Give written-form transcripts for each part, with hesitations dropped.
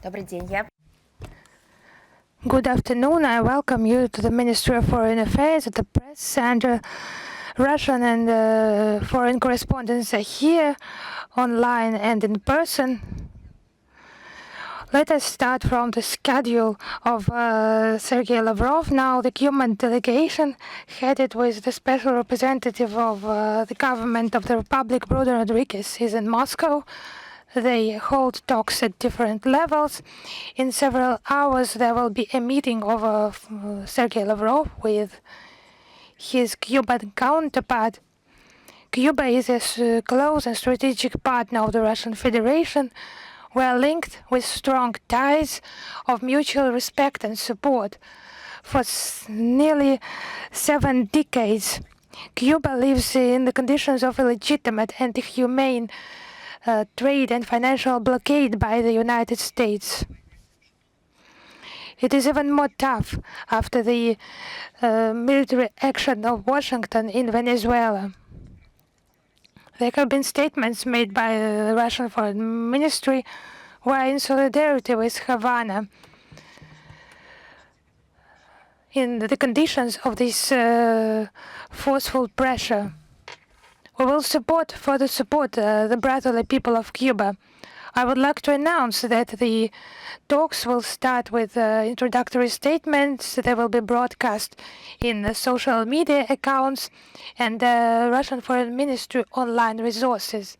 Добрый день. Good afternoon. I welcome you to the Ministry of Foreign Affairs, the press, and Russian and foreign correspondents are here, online and in person. Let us start from the schedule of Sergey Lavrov. Now, the Cuban delegation, headed with the special representative of the government of the Republic, Bruno, is in Moscow. They hold talks at different levels. In several hours, there will be a meeting of Sergey Lavrov with his Cuban counterpart. Cuba is a close and strategic partner of the Russian Federation. We are linked with strong ties of mutual respect and support. For nearly 7 decades, Cuba lives in the conditions of illegitimate and inhumane trade and financial blockade by the United States. It is even more tough after the military action of Washington in Venezuela. There have been statements made by the Russian Foreign Ministry who are in solidarity with Havana in the conditions of this forceful pressure. We will further support the brotherly people of Cuba. I would like to announce that the talks will start with introductory statements. They will be broadcast in the social media accounts and Russian Foreign Ministry online resources.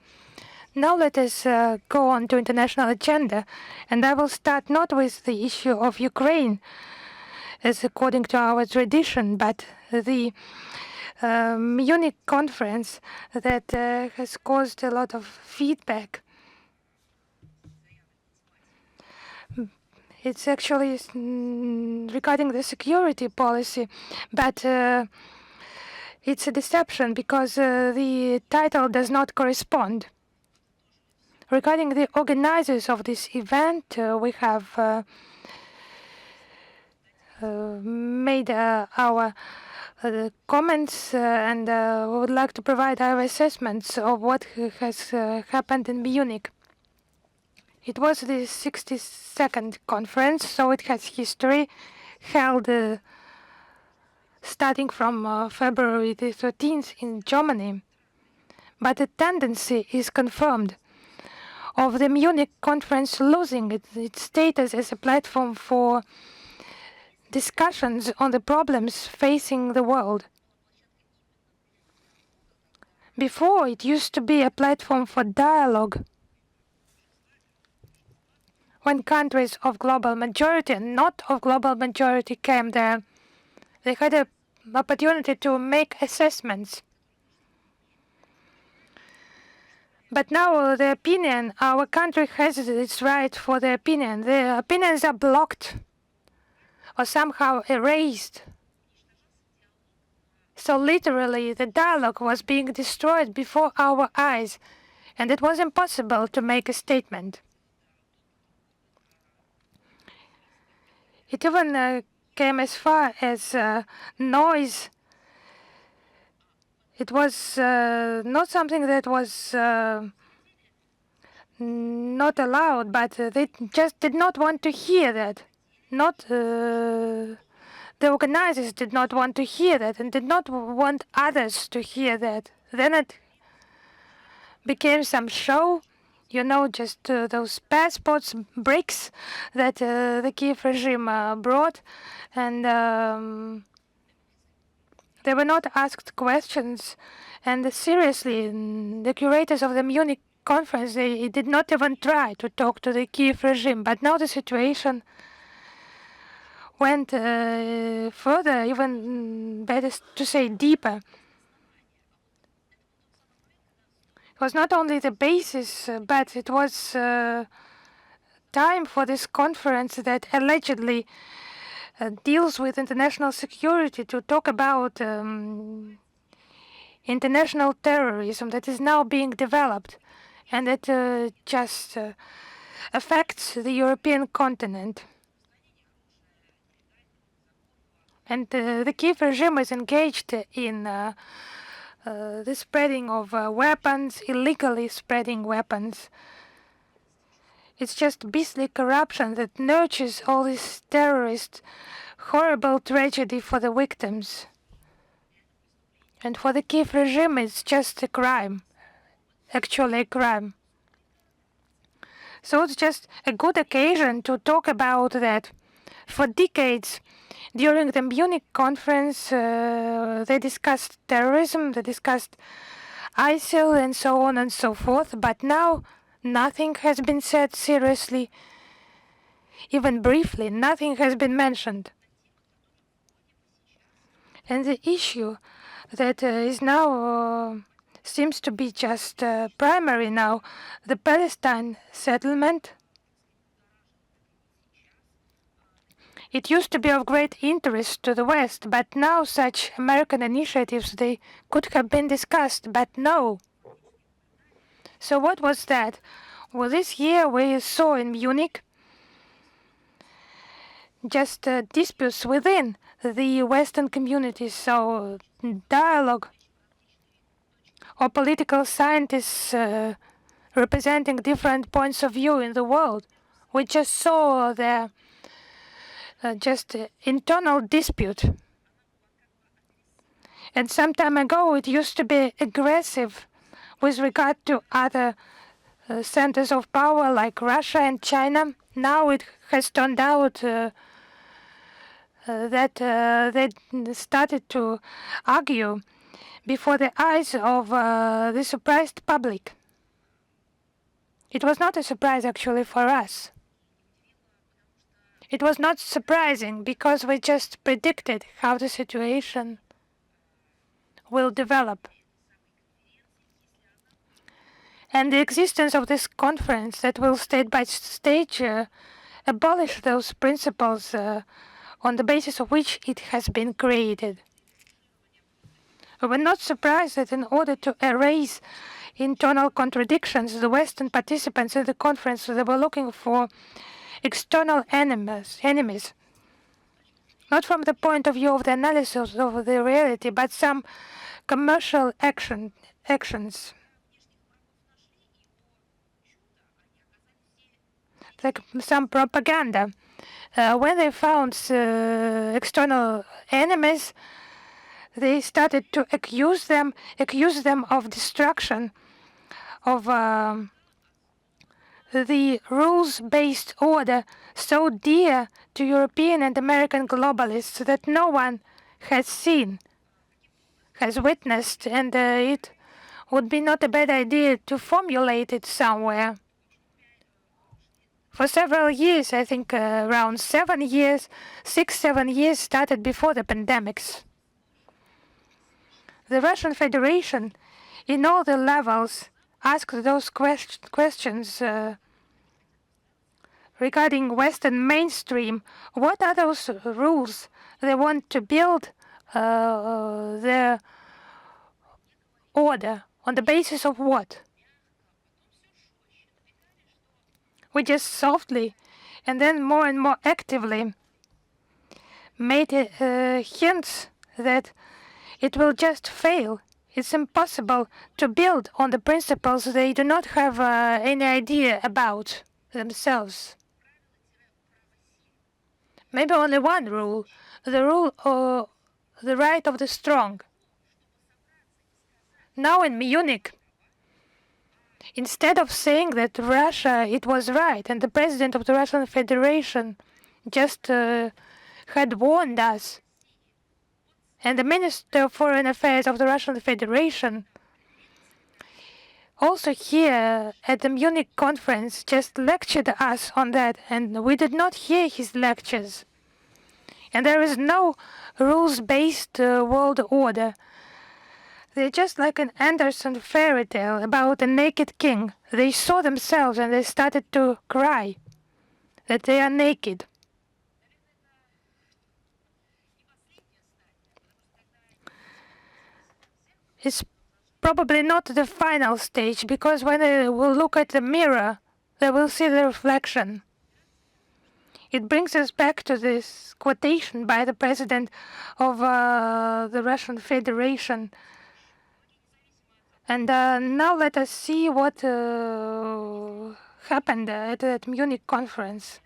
Now let us go on to international agenda, and I will start not with the issue of Ukraine, as according to our tradition, but the Munich conference that has caused a lot of feedback. It's actually regarding the security policy, but it's a deception because the title does not correspond. Regarding the organizers of this event, we have made our comments and we would like to provide our assessments of what has happened in Munich. It was the 62nd conference, so it has history, held starting from February the 13th in Germany. But the tendency is confirmed of the Munich conference losing its status as a platform for discussions on the problems facing the world. Before, it used to be a platform for dialogue. When countries of global majority and not of global majority came there, they had an opportunity to make assessments. But now the opinion, our country has its right for the opinion. The opinions are blocked or somehow erased. So literally, the dialogue was being destroyed before our eyes, and it was impossible to make a statement. It even came as far as noise. It was not something that was not allowed, but they just did not want to hear that. The organizers did not want to hear that and did not want others to hear that. Then it became some show, you know, just those passports, bricks that the Kiev regime brought, and they were not asked questions. And seriously, the curators of the Munich conference, they did not even try to talk to the Kiev regime. But now the situation went further, even better to say deeper. It was not only the basis, but it was time for this conference that allegedly deals with international security to talk about international terrorism that is now being developed and that just affects the European continent. And the Kiev regime is engaged in the spreading of weapons, illegally spreading weapons. It's just beastly corruption that nurtures all this terrorist, horrible tragedy for the victims. And for the Kiev regime, it's just a crime, actually a crime. So it's just a good occasion to talk about that. For decades, during the Munich conference, they discussed terrorism, they discussed ISIL and so on and so forth, but now nothing has been said seriously, even briefly, nothing has been mentioned. And the issue that is now seems to be just primary now, the Palestine settlement. It used to be of great interest to the West, but now such American initiatives, they could have been discussed, but no. So what was that? Well, this year we saw in Munich just disputes within the Western communities, so dialogue or political scientists representing different points of view in the world. We just saw the just internal dispute. And some time ago, it used to be aggressive with regard to other centers of power like Russia and China. Now it has turned out that they started to argue before the eyes of the surprised public. It was not a surprise actually for us. It was not surprising because we just predicted how the situation will develop. And the existence of this conference that will stage by stage abolish those principles on the basis of which it has been created. We were not surprised that in order to erase internal contradictions, the Western participants in the conference, they were looking for external enemies, not from the point of view of the analysis of the reality, but some commercial actions. Like some propaganda. When they found external enemies, they started to accuse them of destruction of the rules-based order so dear to European and American globalists that no one has seen, has witnessed, and it would be not a bad idea to formulate it somewhere. For several years, I think around 7 years, 6-7 years started before the pandemics. The Russian Federation, in all the levels, asked those questions regarding Western mainstream. What are those rules they want to build their order on the basis of what? We just softly and then more and more actively made hints that it will just fail. It's impossible to build on the principles they do not have any idea about themselves. Maybe only one rule, the rule of the right of the strong. Now in Munich, instead of saying that Russia, it was right, and the president of the Russian Federation just had warned us, and the Minister of Foreign Affairs of the Russian Federation also here at the Munich conference just lectured us on that, and we did not hear his lectures. And there is no rules-based world order. They're just like an Andersen fairy tale about a naked king. They saw themselves and they started to cry that they are naked. It's probably not the final stage, because when they will look at the mirror, they will see the reflection. It brings us back to this quotation by the president of the Russian Federation. And now let us see what happened at that Munich conference.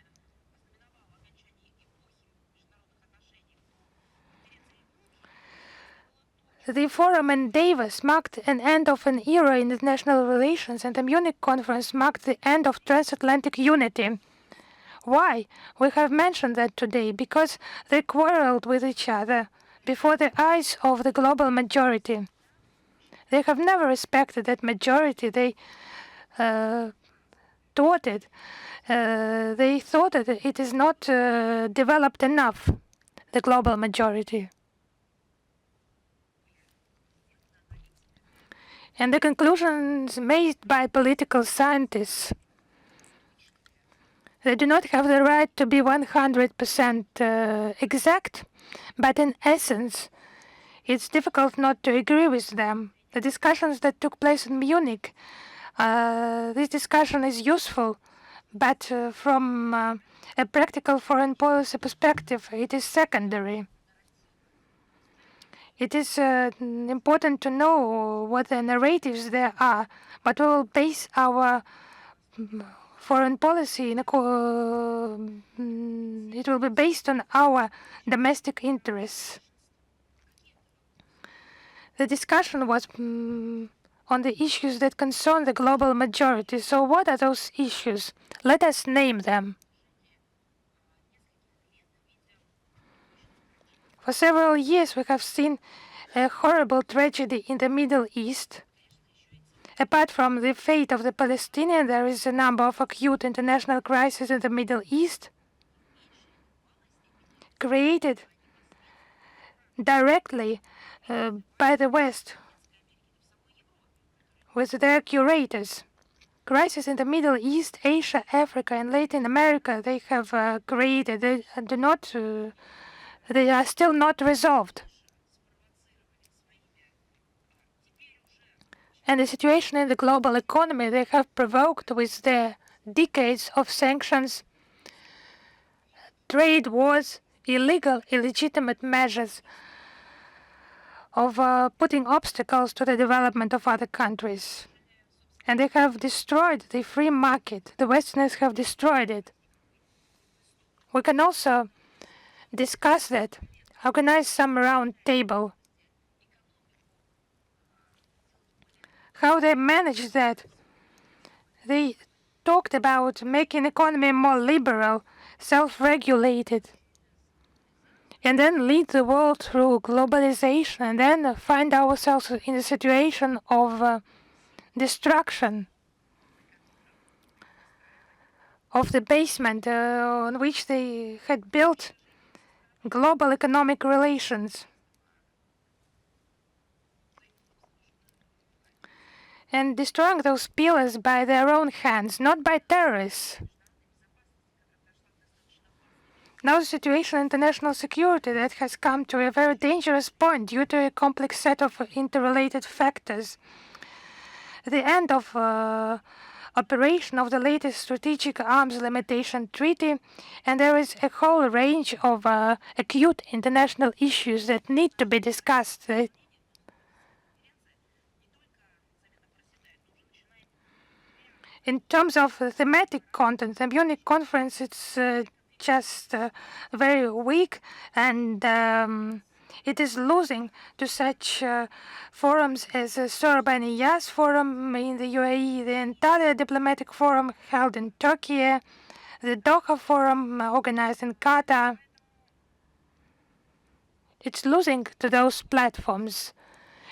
The forum in Davos marked an end of an era in international relations, and the Munich conference marked the end of transatlantic unity. Why? We have mentioned that today because they quarreled with each other before the eyes of the global majority. They have never respected that majority. They thought it. They thought that it is not developed enough, the global majority. And the conclusions made by political scientists, they do not have the right to be 100% exact, but in essence, it's difficult not to agree with them. The discussions that took place in Munich, this discussion is useful, but from a practical foreign policy perspective, it is secondary. It is important to know what the narratives there are, but we will base our foreign policy it will be based on our domestic interests. The discussion was on the issues that concern the global majority. So what are those issues? Let us name them. For several years, we have seen a horrible tragedy in the Middle East. Apart from the fate of the Palestinians, there is a number of acute international crises in the Middle East created directly by the West with their curators. Crises in the Middle East, Asia, Africa, and Latin America, they have created. They are still not resolved. And the situation in the global economy, they have provoked with their decades of sanctions, trade wars, illegal, illegitimate measures of putting obstacles to the development of other countries. And they have destroyed the free market. The Westerners have destroyed it. We can also discuss that, organize some round table. How they managed that? They talked about making economy more liberal, self-regulated, and then lead the world through globalization, and then find ourselves in a situation of destruction of the basement on which they had built global economic relations. And destroying those pillars by their own hands, not by terrorists. Now the situation in international security that has come to a very dangerous point due to a complex set of interrelated factors. The end of operation of the latest strategic arms limitation treaty, and there is a whole range of acute international issues that need to be discussed. In terms of thematic content, the Munich conference, it's just very weak, and it is losing to such forums as the Sorobani-Yas forum in the UAE, the Antalya diplomatic forum held in Turkey, the Doha forum organized in Qatar. It's losing to those platforms.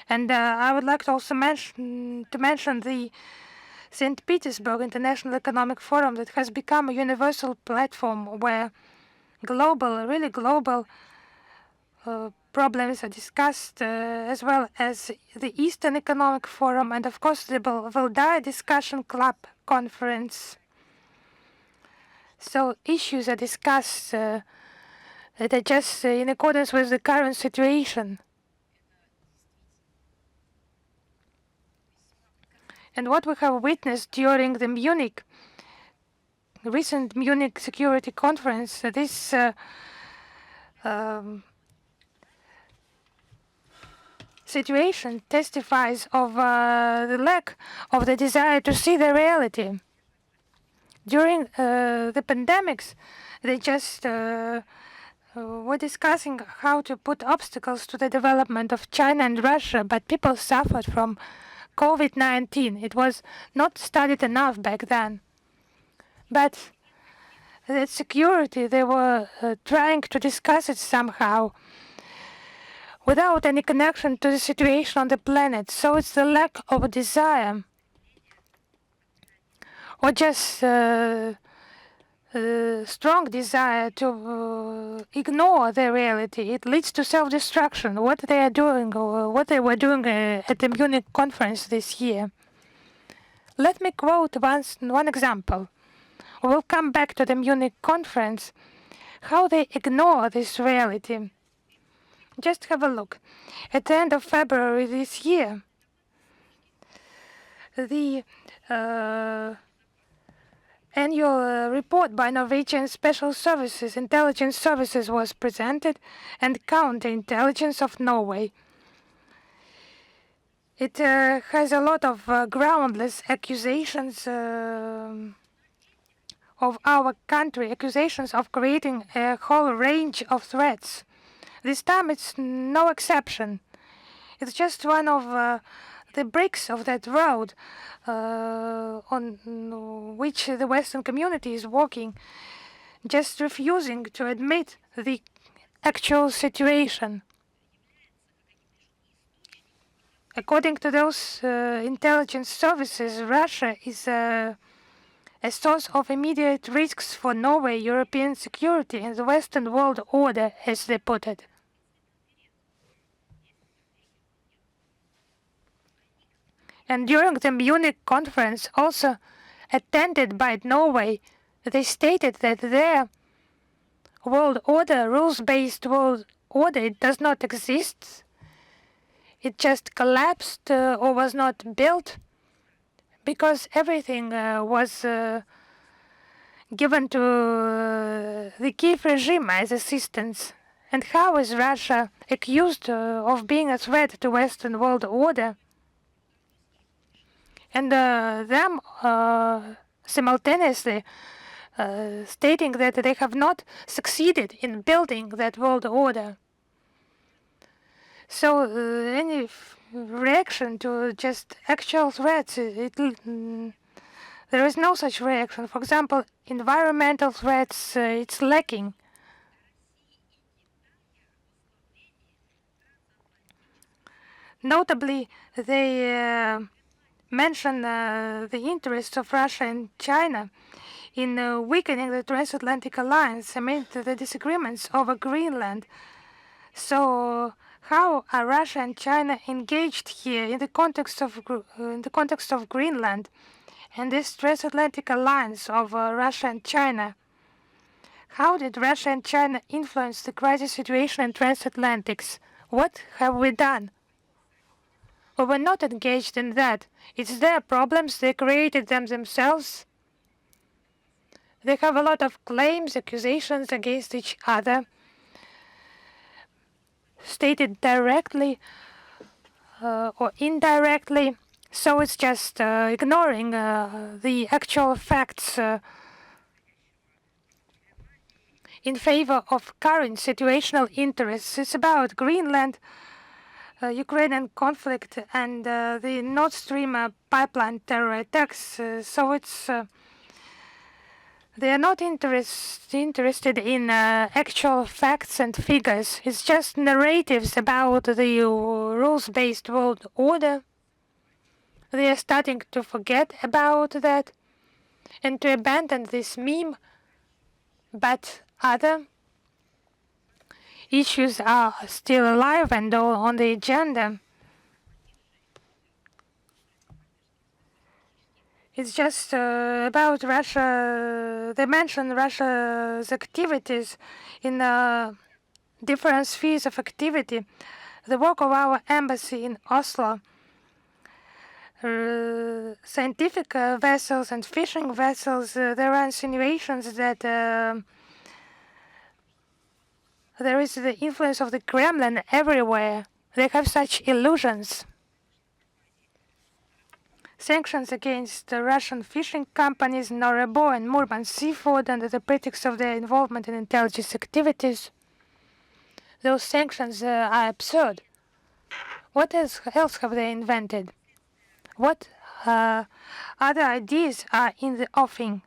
And I would like to also mention the St. Petersburg International Economic Forum that has become a universal platform where really global problems are discussed, as well as the Eastern Economic Forum and, of course, the Valdai Discussion Club Conference. So issues are discussed that are just in accordance with the current situation. And what we have witnessed during the recent Munich Security Conference, this situation testifies of the lack of the desire to see the reality. During the pandemics, they just were discussing how to put obstacles to the development of China and Russia, but people suffered from COVID-19. It was not studied enough back then. But the security, they were trying to discuss it somehow without any connection to the situation on the planet. So it's the lack of desire or just strong desire to ignore the reality. It leads to self-destruction. What they are doing, or what they were doing at the Munich conference this year. Let me quote one example. We'll come back to the Munich conference, how they ignore this reality. Just have a look. At the end of February this year, the annual report by Norwegian Special Services, Intelligence Services was presented, and counterintelligence of Norway. It has a lot of groundless accusations of our country, accusations of creating a whole range of threats. This time it's no exception. It's just one of the bricks of that road on which the Western community is walking, just refusing to admit the actual situation. According to those intelligence services, Russia is a source of immediate risks for Norway, European security, and the Western world order, as they put it. And during the Munich conference, also attended by Norway, they stated that their world order, rules-based world order, it does not exist. It just collapsed or was not built, because everything was given to the Kiev regime as assistance. And how is Russia accused of being a threat to Western world order? And them simultaneously stating that they have not succeeded in building that world order. So any reaction to just actual threats, there is no such reaction. For example, environmental threats, it's lacking. Notably, they mention the interests of Russia and China in weakening the transatlantic alliance amid the disagreements over Greenland. So how are Russia and China engaged here in the context of Greenland and this transatlantic alliance of Russia and China? How did Russia and China influence the crisis situation in transatlantics? What have we done? We were not engaged in that. It's their problems. They created them themselves. They have a lot of claims, accusations against each other, stated directly or indirectly. So it's just ignoring the actual facts in favor of current situational interests. It's about Greenland, Ukrainian conflict, and the Nord Stream pipeline terror attacks. So it's they are not interested in actual facts and figures. It's just narratives about the rules-based world order. They are starting to forget about that and to abandon this meme, but other issues are still alive and on the agenda. It's just about Russia. They mention Russia's activities in different spheres of activity. The work of our embassy in Oslo, scientific vessels and fishing vessels, there are insinuations that there is the influence of the Kremlin everywhere. They have such illusions. sanctions against the Russian fishing companies Norebo and Murmansk Seafood under the pretext of their involvement in intelligence activities. Those sanctions are absurd. What else have they invented? What other ideas are in the offing?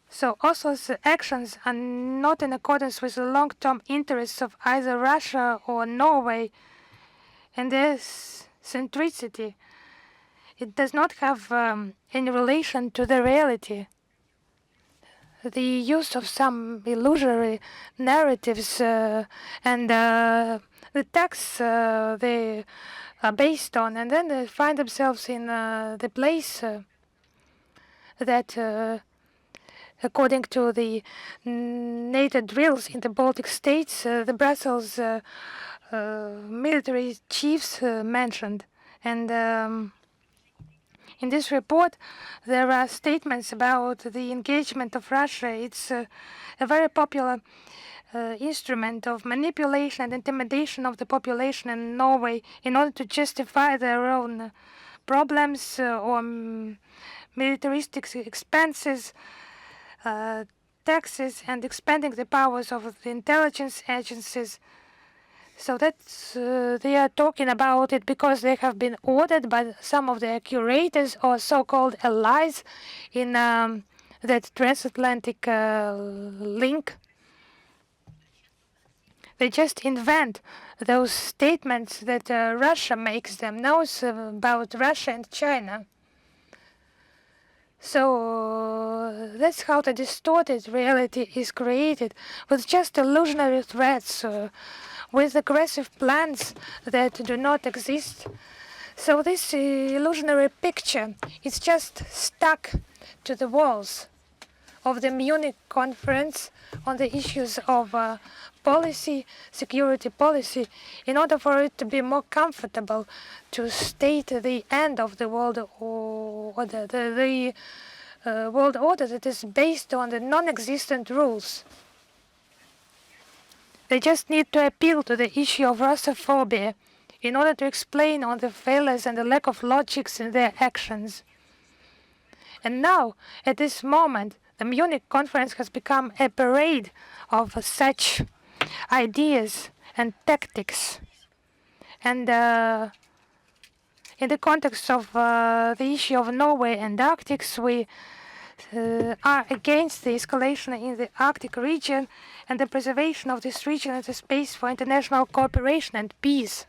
So Oslo's actions are not in accordance with the long-term interests of either Russia or Norway, and their centricity. It does not have any relation to the reality. The use of some illusory narratives and the texts they are based on, and then they find themselves in the place that according to the NATO drills in the Baltic states, the Brussels military chiefs mentioned. And in this report, there are statements about the engagement of Russia. It's a very popular instrument of manipulation and intimidation of the population in Norway in order to justify their own problems or militaristic expenses, taxes, and expanding the powers of the intelligence agencies. So that's they are talking about it because they have been ordered by some of their curators or so-called allies in that transatlantic link. They just invent those statements that Russia makes them knows about Russia and China. So that's how the distorted reality is created with just illusionary threats, with aggressive plans that do not exist. So this illusionary picture is just stuck to the walls of the Munich conference on the issues of policy, security policy, in order for it to be more comfortable to state the end of the world order, the world order that is based on the non-existent rules. They just need to appeal to the issue of Russophobia in order to explain on the failures and the lack of logics in their actions. And now, at this moment, the Munich conference has become a parade of such ideas and tactics. And in the context of the issue of Norway and Arctic, we are against the escalation in the Arctic region and the preservation of this region as a space for international cooperation and peace.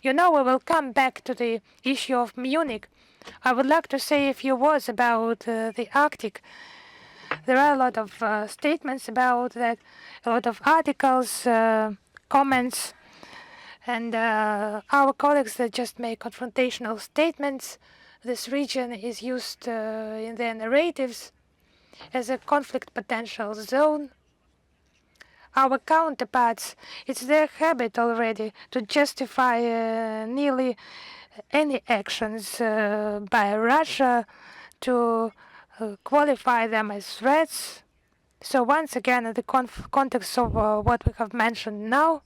You know, we will come back to the issue of Munich. I would like to say a few words about the Arctic. There are a lot of statements about that, a lot of articles, comments, and our colleagues that just make confrontational statements. This region is used in their narratives as a conflict potential zone. Our counterparts, it's their habit already to justify nearly any actions by Russia, to qualify them as threats. So once again, in the context of what we have mentioned now,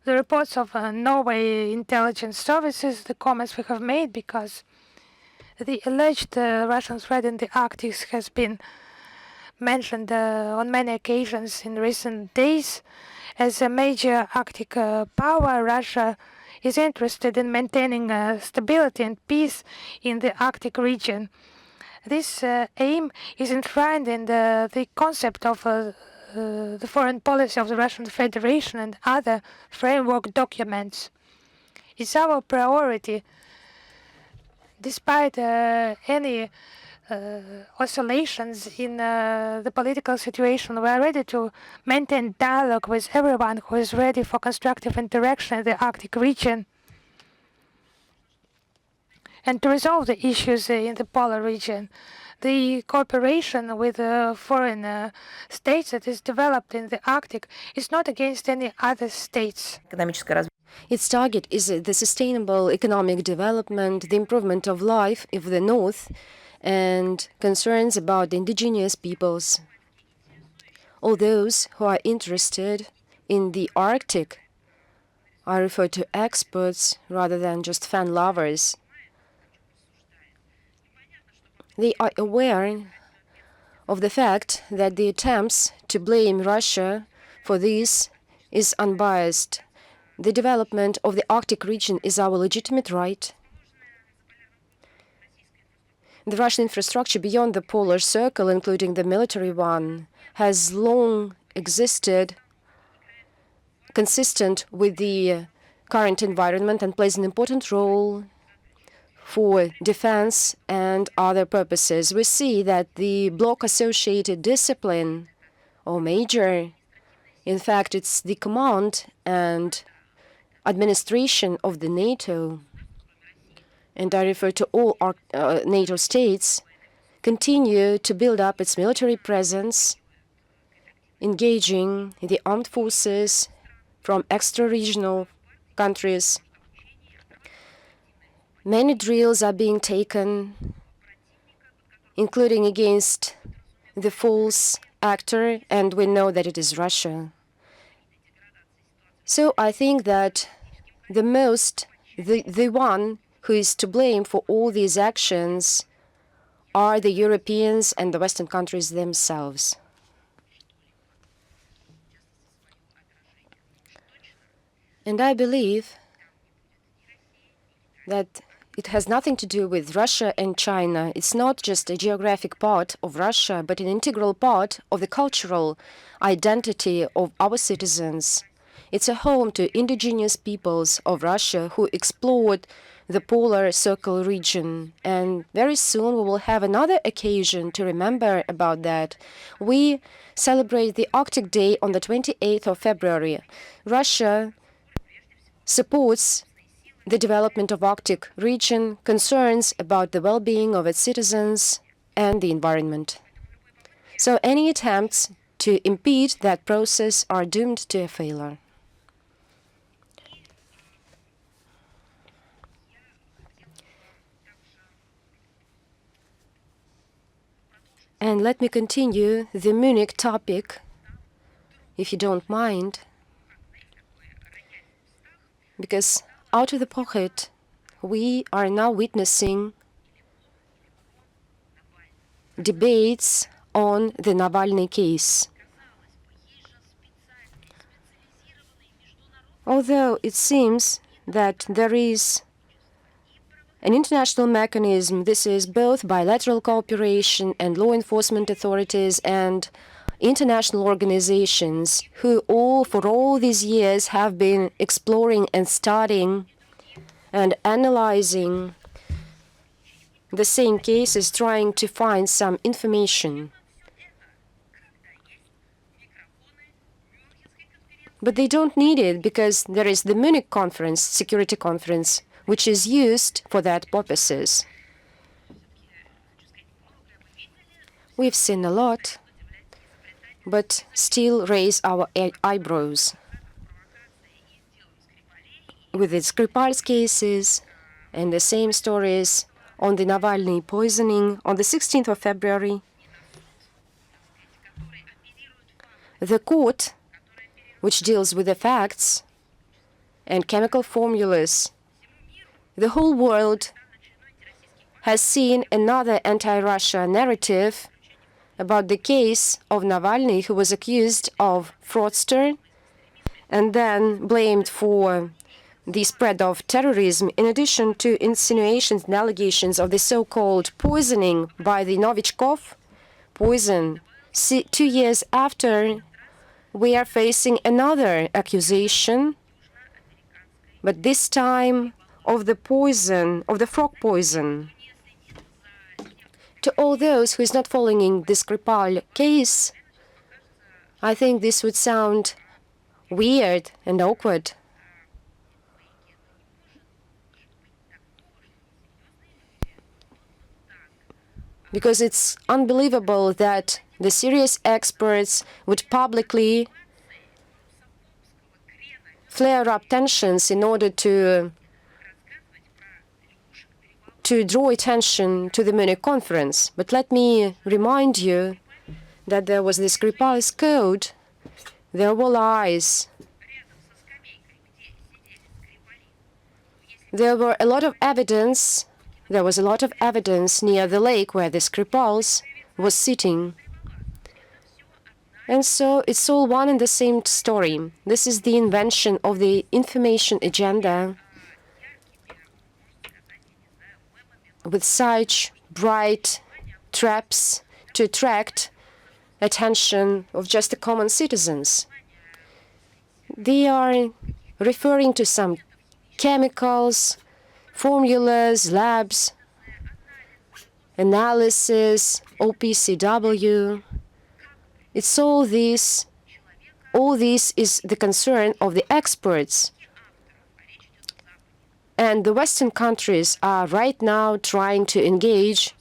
the reports of Norway intelligence services, the comments we have made, because the alleged Russian threat in the Arctic has been mentioned on many occasions in recent days. As a major Arctic power, Russia is interested in maintaining stability and peace in the Arctic region. This aim is enshrined in the concept of the foreign policy of the Russian Federation and other framework documents. It's our priority, despite any oscillations in the political situation. We are ready to maintain dialogue with everyone who is ready for constructive interaction in the Arctic region and to resolve the issues in the polar region. The cooperation with foreign states that is developed in the Arctic is not against any other states. Its target is the sustainable economic development, the improvement of life of the North, and concerns about the indigenous peoples. All those who are interested in the Arctic, I refer to experts rather than just fan lovers, they are aware of the fact that the attempts to blame Russia for this is unbiased. The development of the Arctic region is our legitimate right. The Russian infrastructure beyond the polar circle, including the military one, has long existed consistent with the current environment and plays an important role for defense and other purposes. We see that the bloc-associated discipline, or major, in fact, it's the command and administration of the NATO, and I refer to all NATO states, continue to build up its military presence, engaging the armed forces from extra-regional countries. Many drills are being taken, including against the false actor, and we know that it is Russia. So I think that the one who is to blame for all these actions are the Europeans and the Western countries themselves. And I believe that it has nothing to do with Russia and China. It's not just a geographic part of Russia, but an integral part of the cultural identity of our citizens. It's a home to indigenous peoples of Russia who explored the polar circle region. And very soon we will have another occasion to remember about that. We celebrate the Arctic Day on the 28th of February. Russia supports the development of Arctic region, concerns about the well-being of its citizens and the environment. So any attempts to impede that process are doomed to a failure. And let me continue the Munich topic, if you don't mind, because out of the pocket, we are now witnessing debates on the Navalny case. Although it seems that there is an international mechanism, this is both bilateral cooperation and law enforcement authorities and international organizations who for all these years have been exploring and studying and analyzing the same cases, trying to find some information. But they don't need it because there is the Munich conference, security conference, which is used for that purposes. We've seen a lot, but still raise our eyebrows. With the Skripal's cases and the same stories on the Navalny poisoning on the 16th of February, the court, which deals with the facts and chemical formulas, the whole world has seen another anti-Russia narrative about the case of Navalny, who was accused of fraudster and then blamed for the spread of terrorism, in addition to insinuations and allegations of the so-called poisoning by the Novichok poison. 2 years after, we are facing another accusation, but this time of the poison, of the frog poison. To all those who is not following the Skripal case, I think this would sound weird and awkward. Because it's unbelievable that the serious experts would publicly flare up tensions in order to draw attention to the Munich conference. But let me remind you that there was this Skripal's code, there were lies. There was a lot of evidence near the lake where the Skripals was sitting. And so it's all one and the same story. This is the invention of the information agenda with such bright traps to attract attention of just the common citizens. They are referring to some chemicals, formulas, labs, analysis, OPCW. It's all this is the concern of the experts. And the Western countries are right now trying to engage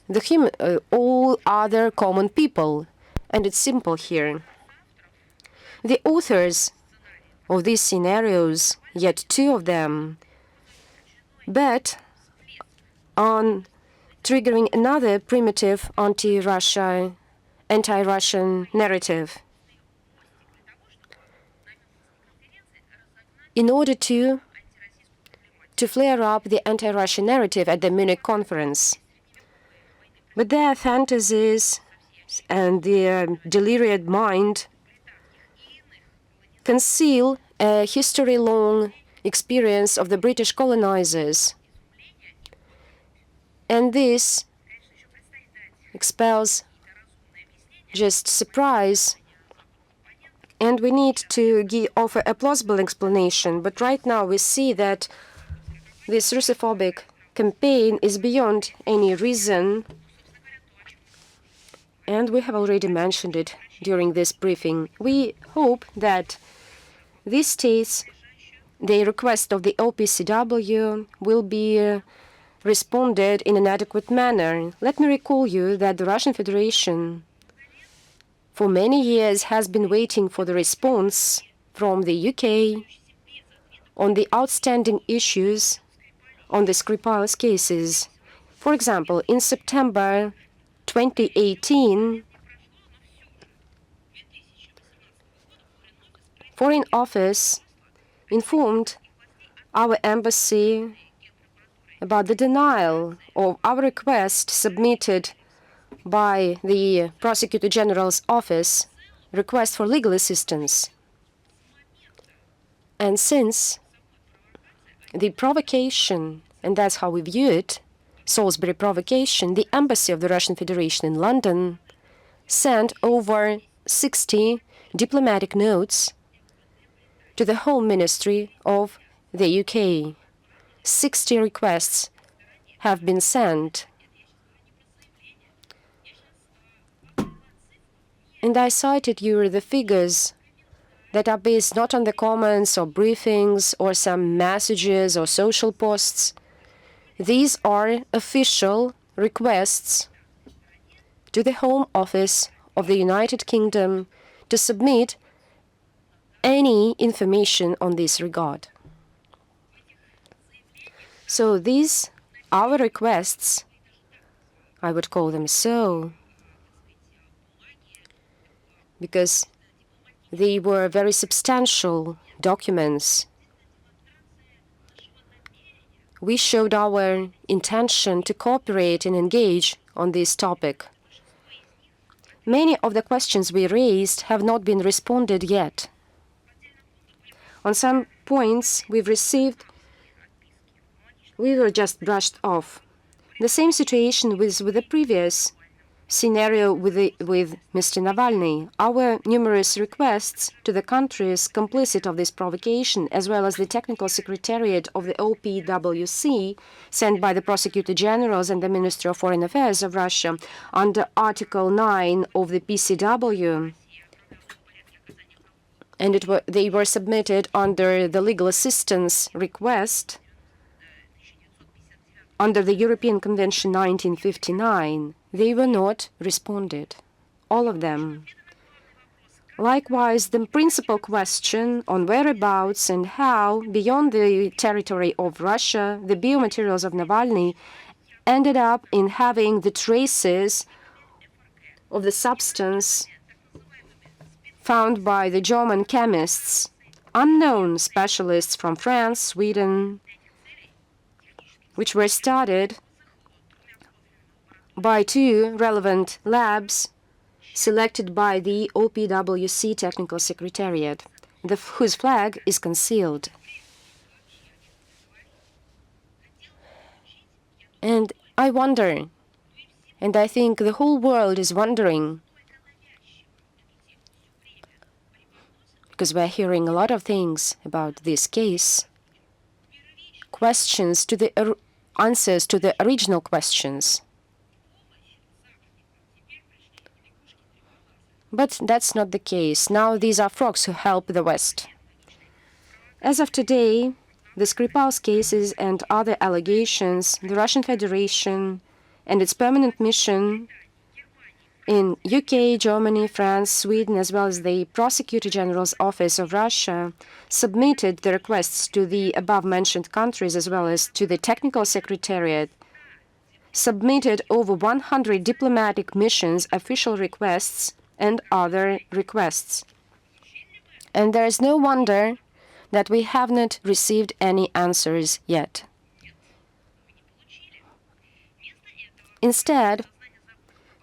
all other common people. And it's simple here. The authors of these scenarios, yet two of them, bet on triggering another primitive anti-Russian narrative in order to flare up the anti-Russian narrative at the Munich conference. But their fantasies and their delirious mind conceal a history-long experience of the British colonizers. And this expels just surprise. And we need to offer a plausible explanation. But right now we see that this Russophobic campaign is beyond any reason. And we have already mentioned it during this briefing. We hope that these states, the request of the OPCW, will be responded in an adequate manner. Let me recall you that the Russian Federation for many years has been waiting for the response from the UK on the outstanding issues on the Skripal's cases. For example, in September 2018, Foreign Office informed our embassy about the denial of our request submitted by the Prosecutor General's office, request for legal assistance. And since the provocation, and that's how we view it, Salisbury provocation, the embassy of the Russian Federation in London sent over 60 diplomatic notes to the Home Ministry of the UK. 60 requests have been sent. And I cited you the figures that are based not on the comments or briefings or some messages or social posts. These are official requests to the Home Office of the United Kingdom to submit any information on this regard. So these, our requests, I would call them so, because they were very substantial documents. We showed our intention to cooperate and engage on this topic. Many of the questions we raised have not been responded yet. On some points we were just brushed off. The same situation with the previous scenario with Mr. Navalny. Our numerous requests to the countries complicit of this provocation, as well as the technical secretariat of the OPWC, sent by the Prosecutor Generals and the Minister of Foreign Affairs of Russia under Article 9 of the PCW, and they were submitted under the legal assistance request under the European Convention 1959. They were not responded, all of them. Likewise, the principal question on whereabouts and how, beyond the territory of Russia, the biomaterials of Navalny ended up in having the traces of the substance found by the German chemists, unknown specialists from France, Sweden, which were studied by 2 relevant labs selected by the OPWC Technical Secretariat, whose flag is concealed. And I wonder, and I think the whole world is wondering, because we're hearing a lot of things about this case, answers to the original questions. But that's not the case. Now these are frogs who help the West. As of today, the Skripal's cases and other allegations, the Russian Federation and its permanent mission in UK, Germany, France, Sweden, as well as the Prosecutor General's Office of Russia, submitted the requests to the above-mentioned countries as well as to the Technical Secretariat, submitted over 100 diplomatic missions, official requests, and other requests. And there is no wonder that we have not received any answers yet. Instead,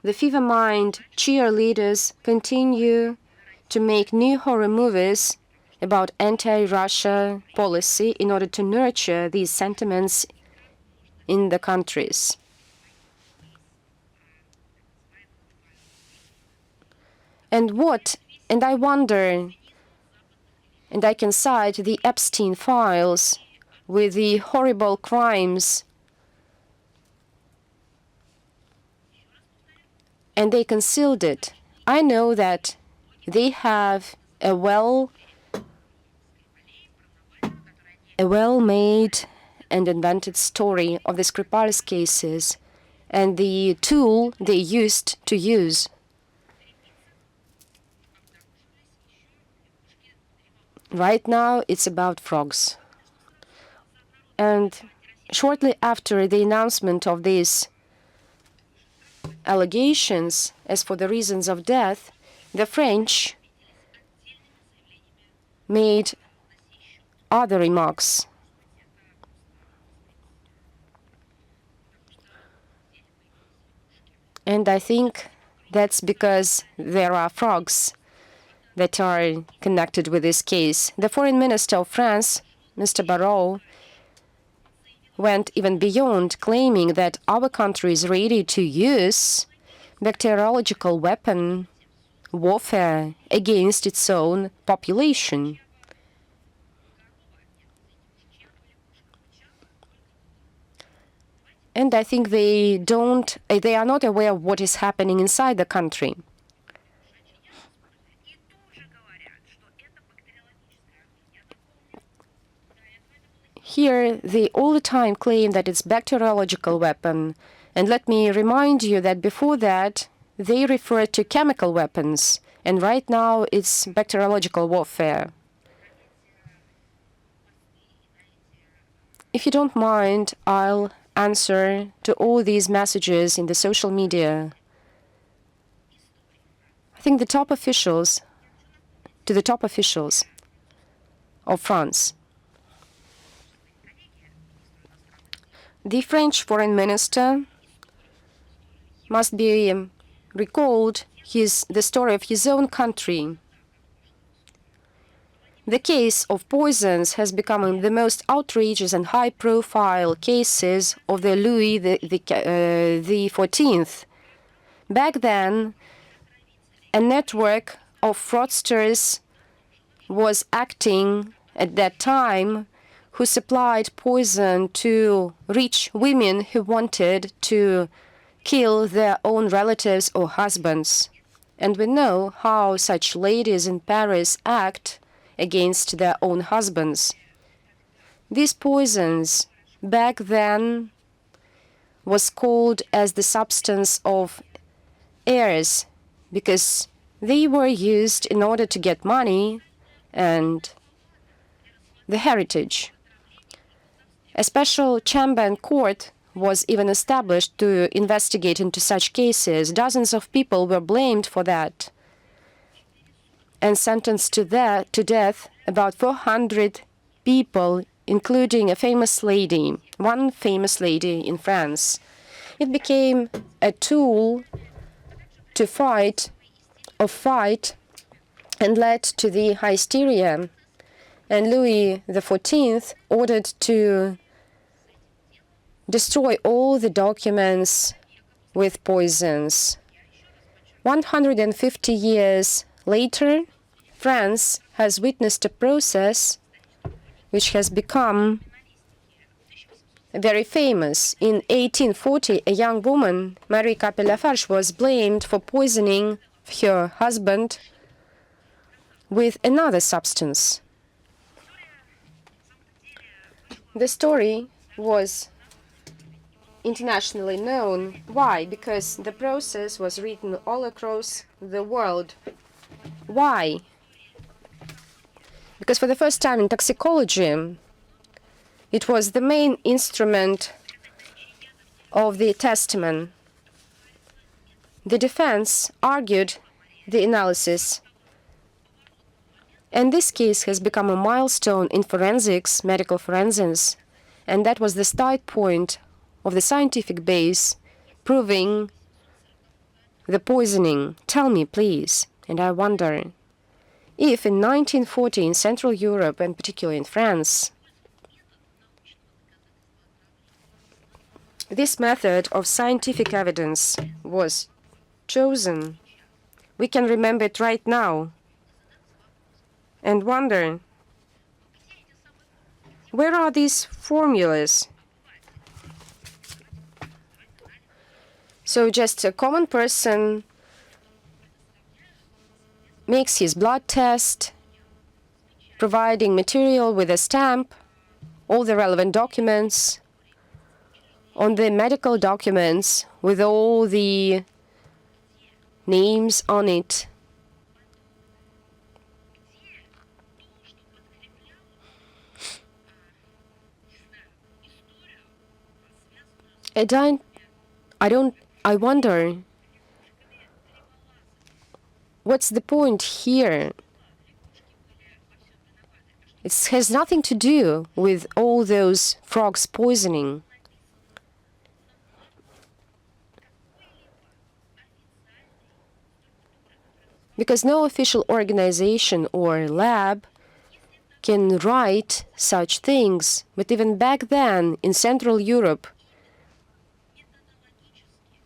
the fever-mind cheerleaders continue to make new horror movies about anti-Russia policy in order to nurture these sentiments in the countries. And I wonder, and I can cite the Epstein files with the horrible crimes, and they concealed it. I know that they have a well-made and invented story of the Skripal's cases and the tool they used to use. Right now, it's about frogs. And shortly after the announcement of these allegations, as for the reasons of death, the French made other remarks. And I think that's because there are frogs that are connected with this case. The Foreign Minister of France, Mr. Barrot, went even beyond, claiming that our country is ready to use bacteriological weapon warfare against its own population. And I think they are not aware of what is happening inside the country. Here, they all the time claim that it's bacteriological weapon. And let me remind you that before that, they referred to chemical weapons. And right now, it's bacteriological warfare. If you don't mind, I'll answer to all these messages in the social media. I think the top officials of France. The French foreign minister must be recalled the story of his own country. The case of poisons has become the most outrageous and high-profile cases of the Louis the XIV. Back then, a network of fraudsters was acting at that time who supplied poison to rich women who wanted to kill their own relatives or husbands. And we know how such ladies in Paris act against their own husbands. These poisons back then was called as the substance of heirs because they were used in order to get money and the heritage. A special chamber and court was even established to investigate into such cases. Dozens of people were blamed for that. and sentenced to death about 400 people, including a famous lady, one famous lady in France. It became a tool to fight and led to the hysteria. And Louis XIV ordered to destroy all the documents with poisons. 150 years later, France has witnessed a process which has become very famous. In 1840, a young woman, Marie Capet-Lafarge, was blamed for poisoning her husband with another substance. The story was internationally known. Why? Because the process was written all across the world. Why? Because for the first time in toxicology, it was the main instrument of the testament. The defense argued the analysis. And this case has become a milestone in forensics, medical forensics, and that was the start point of the scientific base proving the poisoning. Tell me, please, and I wonder, if in 1940 in Central Europe, and particularly in France, this method of scientific evidence was chosen, we can remember it right now and wonder, where are these formulas? So just a common person makes his blood test, providing material with a stamp, all the relevant documents, on the medical documents with all the names on it. I wonder, what's the point here? It has nothing to do with all those frogs poisoning. Because no official organization or lab can write such things. But even back then, in Central Europe,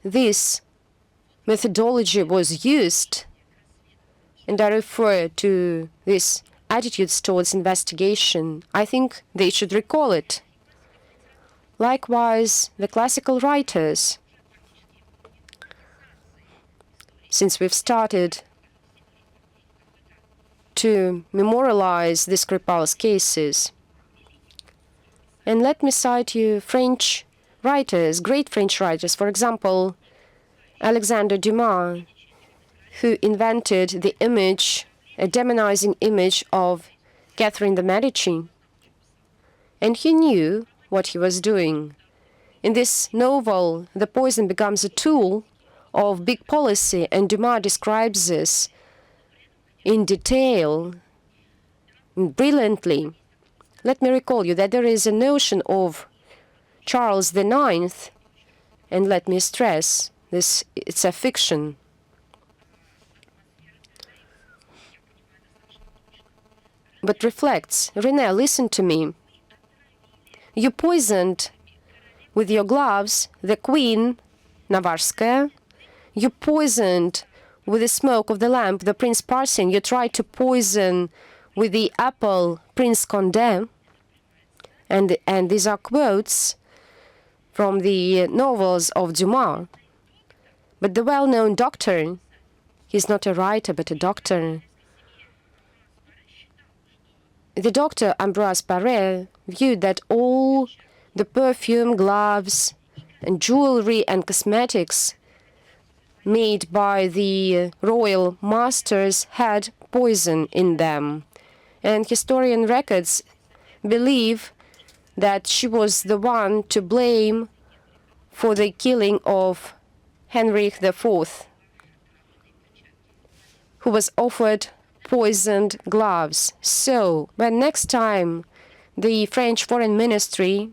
this methodology was used, and I refer to these attitudes towards investigation. I think they should recall it. Likewise, the classical writers, since we've started to memorialize the Skripal's cases. And let me cite you French writers, great French writers. For example, Alexandre Dumas, who invented the image, a demonizing image of Catherine de' Medici. And he knew what he was doing. In this novel, the poison becomes a tool of big policy, and Dumas describes this in detail, brilliantly. Let me recall you that there is a notion of Charles IX, and let me stress this, it's a fiction. But reflects. René, listen to me. You poisoned with your gloves the Queen Navarskaya. You poisoned with the smoke of the lamp the Prince Parsin. You tried to poison with the apple Prince Condé. And these are quotes from the novels of Dumas. But the well-known doctor, he's not a writer but a doctor, the doctor Ambroise Paré viewed that all the perfume, gloves, and jewelry and cosmetics made by the royal masters had poison in them. And historian records believe that she was the one to blame for the killing of Henry IV, who was offered poisoned gloves. So when next time the French Foreign Ministry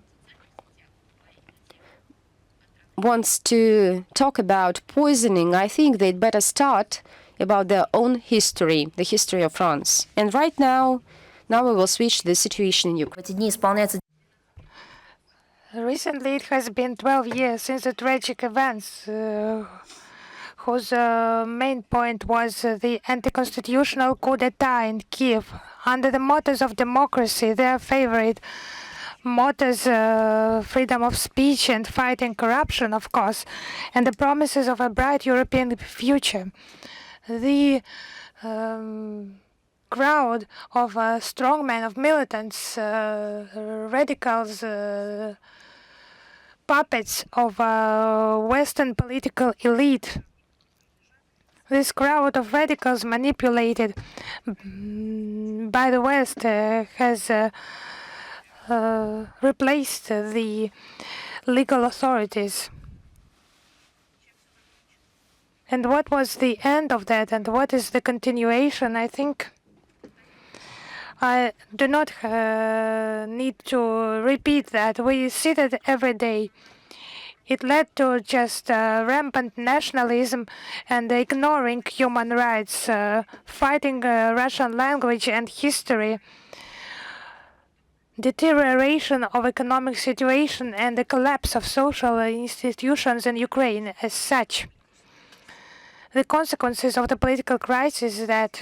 wants to talk about poisoning, I think they'd better start about their own history, the history of France. And right now we will switch to the situation in Ukraine. Recently, it has been 12 years since the tragic events whose main point was the anti-constitutional coup d'etat in Kiev. Under the mottos of democracy, their favorite mottos, freedom of speech and fighting corruption, of course, and the promises of a bright European future. The crowd of strongmen, of militants, radicals, puppets of Western political elite. This crowd of radicals manipulated by the West has replaced the legal authorities. And what was the end of that, and what is the continuation? I think I do not need to repeat that. We see that every day. It led to just rampant nationalism and ignoring human rights, fighting Russian language and history, deterioration of economic situation, and the collapse of social institutions in Ukraine as such. The consequences of the political crisis that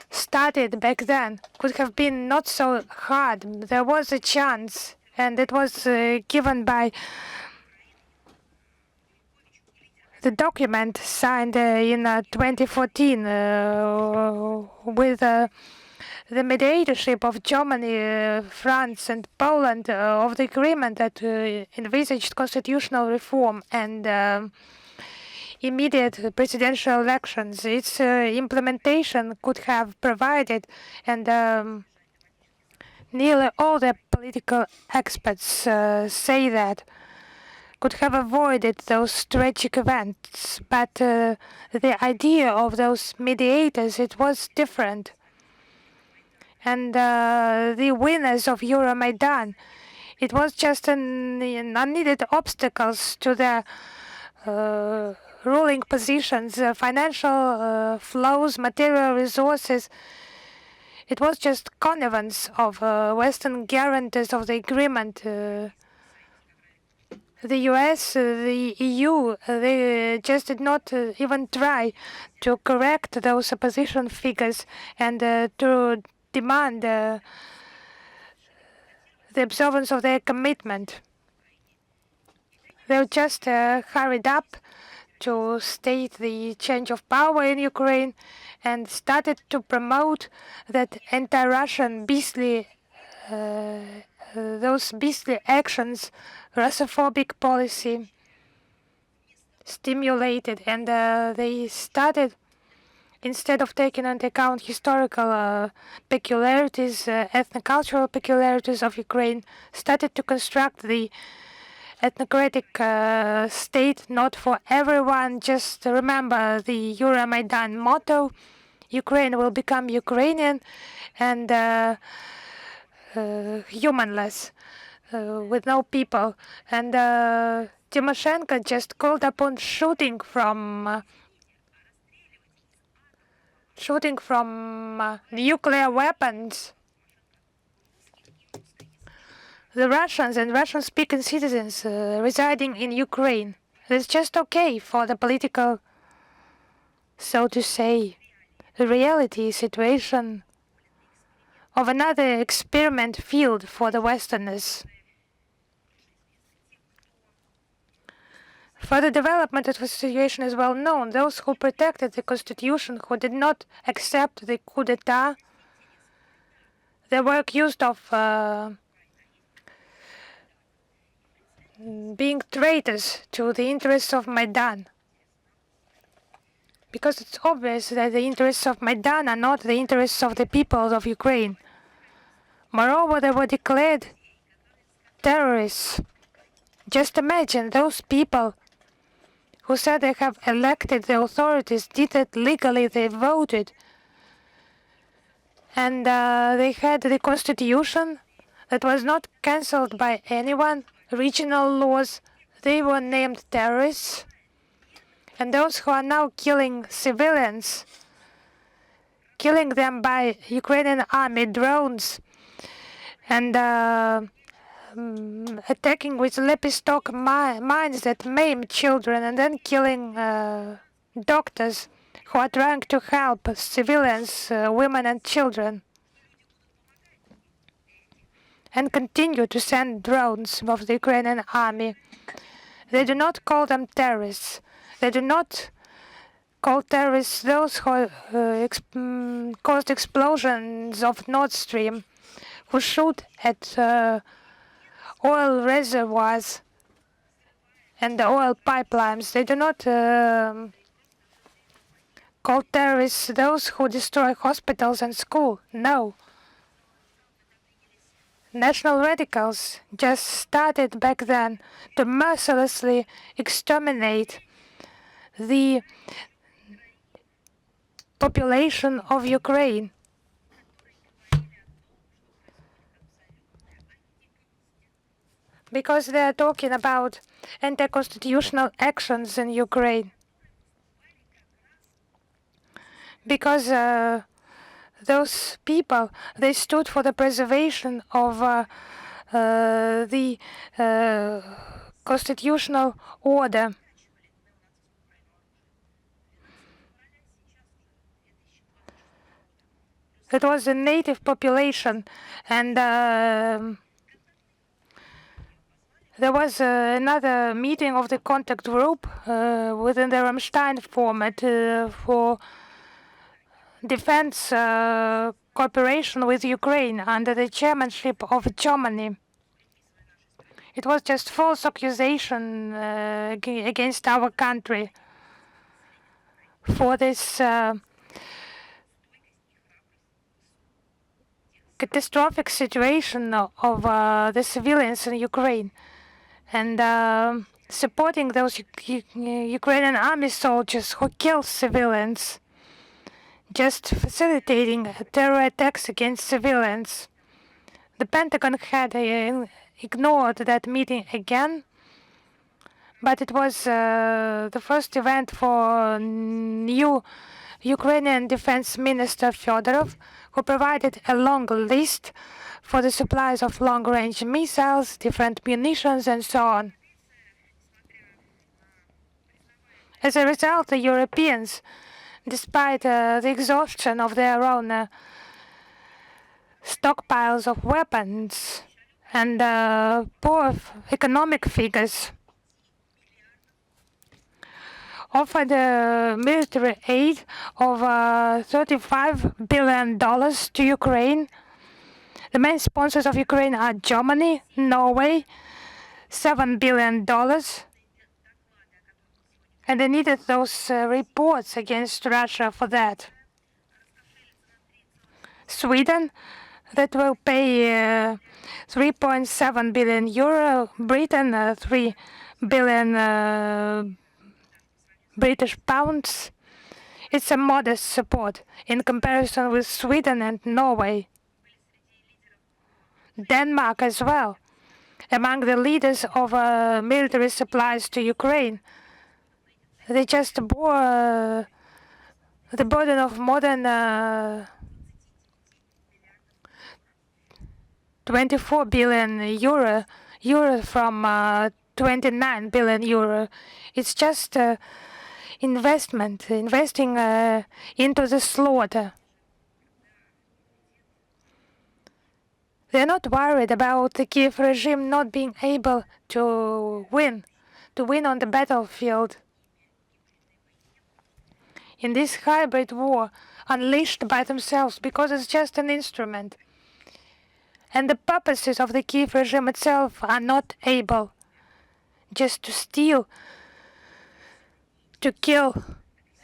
started back then could have been not so hard. There was a chance, and it was given by the document signed in 2014 with the mediatorship of Germany, France, and Poland of the agreement that envisaged constitutional reform and immediate presidential elections. Its implementation could have provided, and nearly all the political experts say that, could have avoided those tragic events. But the idea of those mediators, it was different. And the winners of Euromaidan, it was just an unneeded obstacles to the ruling positions, financial flows, material resources. It was just connivance of Western guarantors of the agreement. The US, the EU, they just did not even try to correct those opposition figures and to demand the observance of their commitment. They just hurried up to state the change of power in Ukraine and started to promote that anti-Russian beastly, those beastly actions, Russophobic policy stimulated, and they started, instead of taking into account historical peculiarities, ethno-cultural peculiarities of Ukraine, started to construct the ethnocratic state, not for everyone. Just remember the Euromaidan motto: Ukraine will become Ukrainian and humanless, with no people. And Tymoshenko just called upon shooting from nuclear weapons. The Russians and Russian-speaking citizens residing in Ukraine. It's just okay for the political, so to say, reality situation of another experiment field for the Westerners. Further development of the situation is well known. Those who protected the constitution, who did not accept the coup d'etat, they were accused of being traitors to the interests of Maidan. Because it's obvious that the interests of Maidan are not the interests of the people of Ukraine. Moreover, they were declared terrorists. Just imagine those people who said they have elected the authorities, did it legally, they voted. And they had the constitution that was not cancelled by anyone, regional laws. They were named terrorists. And those who are now killing civilians, killing them by Ukrainian army drones, and attacking with lepistock mines that maim children, and then killing doctors who are trying to help civilians, women and children, and continue to send drones of the Ukrainian army. They do not call them terrorists. They do not call terrorists those who caused explosions of Nord Stream, who shoot at oil reservoirs and the oil pipelines. They do not call terrorists those who destroy hospitals and schools. No. National radicals just started back then to mercilessly exterminate the population of Ukraine. Because they are talking about anti-constitutional actions in Ukraine. Because those people, they stood for the preservation of the constitutional order. It was a native population, and there was another meeting of the contact group within the Rammstein format for defense cooperation with Ukraine under the chairmanship of Germany. It was just false accusation against our country for this catastrophic situation of the civilians in Ukraine, and supporting those Ukrainian army soldiers who kill civilians, just facilitating terror attacks against civilians. The Pentagon had ignored that meeting again, but it was the first event for new Ukrainian Defense Minister Fedorov, who provided a long list for the supplies of long-range missiles, different munitions, and so on. As a result, the Europeans, despite the exhaustion of their own stockpiles of weapons and poor economic figures, offered military aid of $35 billion to Ukraine. The main sponsors of Ukraine are Germany, Norway, $7 billion. And they needed those reports against Russia for that. Sweden, that will pay 3.7 billion euro. Britain, 3 billion British pounds. It's a modest support in comparison with Sweden and Norway. Denmark as well, among the leaders of military supplies to Ukraine. They just bore the burden of more than 24 billion euro from 29 billion euro. It's just investing into the slaughter. They're not worried about the Kiev regime not being able to win on the battlefield. In this hybrid war unleashed by themselves, because it's just an instrument. And the purposes of the Kiev regime itself are not able just to steal, to kill.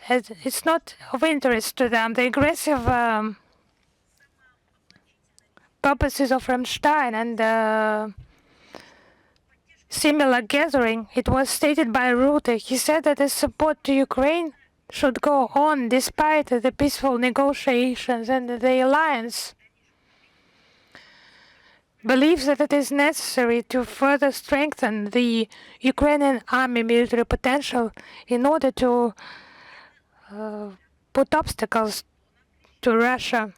It's not of interest to them. The aggressive purposes of Rammstein and similar gathering, it was stated by Rutte. He said that the support to Ukraine should go on despite the peaceful negotiations, and the alliance believes that it is necessary to further strengthen the Ukrainian army military potential in order to put obstacles to Russia.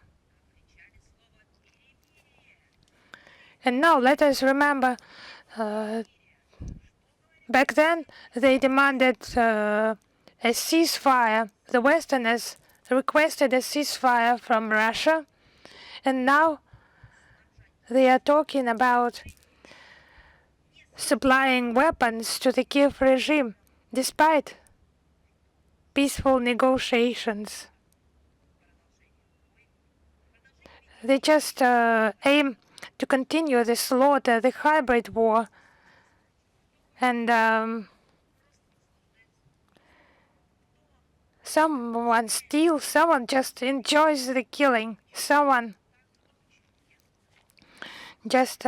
And now let us remember, back then they demanded a ceasefire. The Westerners requested a ceasefire from Russia, and now they are talking about supplying weapons to the Kiev regime despite peaceful negotiations. They just aim to continue the slaughter, the hybrid war, and someone steals, someone just enjoys the killing, someone just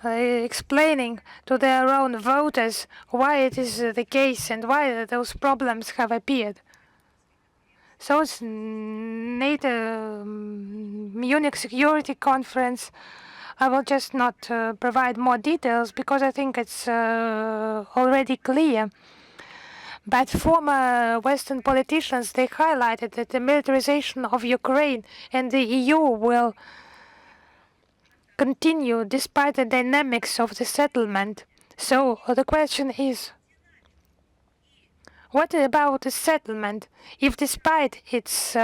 explaining to their own voters why it is the case and why those problems have appeared. So it's NATO Munich Security Conference. I will just not provide more details because I think it's already clear. But former Western politicians, they highlighted that the militarization of Ukraine and the EU will continue despite the dynamics of the settlement. So the question is, what about the settlement if despite its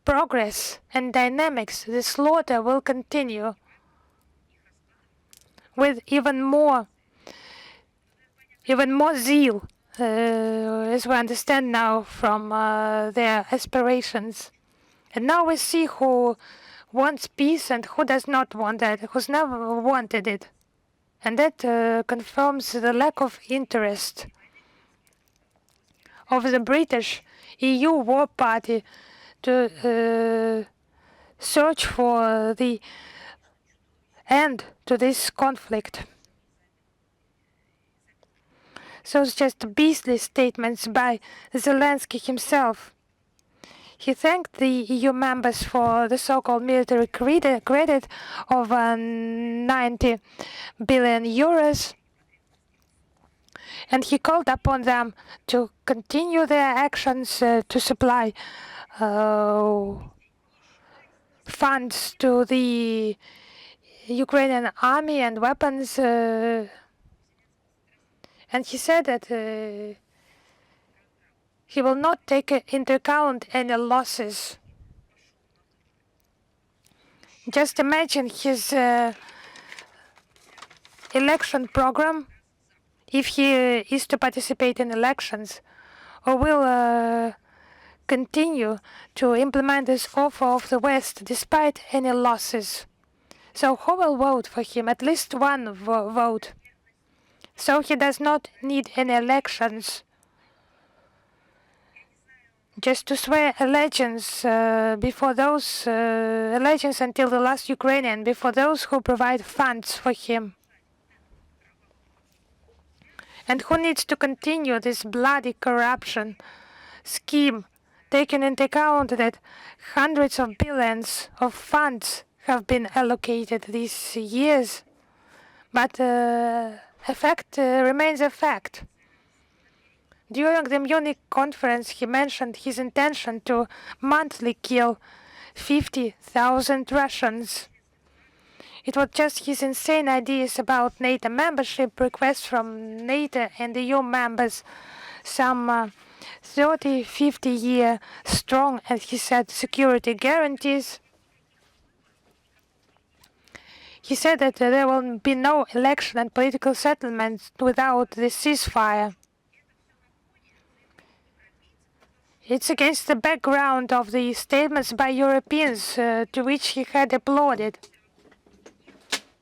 progress and dynamics, the slaughter will continue with even more zeal, as we understand now from their aspirations. And now we see who wants peace and who does not want that, who's never wanted it. And that confirms the lack of interest of the British EU war party to search for the end to this conflict. So it's just beastly statements by Zelensky himself. He thanked the EU members for the so-called military credit of 90 billion euros, and he called upon them to continue their actions to supply funds to the Ukrainian army and weapons. And he said that he will not take into account any losses. Just imagine his election program, if he is to participate in elections, or will continue to implement this offer of the West despite any losses. So who will vote for him? At least one vote. So he does not need any elections just to swear allegiance before those allegiance until the last Ukrainian, before those who provide funds for him. And who needs to continue this bloody corruption scheme, taking into account that hundreds of billions of funds have been allocated these years, but a fact remains a fact. During the Munich conference, he mentioned his intention to monthly kill 50,000 Russians. It was just his insane ideas about NATO membership, requests from NATO and EU members, some 30, 50 year strong, as he said, security guarantees. He said that there will be no election and political settlements without the ceasefire. It's against the background of the statements by Europeans to which he had applauded.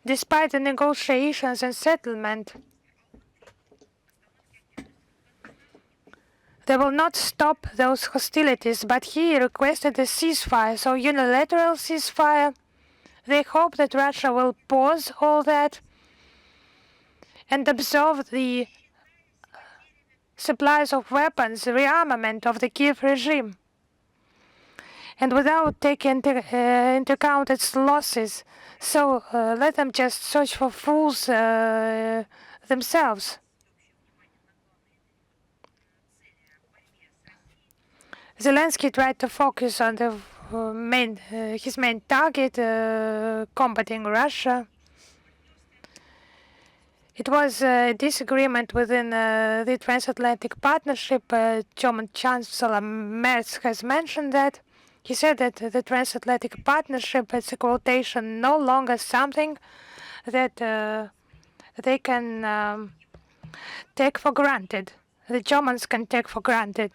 Despite the negotiations and settlement, they will not stop those hostilities, but he requested a ceasefire, so unilateral ceasefire. They hope that Russia will pause all that and absorb the supplies of weapons, rearmament of the Kiev regime, and without taking into account its losses. So let them just search for fools themselves. Zelensky tried to focus on the his main target, combating Russia. It was a disagreement within the transatlantic partnership. German Chancellor Merz has mentioned that. He said that the transatlantic partnership is a quotation no longer something that they can take for granted. The Germans can take for granted.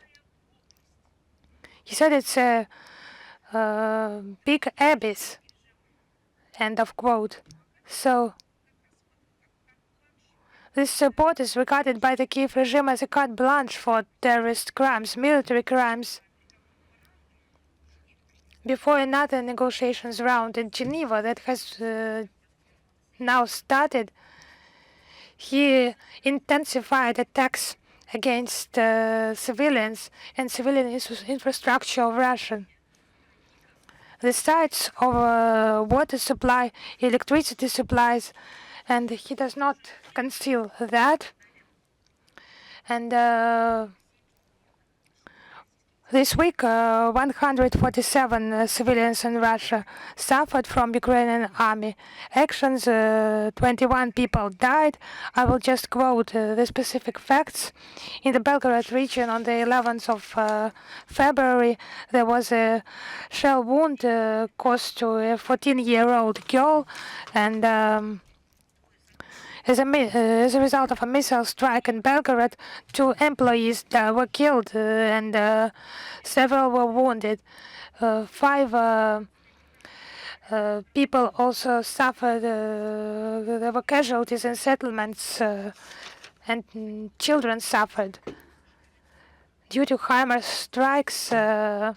He said it's a big abyss. End of quote. So this support is regarded by the Kiev regime as a carte blanche for terrorist crimes, military crimes. Before another negotiations round in Geneva that has now started, he intensified attacks against civilians and civilian infrastructure of Russia. The sites of water supply, electricity supplies, and he does not conceal that. And this week, 147 civilians in Russia suffered from Ukrainian army actions. 21 people died. I will just quote the specific facts. In the Belgorod region on the 11th of February, there was a shell wound caused to a 14-year-old girl, and as a result of a missile strike in Belgorod, 2 employees were killed and several were wounded. 5 people also suffered. There were casualties in settlements, and children suffered. Due to HIMARS strikes, 2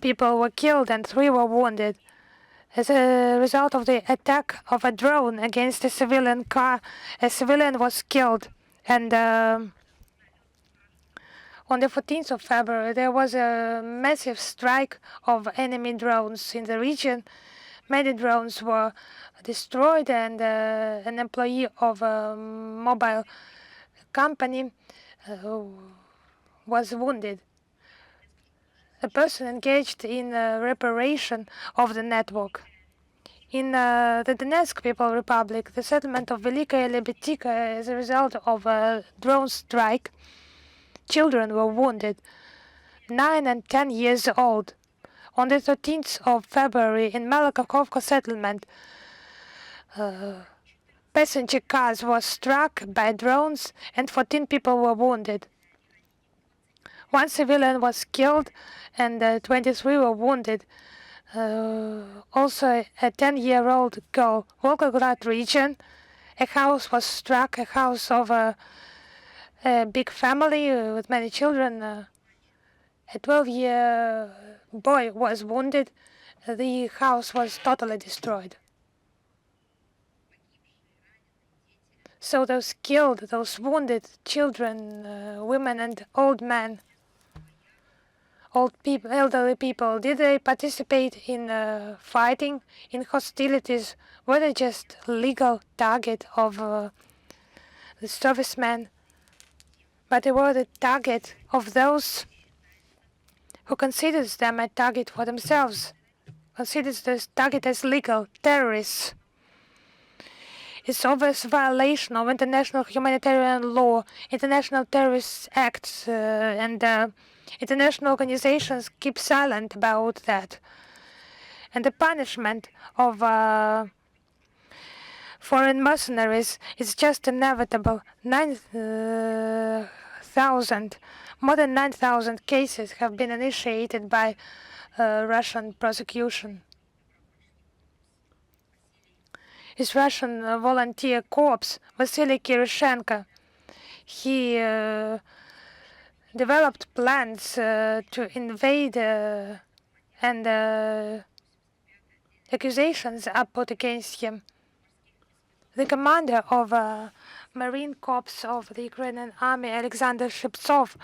people were killed and 3 were wounded. As a result of the attack of a drone against a civilian car, a civilian was killed. And on the 14th of February, there was a massive strike of enemy drones in the region. Many drones were destroyed, and an employee of a mobile company was wounded. A person engaged in reparation of the network. In the Donetsk People Republic, the settlement of Velikaya Lebetika, as a result of a drone strike, children were wounded, 9 and 10 years old. On the 13th of February, in Malakovka settlement, passenger cars were struck by drones and 14 people were wounded. 1 civilian was killed and 23 were wounded. Also, a 10-year-old girl, Volgograd region, a house was struck, a house of a big family with many children. A 12-year boy was wounded. The house was totally destroyed. So those killed, those wounded children, women and old men, old people, elderly people, did they participate in fighting, in hostilities? Were they just legal target of the servicemen? But they were the target of those who considers them a target for themselves, considers this target as legal terrorists. It's obvious violation of international humanitarian law, international terrorist acts, and international organizations keep silent about that. And the punishment of foreign mercenaries is just inevitable. 9,000, more than 9,000 cases have been initiated by Russian prosecution. His Russian volunteer corps, Vasily Kiryshenko, he developed plans to invade, and accusations are put against him. The commander of Marine Corps of the Ukrainian Army, Alexander Shevtsov,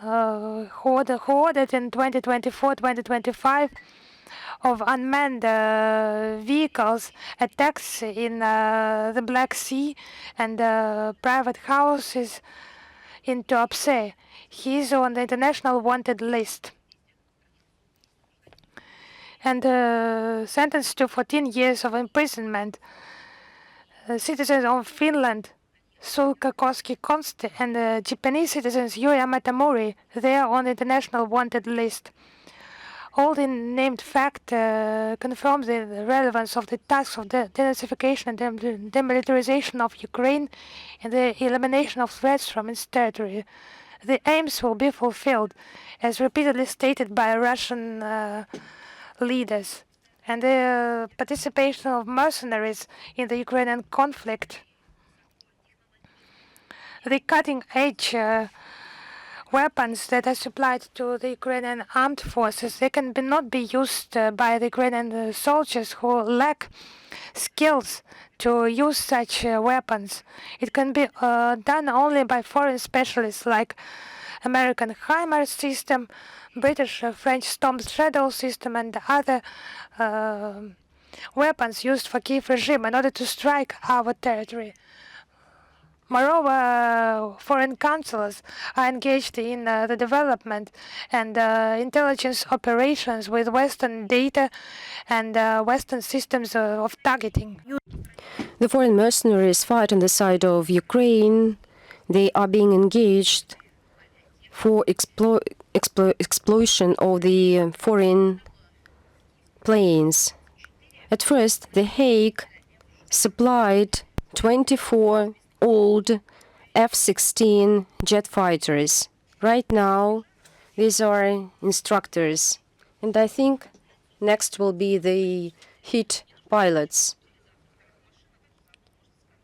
who ordered in 2024-2025 of unmanned vehicles attacks in the Black Sea and private houses in Tuapse. He is on the international wanted list and sentenced to 14 years of imprisonment. Citizens of Finland, Sulka Koski-Konsti, and Japanese citizens Yuya Matamori, they are on the international wanted list. All the named fact confirms the relevance of the tasks of the denazification and demilitarization of Ukraine and the elimination of threats from its territory. The aims will be fulfilled, as repeatedly stated by Russian leaders, and the participation of mercenaries in the Ukrainian conflict. The cutting-edge weapons that are supplied to the Ukrainian armed forces, they can not be used by the Ukrainian soldiers who lack skills to use such weapons. It can be done only by foreign specialists like American HIMARS system, British French Storm Shadow system, and other weapons used for Kiev regime in order to strike our territory. Moreover, foreign councils are engaged in the development and intelligence operations with Western data and Western systems of targeting. The foreign mercenaries fight on the side of Ukraine. They are being engaged for exploitation of the foreign planes. At first, The Hague supplied 24 old F-16 jet fighters. Right now, these are instructors. And I think next will be the hit pilots.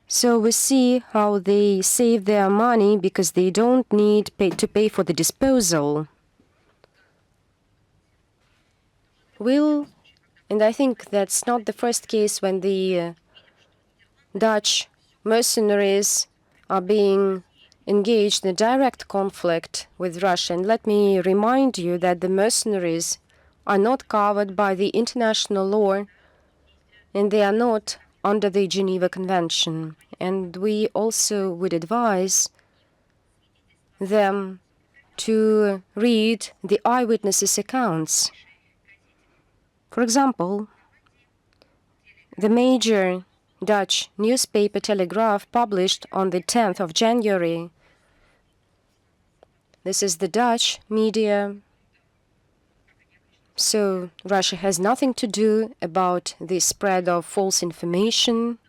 So we see how they save their money because they don't need to pay for the disposal. And I think that's not the first case when the Dutch mercenaries are being engaged in a direct conflict with Russia. And let me remind you that the mercenaries are not covered by the international law, and they are not under the Geneva Convention. And we also would advise them to read the eyewitnesses' accounts. For example, the major Dutch newspaper Telegraph published on the 10th of January. This is the Dutch media. So Russia has nothing to do about the spread of false information.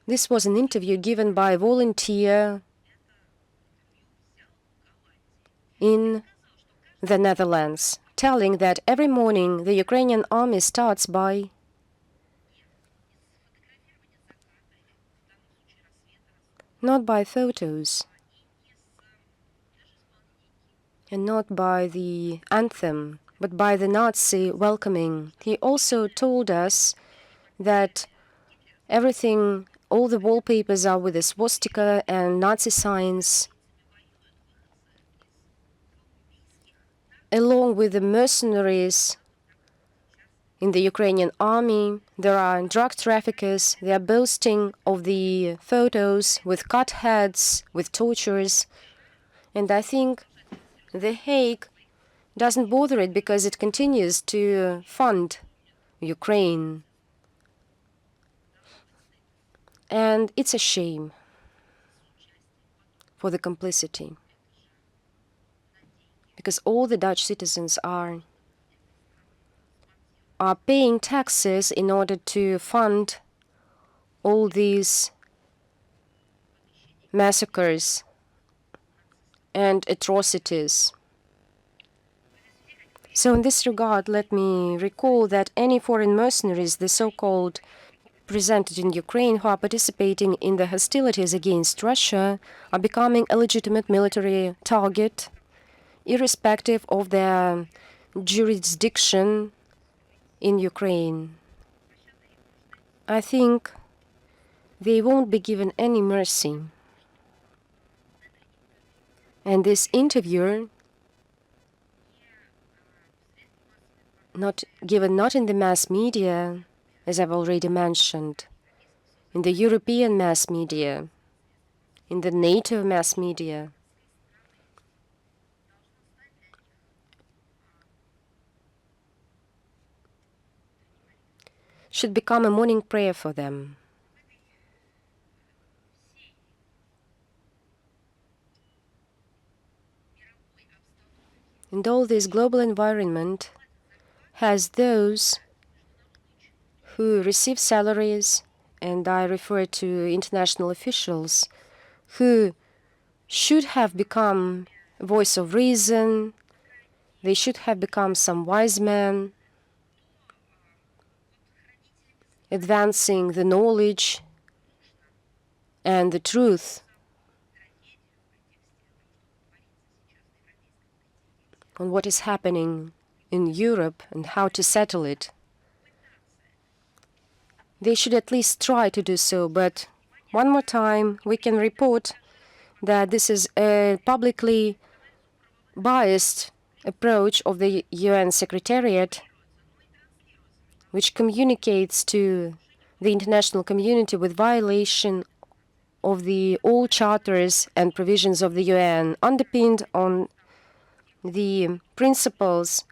This was an interview given by a volunteer in the Netherlands, telling that every morning the Ukrainian army starts by not by photos and not by the anthem, but by the Nazi welcoming. He also told us that everything, all the wallpapers are with a swastika and Nazi signs. Along with the mercenaries in the Ukrainian army, there are drug traffickers. They are boasting of the photos with cut heads, with tortures. And I think The Hague doesn't bother it because it continues to fund Ukraine. And it's a shame for the complicity, because all the Dutch citizens are paying taxes in order to fund all these massacres and atrocities. So in this regard, let me recall that any foreign mercenaries, the so-called presented in Ukraine, who are participating in the hostilities against Russia, are becoming a legitimate military target, irrespective of their jurisdiction in Ukraine. I think they won't be given any mercy. And this interviewer, not in the mass media, as I've already mentioned, in the European mass media, in the NATO mass media, should become a morning prayer for them. And all this global environment has those who receive salaries, and I refer to international officials, who should have become a voice of reason. They should have become some wise men, advancing the knowledge and the truth on what is happening in Europe and how to settle it. They should at least try to do so, but one more time we can report that this is a publicly biased approach of the UN Secretariat, which communicates to the international community with violation of the all charters and provisions of the UN, underpinned on the principles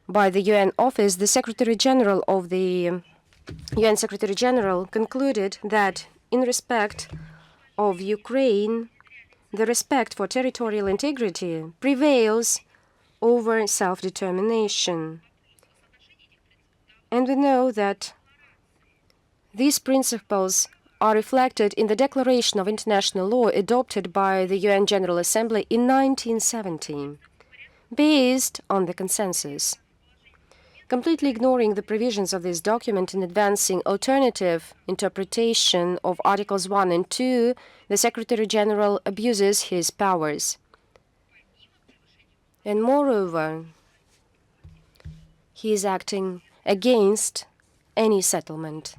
by the UN office. The Secretary-General of the UN Secretary-General concluded that in respect of Ukraine, the respect for territorial integrity prevails over self-determination. And we know that these principles are reflected in the Declaration of International Law adopted by the UN General Assembly in 1970, based on the consensus. Completely ignoring the provisions of this document and advancing alternative interpretation of Articles 1 and 2, the Secretary-General abuses his powers. And moreover, he is acting against any settlement.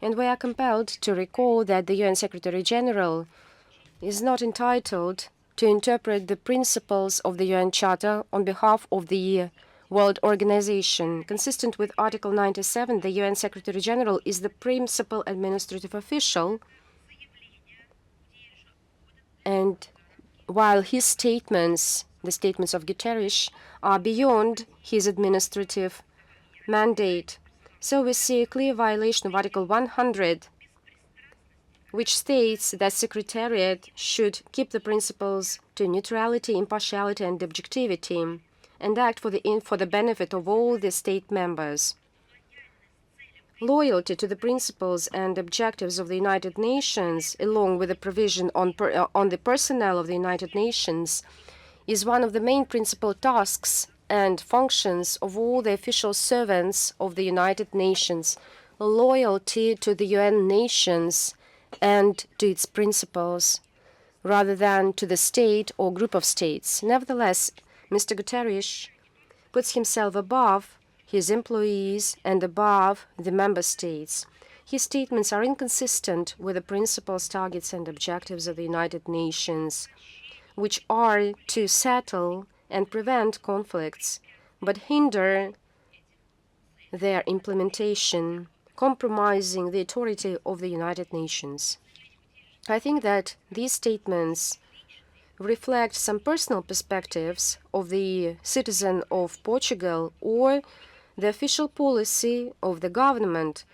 And we are compelled to recall that the UN Secretary-General is not entitled to interpret the principles of the UN Charter on behalf of the World Organization. Consistent with Article 97, the UN Secretary-General is the principal administrative official, and while his statements, the statements of Guterres, are beyond his administrative mandate. So we see a clear violation of Article 100, which states that Secretariat should keep the principles to neutrality, impartiality, and objectivity, and act for the benefit of all the state members. Loyalty to the principles and objectives of the United Nations, along with the provision on the personnel of the United Nations, is one of the main principal tasks and functions of all the official servants of the United Nations. Loyalty to the UN nations and to its principles, rather than to the state or group of states. Nevertheless, Mr. Guterres puts himself above his employees and above the member states. His statements are inconsistent with the principles, targets, and objectives of the United Nations, which are to settle and prevent conflicts, but hinder their implementation, compromising the authority of the United Nations. I think that these statements reflect some personal perspectives of the citizen of Portugal or the official policy of the government,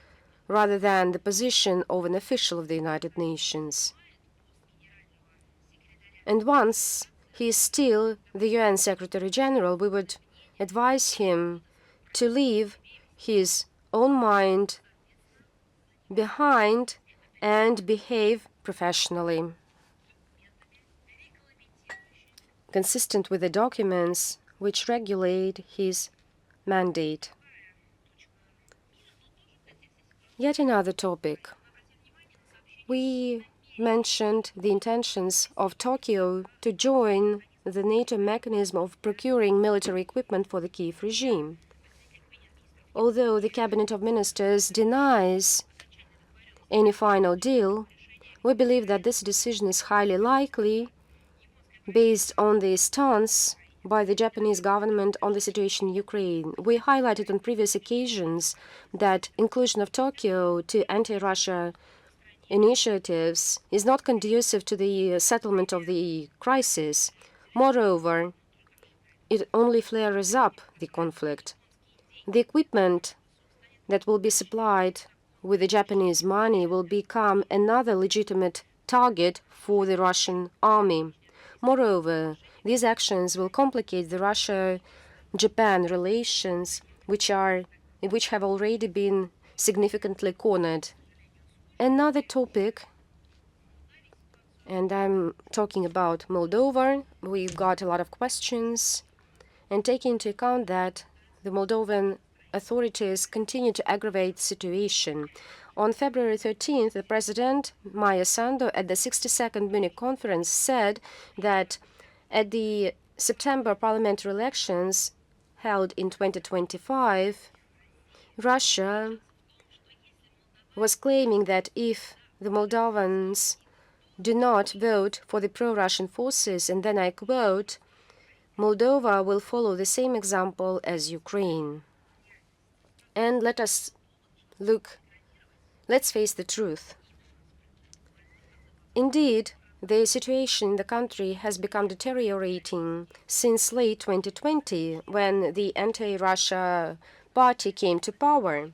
rather than the position of an official of the United Nations. And once he is still the UN Secretary-General, we would advise him to leave his own mind behind and behave professionally, consistent with the documents which regulate his mandate. Yet another topic. We mentioned the intentions of Tokyo to join the NATO mechanism of procuring military equipment for the Kiev regime. Although the Cabinet of Ministers denies any final deal, we believe that this decision is highly likely based on the stance by the Japanese government on the situation in Ukraine. We highlighted on previous occasions that inclusion of Tokyo to anti-Russia initiatives is not conducive to the settlement of the crisis. Moreover, it only flares up the conflict. The equipment that will be supplied with the Japanese money will become another legitimate target for the Russian army. Moreover, these actions will complicate the Russia-Japan relations, which have already been significantly cornered. Another topic, and I'm talking about Moldova. We've got a lot of questions, and taking into account that the Moldovan authorities continue to aggravate the situation. On February 13th, the President, Maya Sandu, at the 62nd Munich conference said that at the September parliamentary elections held in 2025, Russia was claiming that if the Moldovans do not vote for the pro-Russian forces, and then I quote, Moldova will follow the same example as Ukraine. And let's face the truth. Indeed, the situation in the country has become deteriorating since late 2020, when the anti-Russia party came to power.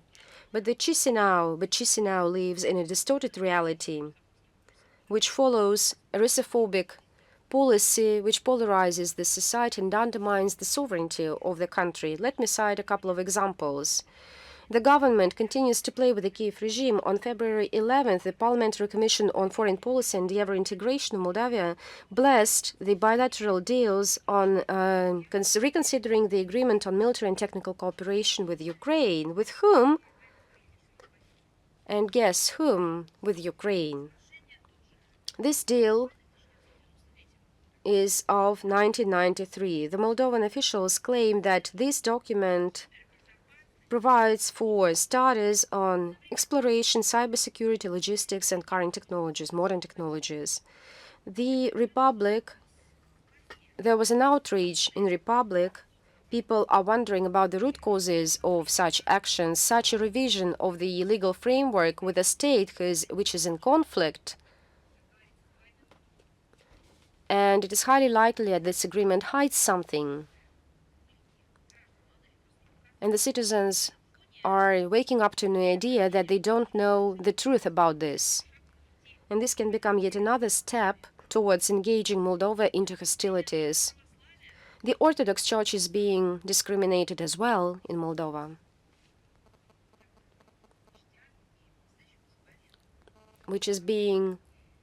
But Chisinau lives in a distorted reality, which follows a Russophobic policy which polarizes the society and undermines the sovereignty of the country. Let me cite a couple of examples. The government continues to play with the Kiev regime. On February 11th, the Parliamentary Commission on Foreign Policy and the Euro-integration of Moldova blessed the bilateral deals on reconsidering the agreement on military and technical cooperation with Ukraine. With whom? And guess whom? With Ukraine. This deal is of 1993. The Moldovan officials claim that this document provides for studies on exploration, cybersecurity, logistics, and current technologies, modern technologies. The Republic, there was an outrage in Republic. People are wondering about the root causes of such actions. Such a revision of the legal framework with a state which is in conflict, and it is highly likely that this agreement hides something. And the citizens are waking up to an idea that they don't know the truth about this. And this can become yet another step towards engaging Moldova into hostilities. The Orthodox Church is being discriminated as well in Moldova, which is being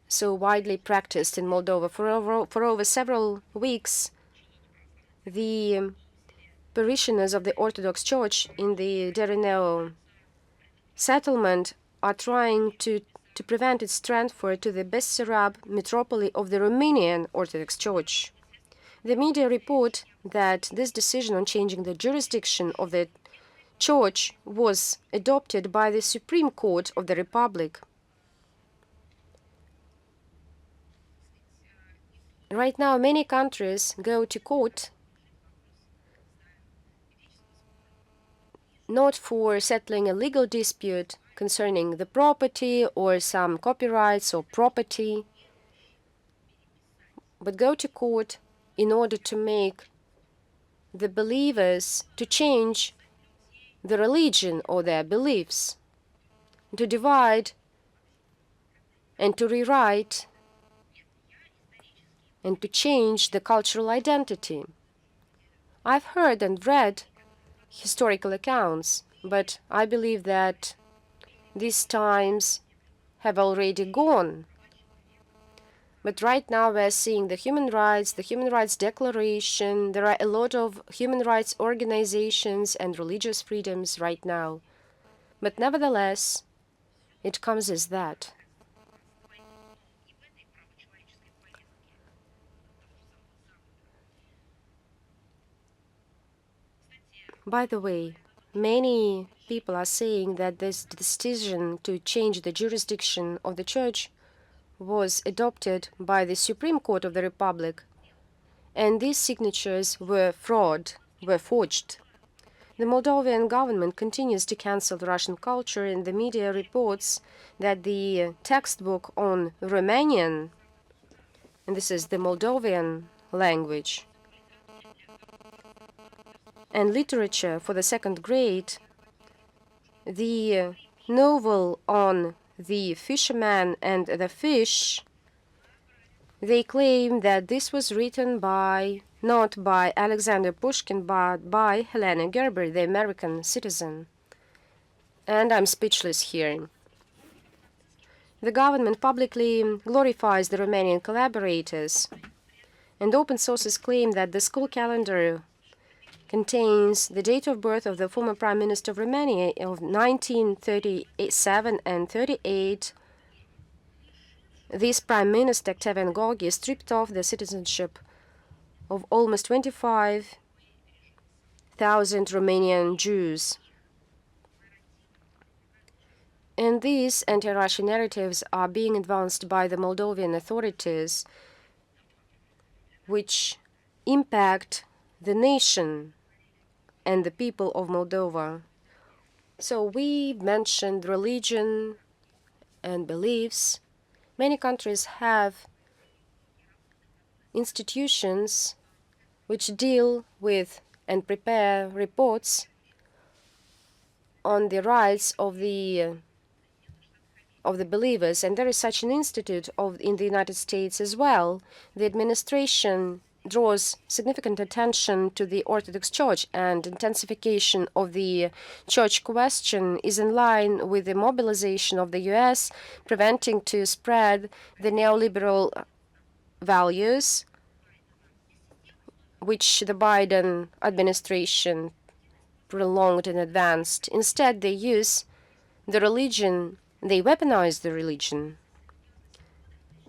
so widely practiced in Moldova. For over several weeks, the parishioners of the Orthodox Church in the Derineo settlement are trying to prevent its transfer to the Bessarab metropoly of the Romanian Orthodox Church. The media report that this decision on changing the jurisdiction of the church was adopted by the Supreme Court of the Republic. Right now, many countries go to court not for settling a legal dispute concerning the property or some copyrights or property, but go to court in order to make the believers to change the religion or their beliefs, to divide and to rewrite and to change the cultural identity. I've heard and read historical accounts, but I believe that these times have already gone. But right now we're seeing the Human Rights Declaration. There are a lot of human rights organizations and religious freedoms right now. But nevertheless, it comes as that. By the way, many people are saying that this decision to change the jurisdiction of the Church was adopted by the Supreme Court of the Republic, and these signatures were forged. The Moldovan government continues to cancel Russian culture, and the media reports that the textbook on Romanian, and this is the Moldovan language, and literature for the second grade, the novel on the fisherman and the fish, they claim that this was written not by Alexander Pushkin, but by Helena Gerber, the American citizen. And I'm speechless here. The government publicly glorifies the Romanian collaborators, and open sources claim that the school calendar contains the date of birth of the former Prime Minister of Romania of 1937 and 38. This Prime Minister, Octavian Gorgi, stripped off the citizenship of almost 25,000 Romanian Jews. And these anti-Russian narratives are being advanced by the Moldovan authorities, which impact the nation and the people of Moldova. So we mentioned religion and beliefs. Many countries have institutions which deal with and prepare reports on the rights of the believers, and there is such an institute in the United States as well. The administration draws significant attention to the Orthodox Church, and intensification of the church question is in line with the mobilization of the US, preventing to spread the neoliberal values which the Biden administration prolonged and advanced. Instead, they use the religion, they weaponize the religion.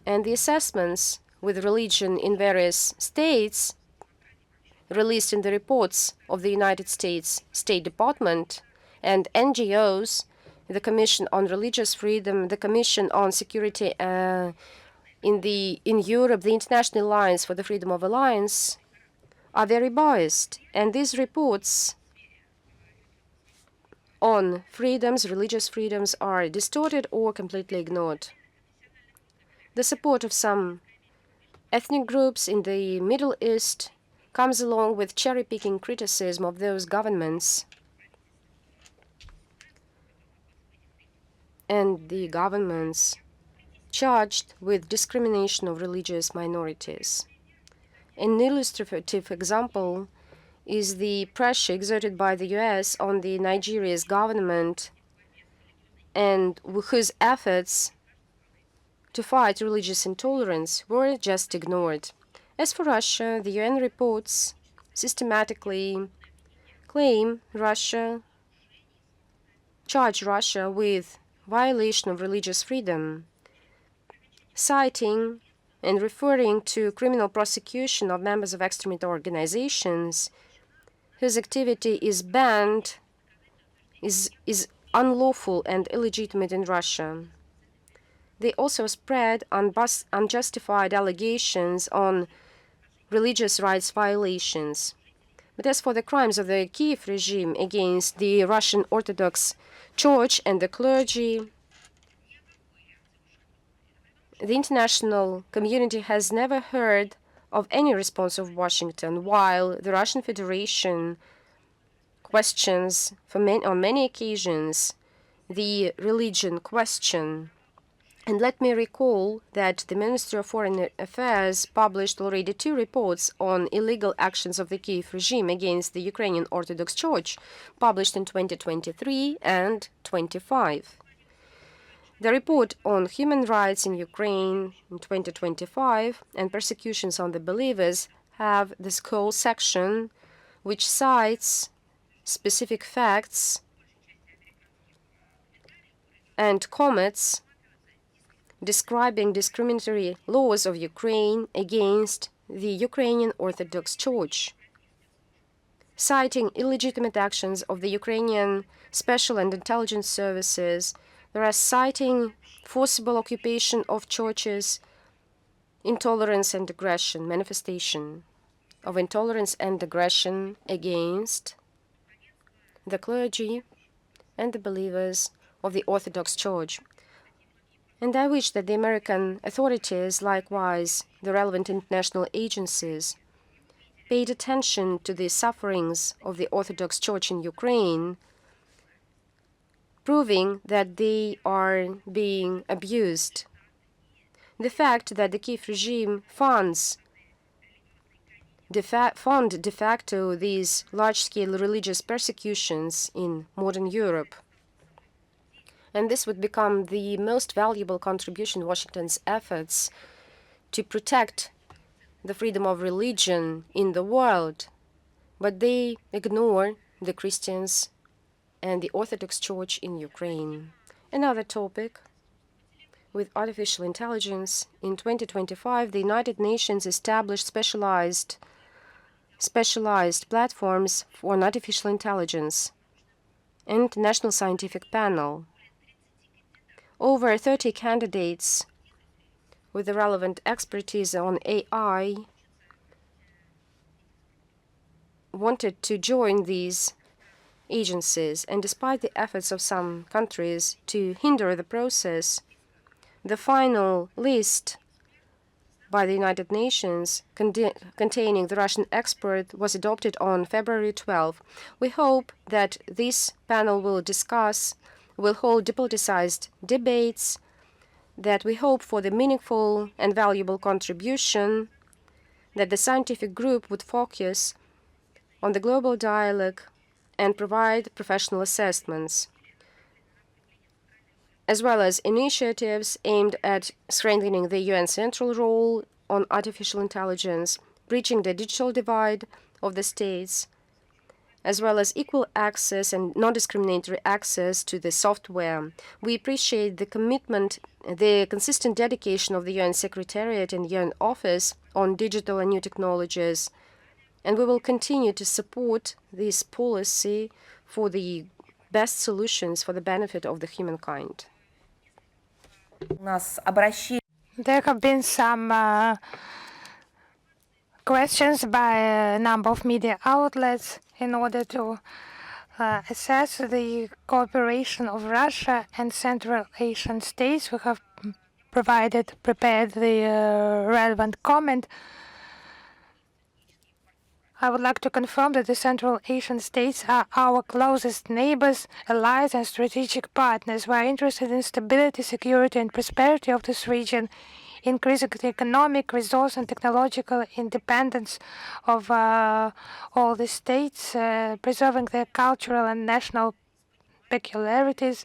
And the assessments with religion in various states released in the reports of the United States State Department and NGOs, the Commission on Religious Freedom, the Commission on Security in Europe, the International Alliance for the Freedom of Alliance, are very biased. And these reports on freedoms, religious freedoms, are distorted or completely ignored. The support of some ethnic groups in the Middle East comes along with cherry-picking criticism of those governments and the governments charged with discrimination of religious minorities. An illustrative example is the pressure exerted by the US on the Nigeria's government, and whose efforts to fight religious intolerance were just ignored. As for Russia, the UN reports systematically charge Russia with violation of religious freedom, citing and referring to criminal prosecution of members of extremist organizations whose activity is banned, is unlawful and illegitimate in Russia. They also spread unjustified allegations on religious rights violations. But as for the crimes of the Kiev regime against the Russian Orthodox Church and the clergy, the international community has never heard of any response of Washington, while the Russian Federation questions on many occasions the religion question. And let me recall that the Minister of Foreign Affairs published already 2 reports on illegal actions of the Kiev regime against the Ukrainian Orthodox Church, published in 2023 and 25. The report on human rights in Ukraine in 2025 and persecutions on the believers have this whole section which cites specific facts and comments describing discriminatory laws of Ukraine against the Ukrainian Orthodox Church. citing illegitimate actions of the Ukrainian special and intelligence services. They are citing forcible occupation of churches, intolerance and aggression, manifestation of intolerance and aggression against the clergy and the believers of the Orthodox Church. And I wish that the American authorities, likewise the relevant international agencies, paid attention to the sufferings of the Orthodox Church in Ukraine, proving that they are being abused. The fact that the Kiev regime funds de facto these large-scale religious persecutions in modern Europe. And this would become the most valuable contribution to Washington's efforts to protect the freedom of religion in the world, but they ignore the Christians and the Orthodox Church in Ukraine. Another topic, with artificial intelligence, in 2025, the United Nations established specialized platforms for artificial intelligence and international scientific panel. Over 30 candidates with the relevant expertise on AI wanted to join these agencies, and despite the efforts of some countries to hinder the process, the final list by the United Nations containing the Russian expert was adopted on February 12. We hope that this panel will hold depoliticized debates, that we hope for the meaningful and valuable contribution, that the scientific group would focus on the global dialogue and provide professional assessments, as well as initiatives aimed at strengthening the UN central role on artificial intelligence, bridging the digital divide of the states, as well as equal access and non-discriminatory access to the software. We appreciate the commitment, the consistent dedication of the UN Secretariat and UN Office on digital and new technologies, and we will continue to support this policy for the best solutions for the benefit of the humankind. There have been some questions by a number of media outlets in order to assess the cooperation of Russia and Central Asian states. We have prepared the relevant comment. I would like to confirm that the Central Asian states are our closest neighbors, allies, and strategic partners. We are interested in stability, security, and prosperity of this region, increasing the economic, resource, and technological independence of all the states, preserving their cultural and national peculiarities.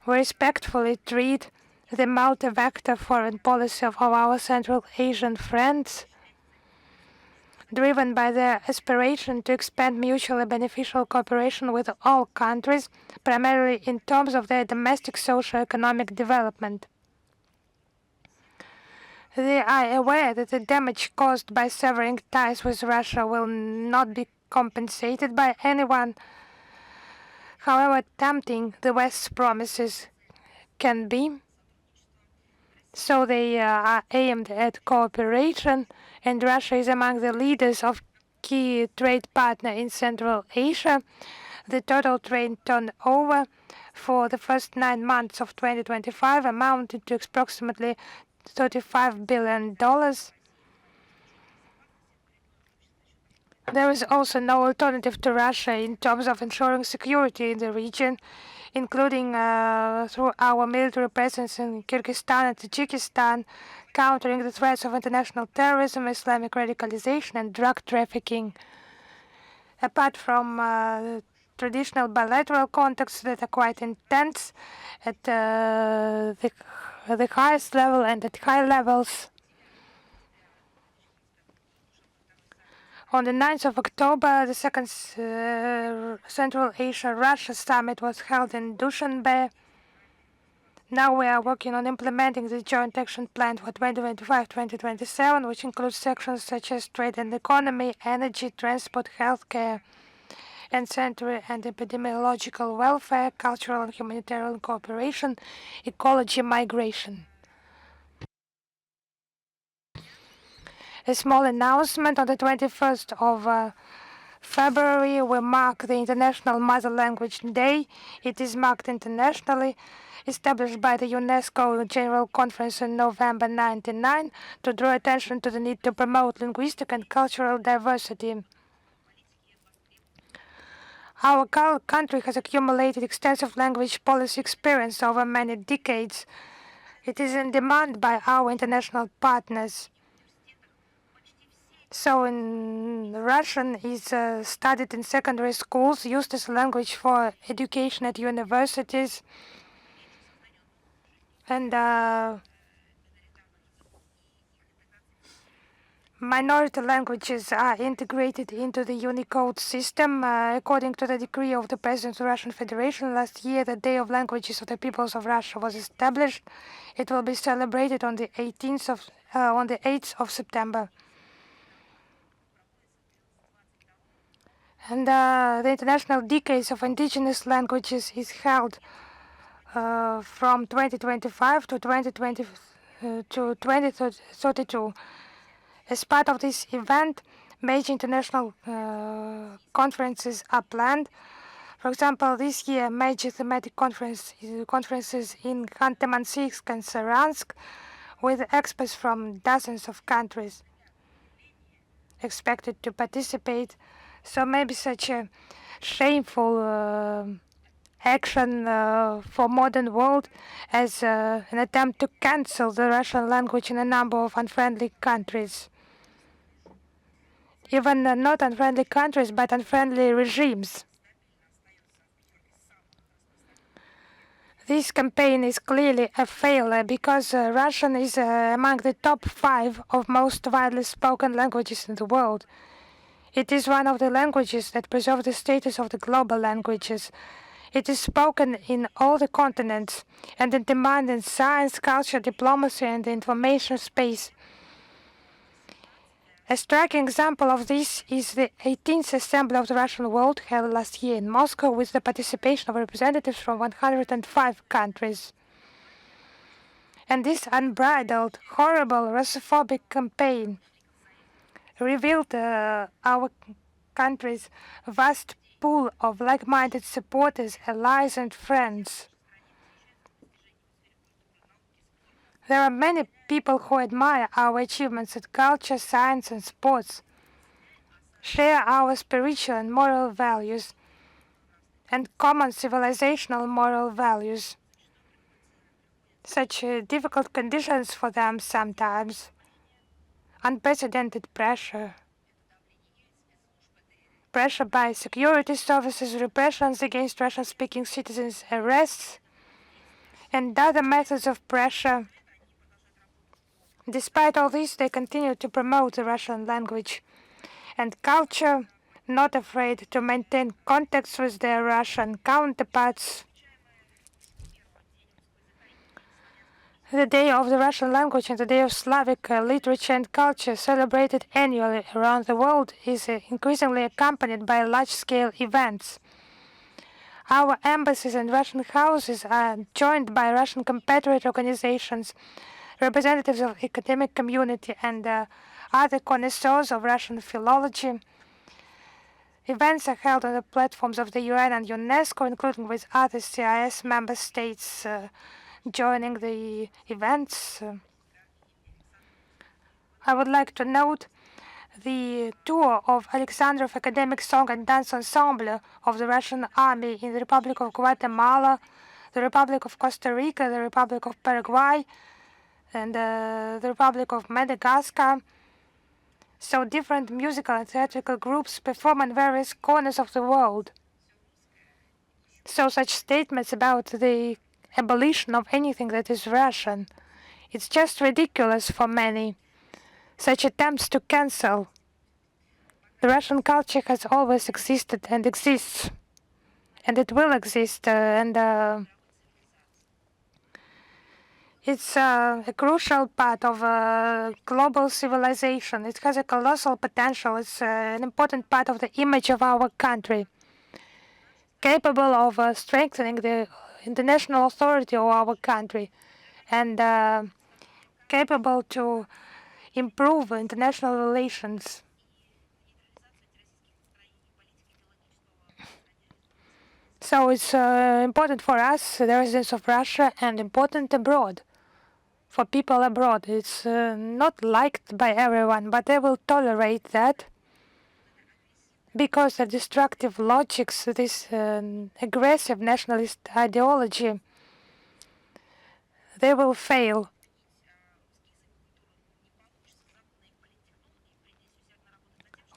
We respectfully treat the multi-vector foreign policy of our Central Asian friends, driven by their aspiration to expand mutually beneficial cooperation with all countries, primarily in terms of their domestic socio-economic development. They are aware that the damage caused by severing ties with Russia will not be compensated by anyone, however tempting the West's promises can be. So they are aimed at cooperation, and Russia is among the leaders of key trade partner in Central Asia. The total trade turnover for the first 9 months of 2025 amounted to approximately $35 billion. There is also no alternative to Russia in terms of ensuring security in the region, including through our military presence in Kyrgyzstan and Tajikistan, countering the threats of international terrorism, Islamic radicalization, and drug trafficking. Apart from traditional bilateral contacts that are quite intense at the highest level and at high levels. On the 9th of October, the second Central Asia-Russia summit was held in Dushanbe. Now we are working on implementing the Joint Action Plan for 2025-2027, which includes sections such as trade and economy, energy, transport, healthcare, and sanitary and epidemiological welfare, cultural and humanitarian cooperation, ecology, migration. A small announcement: on the 21st of February, we mark the International Mother Language Day. It is marked internationally, established by the UNESCO General Conference in November 1999 to draw attention to the need to promote linguistic and cultural diversity. Our country has accumulated extensive language policy experience over many decades. It is in demand by our international partners. So Russian is studied in secondary schools, used as a language for education at universities, and minority languages are integrated into the Unicode system. According to the decree of the President of the Russian Federation last year, the Day of Languages of the Peoples of Russia was established. It will be celebrated on the 8th of September. And the International Decades of Indigenous Languages is held from 2025 to 2032. As part of this event, major international conferences are planned. For example, this year, major thematic conferences in Khanty-Mansiysk and Saransk, with experts from dozens of countries expected to participate. So maybe such a shameful action for modern world as an attempt to cancel the Russian language in a number of unfriendly countries. Even not unfriendly countries, but unfriendly regimes. This campaign is clearly a failure because Russian is among the top 5 of most widely spoken languages in the world. It is one of the languages that preserve the status of the global languages. It is spoken in all the continents and in demand in science, culture, diplomacy, and the information space. A striking example of this is the 18th Assembly of the Russian World held last year in Moscow with the participation of representatives from 105 countries. And this unbridled, horrible, Russophobic campaign revealed our country's vast pool of like-minded supporters, allies, and friends. There are many people who admire our achievements in culture, science, and sports, share our spiritual and moral values, and common civilizational moral values. Such difficult conditions for them sometimes, unprecedented pressure by security services, repressions against Russian-speaking citizens, arrests, and other methods of pressure. Despite all this, they continue to promote the Russian language and culture, not afraid to maintain contacts with their Russian counterparts. The Day of the Russian Language and the Day of Slavic Literature and Culture, celebrated annually around the world, is increasingly accompanied by large-scale events. Our embassies and Russian houses are joined by Russian compatriot organizations, representatives of the academic community, and other connoisseurs of Russian philology. Events are held on the platforms of the UN and UNESCO, including with other CIS member states joining the events. I would like to note the tour of Alexandrov Academic Song and Dance Ensemble of the Russian Army in the Republic of Guatemala, the Republic of Costa Rica, the Republic of Paraguay, and the Republic of Madagascar. So different musical and theatrical groups perform in various corners of the world. So such statements about the abolition of anything that is Russian, it's just ridiculous for many. Such attempts to cancel. The Russian culture has always existed and exists, and it will exist, and It's a crucial part of global civilization. It has a colossal potential. It's an important part of the image of our country, capable of strengthening the international authority of our country and capable to improve international relations. So it's important for us, the residents of Russia, and important abroad, for people abroad. It's not liked by everyone, but they will tolerate that because the destructive logics, this aggressive nationalist ideology, they will fail.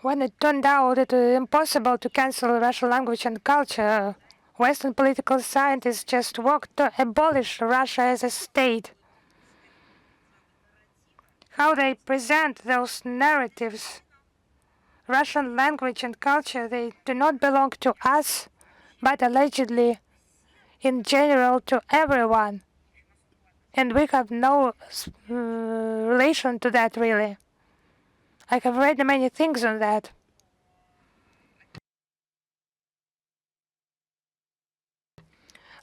When it turned out it was impossible to cancel Russian language and culture, Western political scientists just worked to abolish Russia as a state. How they present those narratives, Russian language and culture, they do not belong to us, but allegedly, in general, to everyone. And we have no relation to that, really. I have read many things on that.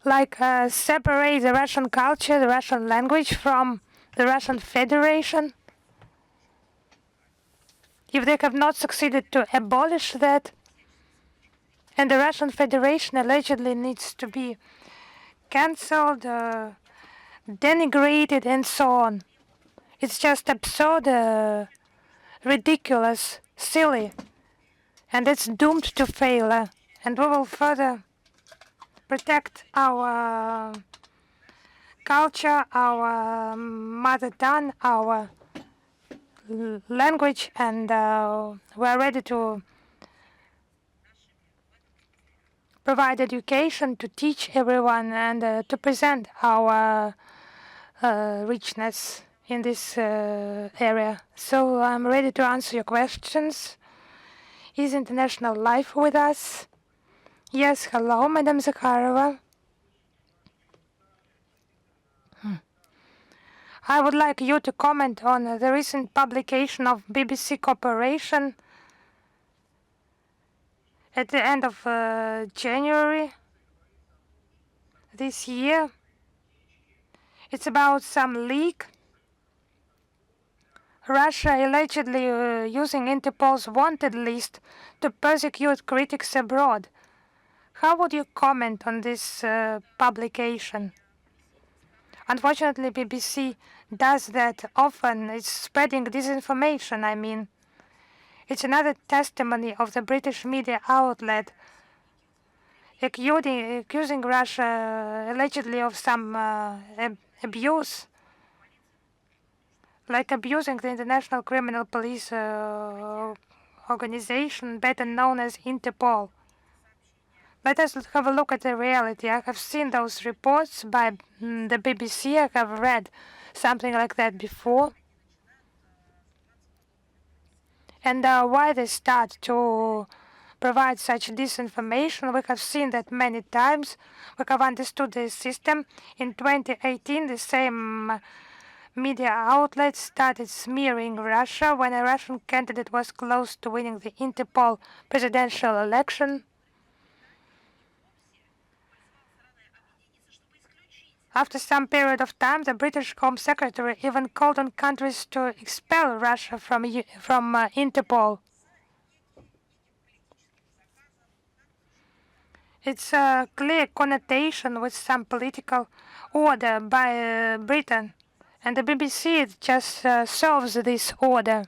Like separate the Russian culture, the Russian language from the Russian Federation. If they have not succeeded to abolish that, and the Russian Federation allegedly needs to be cancelled, denigrated, and so on. It's just absurd, ridiculous, silly, and it's doomed to fail. And we will further protect our culture, our mother tongue, our language, and we are ready to provide education, to teach everyone, and to present our richness in this area. So I'm ready to answer your questions. Is International Life with us? Yes, hello, Madam Zakharova. I would like you to comment on the recent publication of BBC Corporation at the end of January this year. It's about some leak. Russia allegedly using Interpol's wanted list to persecute critics abroad. How would you comment on this publication? Unfortunately, BBC does that often. It's spreading disinformation, I mean. It's another testimony of the British media outlet accusing Russia allegedly of some abuse, like abusing the International Criminal Police organization, better known as Interpol. Let us have a look at the reality. I have seen those reports by the BBC. I have read something like that before. And why they start to provide such disinformation, we have seen that many times. We have understood the system. In 2018, the same media outlets started smearing Russia when a Russian candidate was close to winning the Interpol presidential election. After some period of time, the British Home Secretary even called on countries to expel Russia from Interpol. It's a clear connotation with some political order by Britain, and the BBC just serves this order.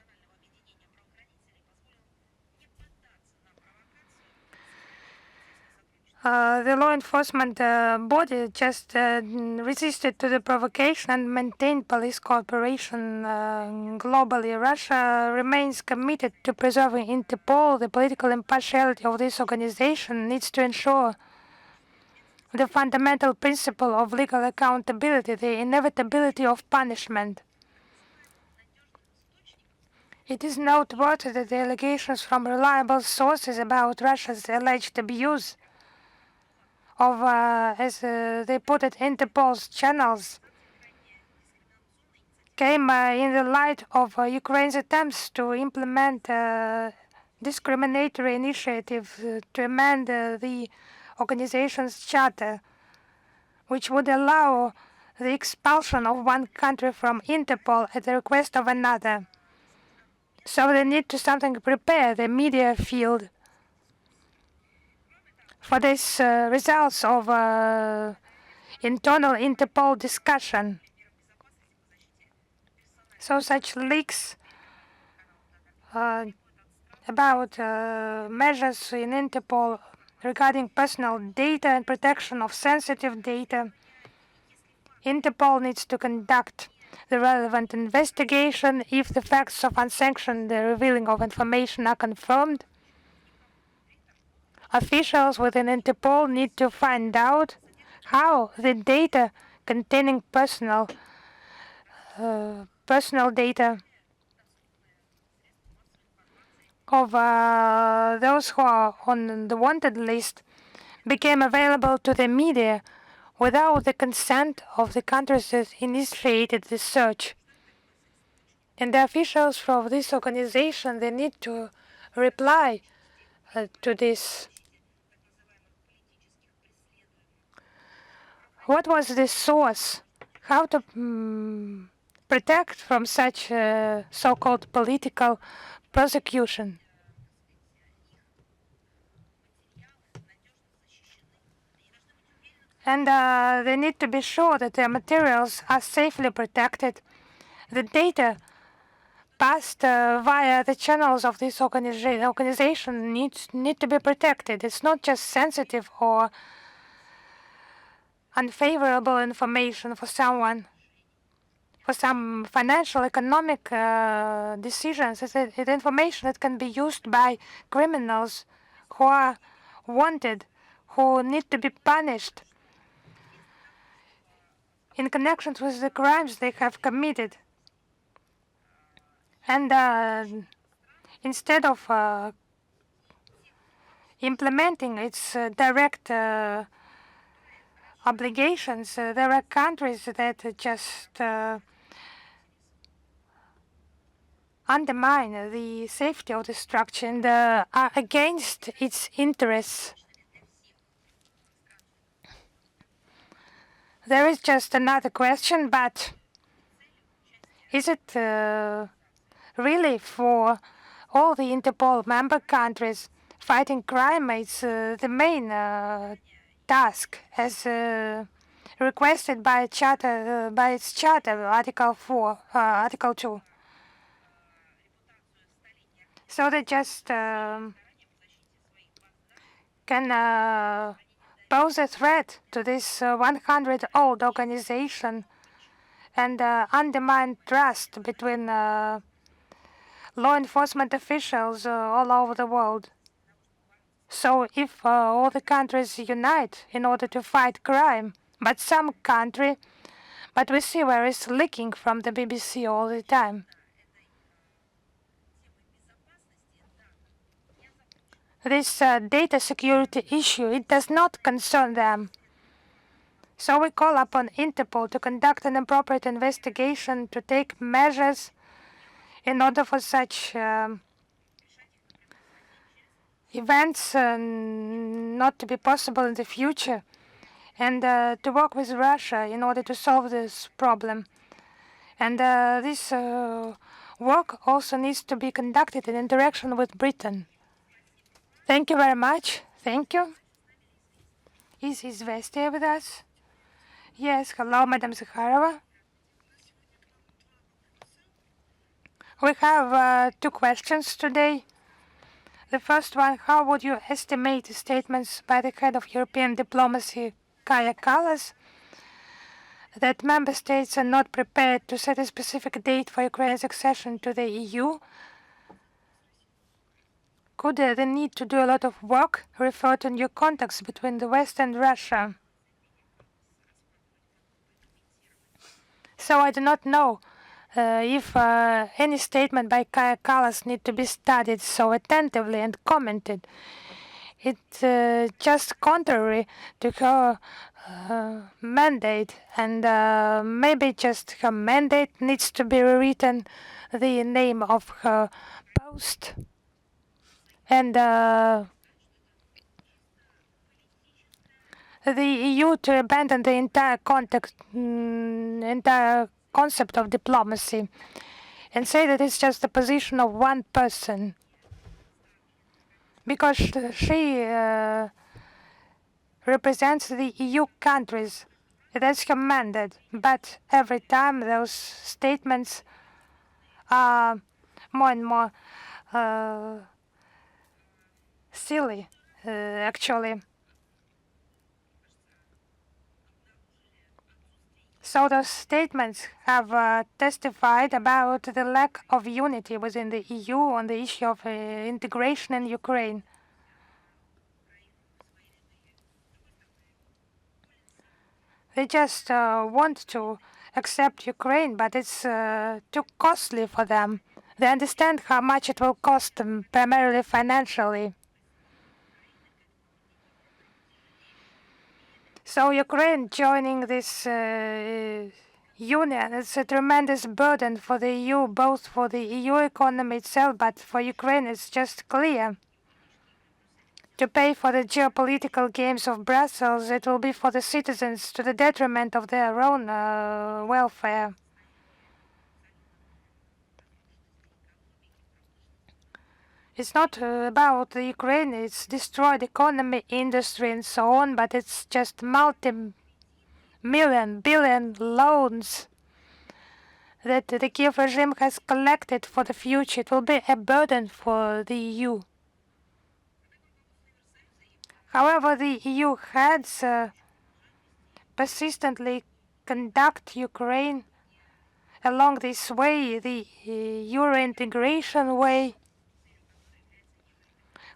The law enforcement body just resisted to the provocation and maintained police cooperation globally. Russia remains committed to preserving Interpol. The political impartiality of this organization needs to ensure the fundamental principle of legal accountability, the inevitability of punishment. It is noteworthy that the allegations from reliable sources about Russia's alleged abuse of, as they put it, Interpol's channels came in the light of Ukraine's attempts to implement discriminatory initiatives to amend the organization's charter, which would allow the expulsion of one country from Interpol at the request of another. So they need to something prepare the media field for this results of internal Interpol discussion. So such leaks about measures in Interpol regarding personal data and protection of sensitive data. Interpol needs to conduct the relevant investigation if the facts of unsanctioned revealing of information are confirmed. Officials within Interpol need to find out how the data containing personal data of those who are on the wanted list became available to the media without the consent of the countries that initiated the search. And the officials from this organization, they need to reply to this. What was the source? How to protect from such so-called political prosecution? And they need to be sure that their materials are safely protected. The data passed via the channels of this organization need to be protected. It's not just sensitive or unfavorable information for someone, for some financial, economic decisions. It's information that can be used by criminals who are wanted, who need to be punished in connection with the crimes they have committed. And instead of implementing its direct obligations, there are countries that just undermine the safety of the structure and are against its interests. There is just another question, but is it really for all the Interpol member countries fighting crime? It's the main task as requested by charter, by its charter, Article 4, Article 2. So they just can pose a threat to this 100-old organization and undermine trust between law enforcement officials all over the world. So if all the countries unite in order to fight crime, but some country, but we see where it's leaking from the BBC all the time. This data security issue, it does not concern them. So we call upon Interpol to conduct an appropriate investigation, to take measures in order for such events not to be possible in the future, and to work with Russia in order to solve this problem. And this work also needs to be conducted in interaction with Britain. Thank you very much. Thank you. Is Izvestia with us? Yes. Hello, Madam Zakharova. We have 2 questions today. The first one, how would you estimate the statements by the head of European diplomacy, Kaja Kallas, that member states are not prepared to set a specific date for Ukraine's accession to the EU? Could the need to do a lot of work refer to new contacts between the West and Russia? So I do not know if any statement by Kaja Kallas need to be studied so attentively and commented It's just contrary to her mandate, and maybe just her mandate needs to be rewritten, the name of her post, and the EU to abandon the entire entire concept of diplomacy and say that it's just the position of one person, because she represents the EU countries. That's her mandate. But every time those statements are more and more silly, actually. So those statements have testified about the lack of unity within the EU on the issue of integration in Ukraine. They just want to accept Ukraine, but it's too costly for them. They understand how much it will cost them, primarily financially. So Ukraine joining this union is a tremendous burden for the EU, both for the EU economy itself, but for Ukraine it's just clear. To pay for the geopolitical games of Brussels, it will be for the citizens to the detriment of their own welfare. It's not about the Ukraine, it's destroyed economy, industry, and so on, but it's just multi-million, billion loans that the Kiev regime has collected for the future. It will be a burden for the EU. However, the EU heads persistently conduct Ukraine along this way, the Euro integration way,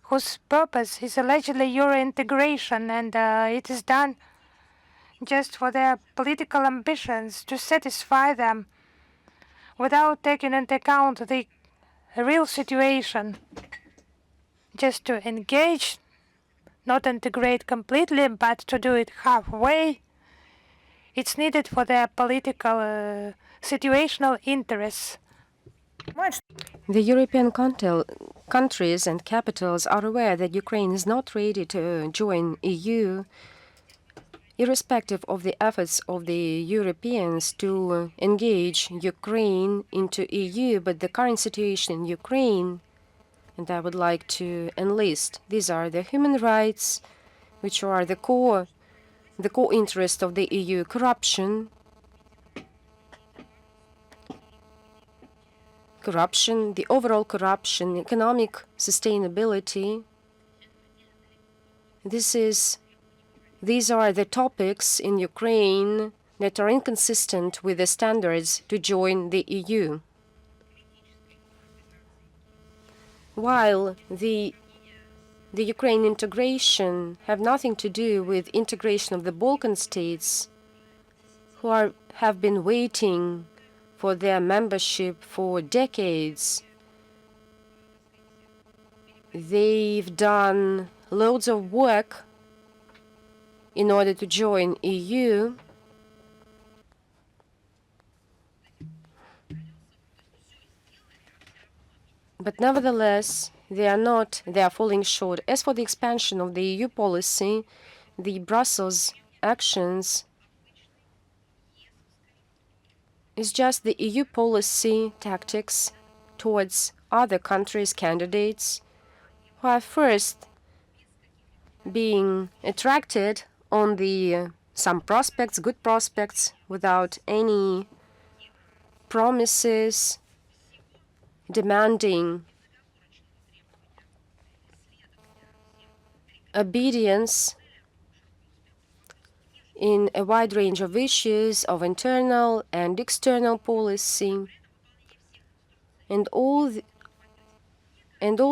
whose purpose is allegedly Euro integration, and it is done just for their political ambitions, to satisfy them without taking into account the real situation, just to engage, not integrate completely, but to do it halfway. It's needed for their political situational interests. The European countries and capitals are aware that Ukraine is not ready to join EU, irrespective of the efforts of the Europeans to engage Ukraine into EU. But the current situation in Ukraine, and I would like to enlist, these are the human rights, which are the core interest of the EU: corruption, the overall corruption, economic sustainability. These are the topics in Ukraine that are inconsistent with the standards to join the EU. While the Ukraine integration have nothing to do with integration of the Balkan states, who have been waiting for their membership for decades. They've done loads of work in order to join EU. But nevertheless, they are falling short. As for the expansion of the EU policy, the Brussels actions is just the EU policy tactics towards other countries, candidates, who are first being attracted on the some prospects, good prospects, without any promises, demanding obedience in a wide range of issues of internal and external policy, and all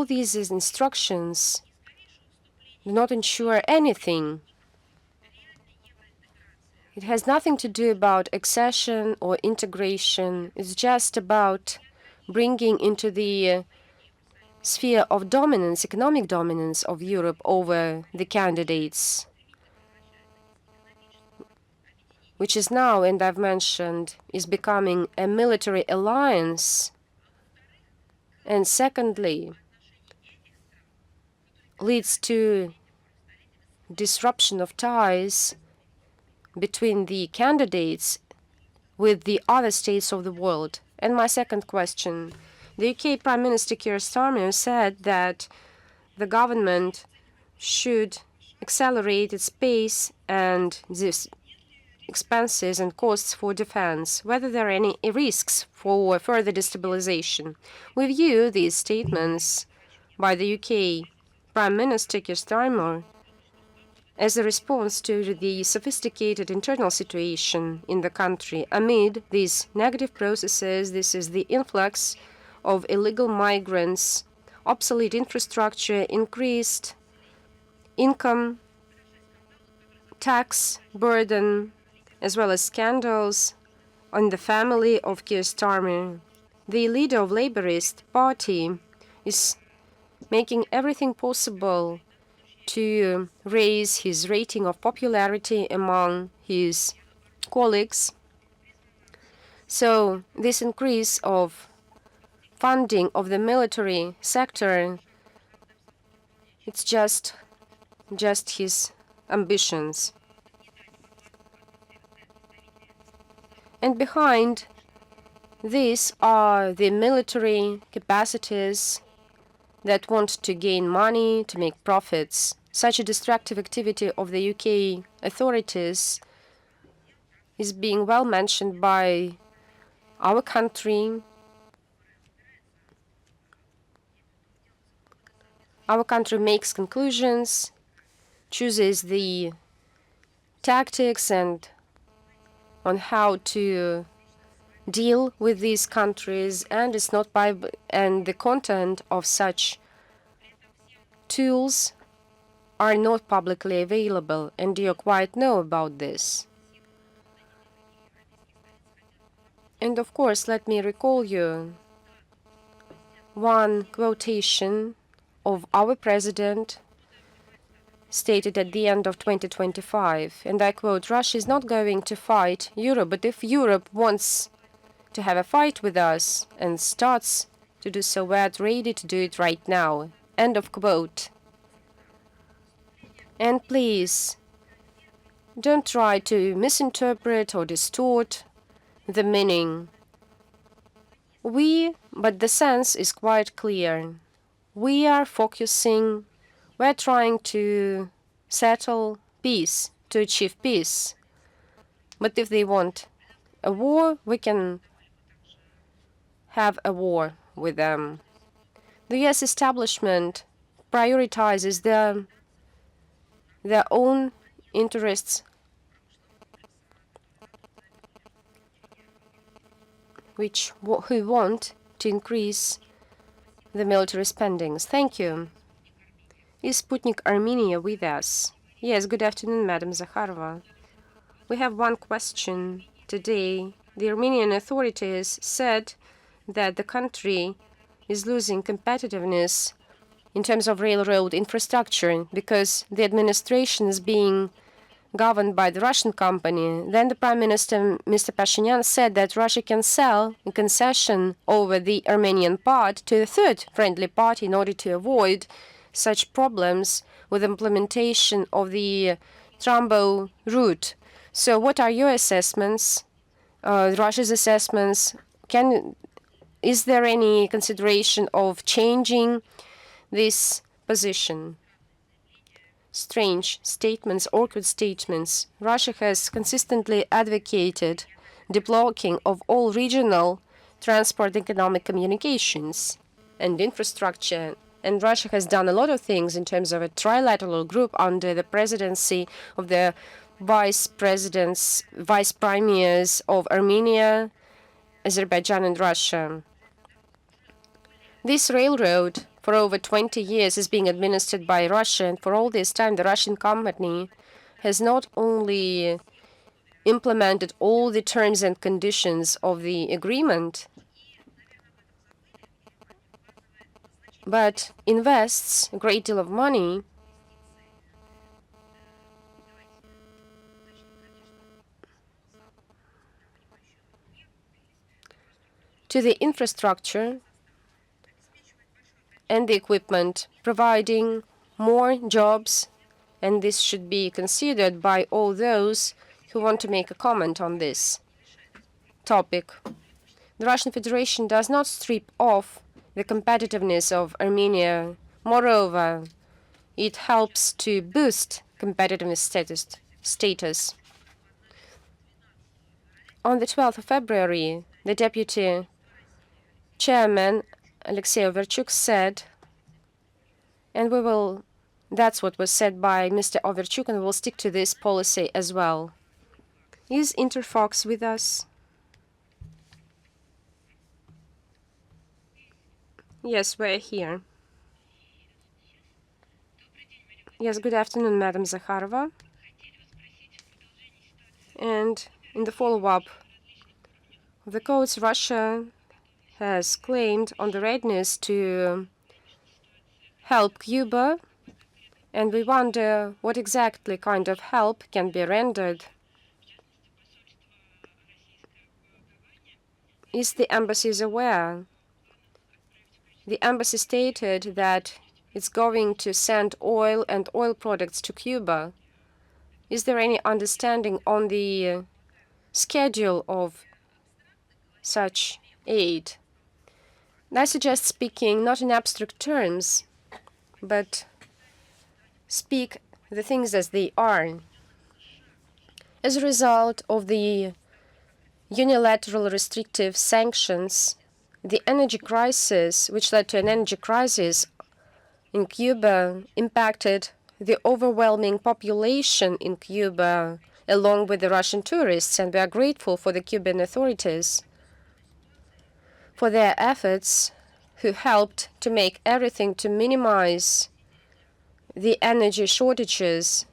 these instructions do not ensure anything. It has nothing to do about accession or integration. It's just about bringing into the sphere of dominance, economic dominance of Europe over the candidates, which is now, and I've mentioned, is becoming a military alliance. And secondly, leads to disruption of ties between the candidates with the other states of the world. And my second question, the UK Prime Minister Keir Starmer said that the government should accelerate its pace and this expenses and costs for defense, whether there are any risks for further destabilization. We view these statements by the UK Prime Minister Keir Starmer as a response to the sophisticated internal situation in the country. Amid these negative processes, this is the influx of illegal migrants, obsolete infrastructure, increased income, tax burden, as well as scandals on the family of Keir Starmer. The leader of Labourist Party is making everything possible to raise his rating of popularity among his colleagues. So this increase of funding of the military sector, it's just his ambitions. And behind this are the military capacities that want to gain money, to make profits. Such a destructive activity of the UK authorities is being well mentioned by our country. Our country makes conclusions, chooses the tactics and on how to deal with these countries, and it's not by and the content of such tools are not publicly available, and you quite know about this. And of course, let me recall you one quotation of our president stated at the end of 2025, and I quote, "Russia is not going to fight Europe, but if Europe wants to have a fight with us and starts to do so, we're ready to do it right now." End of quote. And please, don't try to misinterpret or distort the meaning. But the sense is quite clear. We are focusing, we're trying to settle peace, to achieve peace. But if they want a war, we can have a war with them. The US establishment prioritizes their own interests, who want to increase the military spendings. Thank you. Is Sputnik Armenia with us? Yes, good afternoon, Madam Zakharova. We have one question today. The Armenian authorities said that the country is losing competitiveness in terms of railroad infrastructure because the administration is being governed by the Russian company. Then the Prime Minister, Mr. Pashinyan, said that Russia can sell a concession over the Armenian part to a third friendly party in order to avoid such problems with implementation of the Trumbo route. So what are your assessments, Russia's assessments? Is there any consideration of changing this position? Strange statements, awkward statements. Russia has consistently advocated deblocking of all regional transport, economic communications and infrastructure. And Russia has done a lot of things in terms of a trilateral group under the presidency of the vice premiers of Armenia, Azerbaijan, and Russia. This railroad for over 20 years is being administered by Russia, and for all this time the Russian company has not only implemented all the terms and conditions of the agreement, but invests a great deal of money to the infrastructure and the equipment, providing more jobs, and this should be considered by all those who want to make a comment on this topic. The Russian Federation does not strip off the competitiveness of Armenia. Moreover, it helps to boost competitiveness status. On the 12th of February, the Deputy Chairman, Alexei Overchuk, said, and that's what was said by Mr. Overchuk, and we will stick to this policy as well. Is Interfox with us? Yes, we're here. Yes, good afternoon, Madam Zakharova. And in the follow-up of the codes, Russia has claimed on the readiness to help Cuba, and we wonder what exactly kind of help can be rendered. Is the embassy aware? The embassy stated that it's going to send oil and oil products to Cuba. Is there any understanding on the schedule of such aid? I suggest speaking not in abstract terms, but speak the things as they are. As a result of the unilateral restrictive sanctions, the energy crisis, which led to an energy crisis in Cuba, impacted the overwhelming population in Cuba, along with the Russian tourists, and we are grateful for the Cuban authorities for their efforts, who helped to make everything to minimize the energy shortages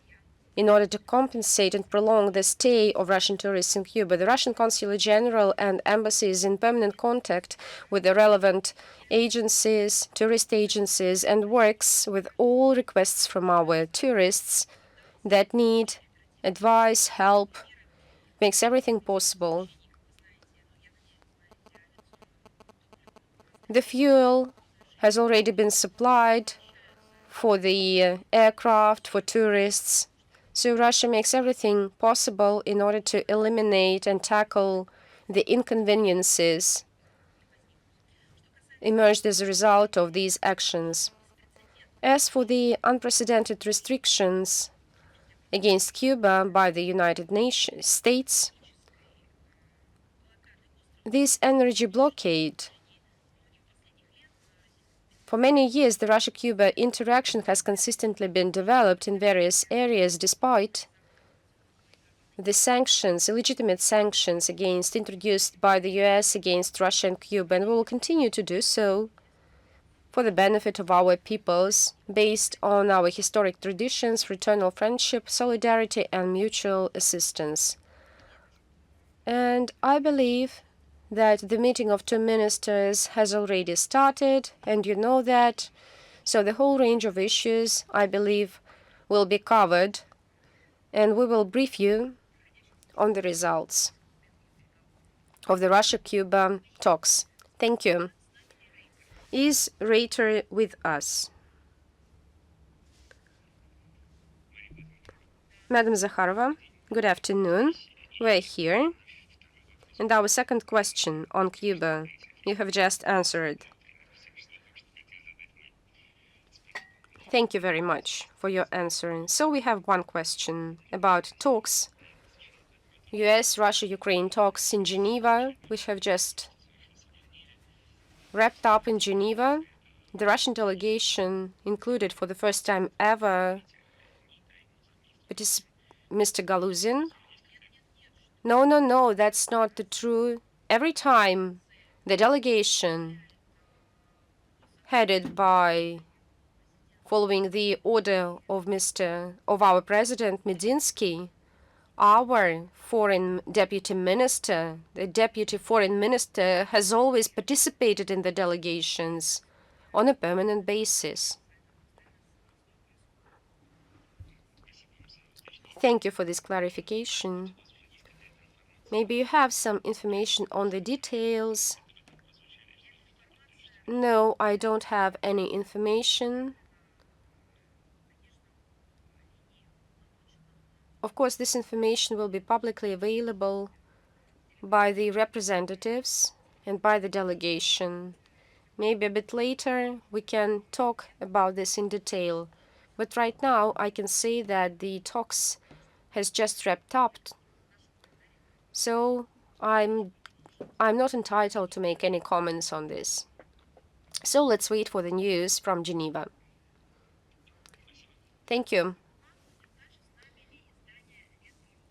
in order to compensate and prolong the stay of Russian tourists in Cuba. The Russian Consulate General and Embassy is in permanent contact with the relevant agencies, tourist agencies, and works with all requests from our tourists that need advice, help, makes everything possible. The fuel has already been supplied for the aircraft, for tourists. So Russia makes everything possible in order to eliminate and tackle the inconveniences emerged as a result of these actions. As for the unprecedented restrictions against Cuba by the United States, this energy blockade, for many years, the Russia-Cuba interaction has consistently been developed in various areas despite the sanctions, illegitimate sanctions introduced by the US against Russia and Cuba, and we will continue to do so for the benefit of our peoples, based on our historic traditions, fraternal friendship, solidarity, and mutual assistance. And I believe that the meeting of two ministers has already started, and you know that. So the whole range of issues, I believe, will be covered, and we will brief you on the results of the Russia-Cuba talks. Thank you. Is Reiter with us? Madam Zakharova, good afternoon. We're here. And our second question on Cuba, you have just answered. Thank you very much for your answer. So we have one question about talks, US, Russia, Ukraine talks in Geneva, which have just wrapped up in Geneva. The Russian delegation included for the first time ever Mr. Galuzin. No, that's not the true. Every time the delegation headed by, following the order of our President Medinsky, our foreign deputy minister, the deputy foreign minister, has always participated in the delegations on a permanent basis. Thank you for this clarification. Maybe you have some information on the details. No, I don't have any information. Of course, this information will be publicly available by the representatives and by the delegation. Maybe a bit later we can talk about this in detail. But right now I can say that the talks has just wrapped up. So I'm not entitled to make any comments on this. So let's wait for the news from Geneva. Thank you.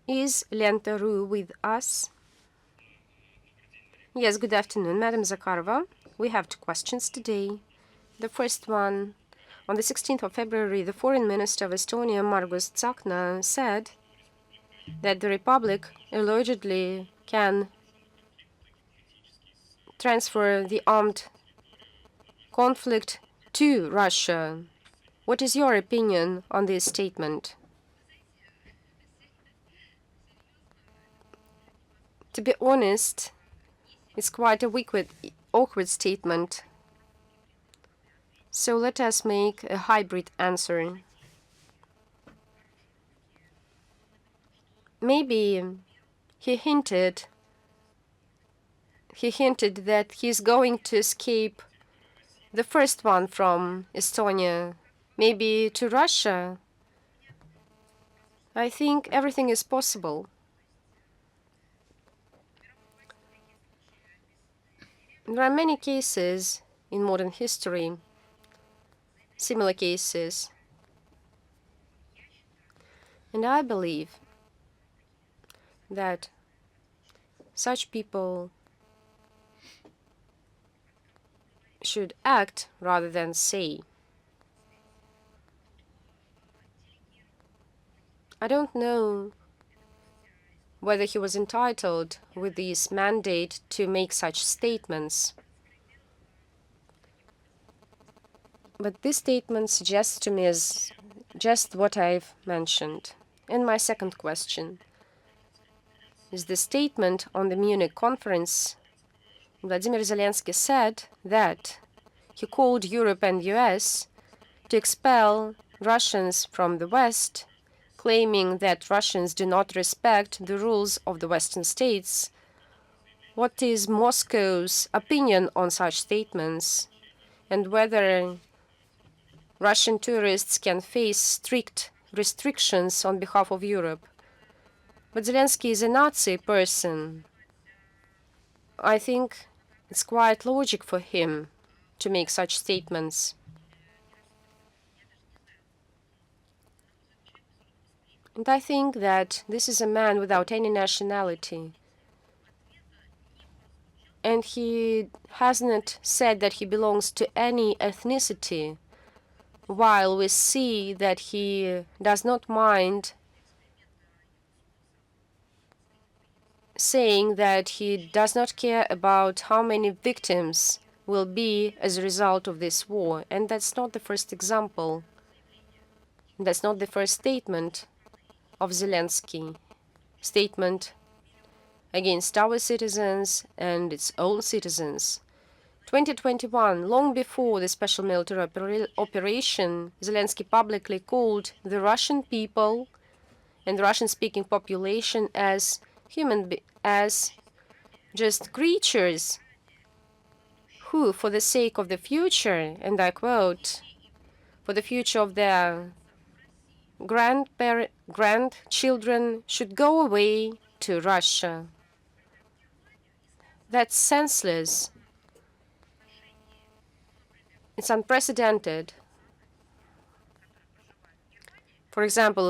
Is Lenta.ru with us? Yes, good afternoon, Madam Zakharova. We have 2 questions today. The first one, on the 16th of February, the Foreign Minister of Estonia, Margus Tsahkna, said that the Republic allegedly can transfer the armed conflict to Russia. What is your opinion on this statement? To be honest, it's quite a awkward statement. So let us make a hybrid answer. Maybe he hinted that he's going to escape the first one from Estonia, maybe to Russia. I think everything is possible. There are many cases in modern history, similar cases. And I believe that such people should act rather than say. I don't know whether he was entitled with this mandate to make such statements. But this statement suggests to me as just what I've mentioned. And my second question is the statement on the Munich conference. Vladimir Zelensky said that he called Europe and US to expel Russians from the West, claiming that Russians do not respect the rules of the Western states. What is Moscow's opinion on such statements, and whether Russian tourists can face strict restrictions on behalf of Europe? But Zelensky is a Nazi person. I think it's quite logic for him to make such statements. And I think that this is a man without any nationality. And he hasn't said that he belongs to any ethnicity, while we see that he does not mind saying that he does not care about how many victims will be as a result of this war. And that's not the first example. That's not the first statement of Zelensky. Statement against our citizens and its own citizens. 2021, long before the special military operation, Zelensky publicly called the Russian people and the Russian-speaking population as as just creatures who, for the sake of the future, and I quote, for the future of their grandchildren, should go away to Russia. That's senseless. It's unprecedented. For example,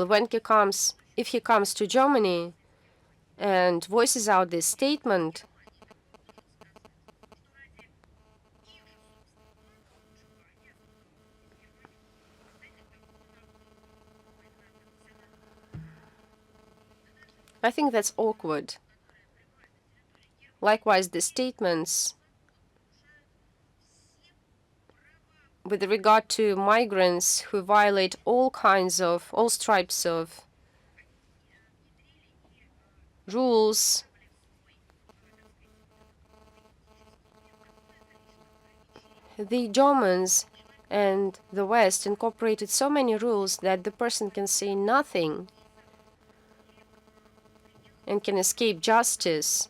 if he comes to Germany and voices out this statement, I think that's awkward. Likewise, the statements with regard to migrants who violate all stripes of rules. The Germans and the West incorporated so many rules that the person can say nothing and can escape justice,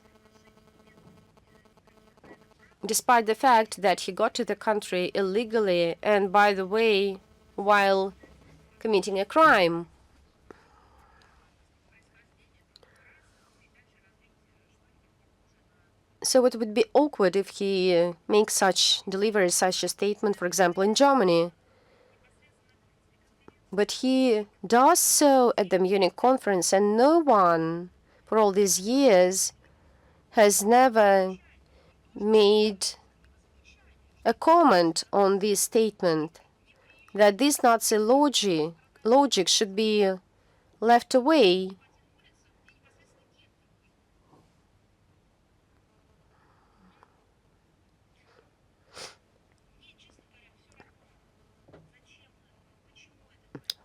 despite the fact that he got to the country illegally and, by the way, while committing a crime. So it would be awkward if he delivers such a statement, for example, in Germany. But he does so at the Munich conference, and no one for all these years has never made a comment on this statement, that this Nazi logic should be left away.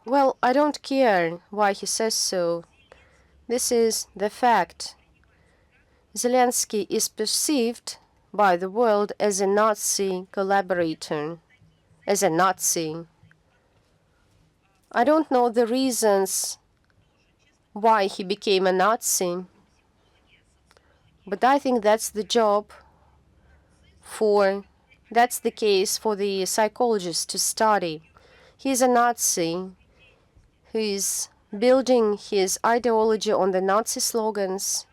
Well, I don't care why he says so. This is the fact. Zelensky is perceived by the world as a Nazi collaborator, as a Nazi. I don't know the reasons why he became a Nazi, but I think that's the case for the psychologists to study. He's a Nazi who is building his ideology on the Nazi slogans.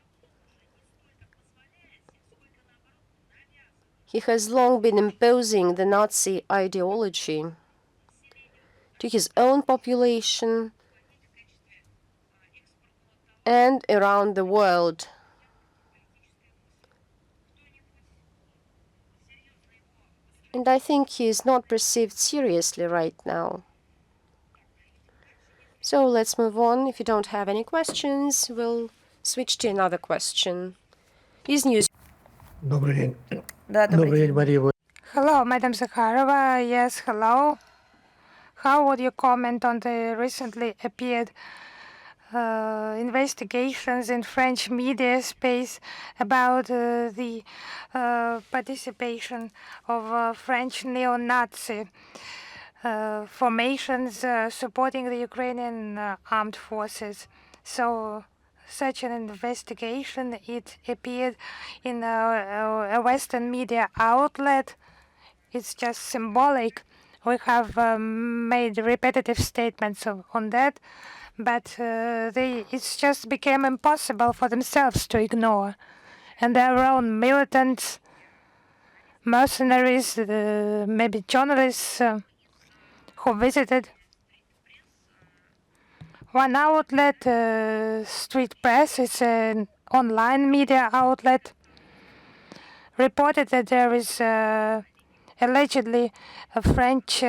He has long been imposing the Nazi ideology to his own population and around the world. And I think he is not perceived seriously right now. So let's move on. If you don't have any questions, we'll switch to another question. Is news. Добрый день. Да, добрый день. Мария. Hello, Madam Zakharova. Yes, hello. How would you comment on the recently appeared investigations in French media space about the participation of French neo-Nazi formations supporting the Ukrainian armed forces? So such an investigation, it appeared in a Western media outlet. It's just symbolic. We have made repetitive statements on that, but it's just became impossible for themselves to ignore. And their own militants, mercenaries, maybe journalists who visited one outlet, Street Press, it's an online media outlet, reported that there is allegedly a French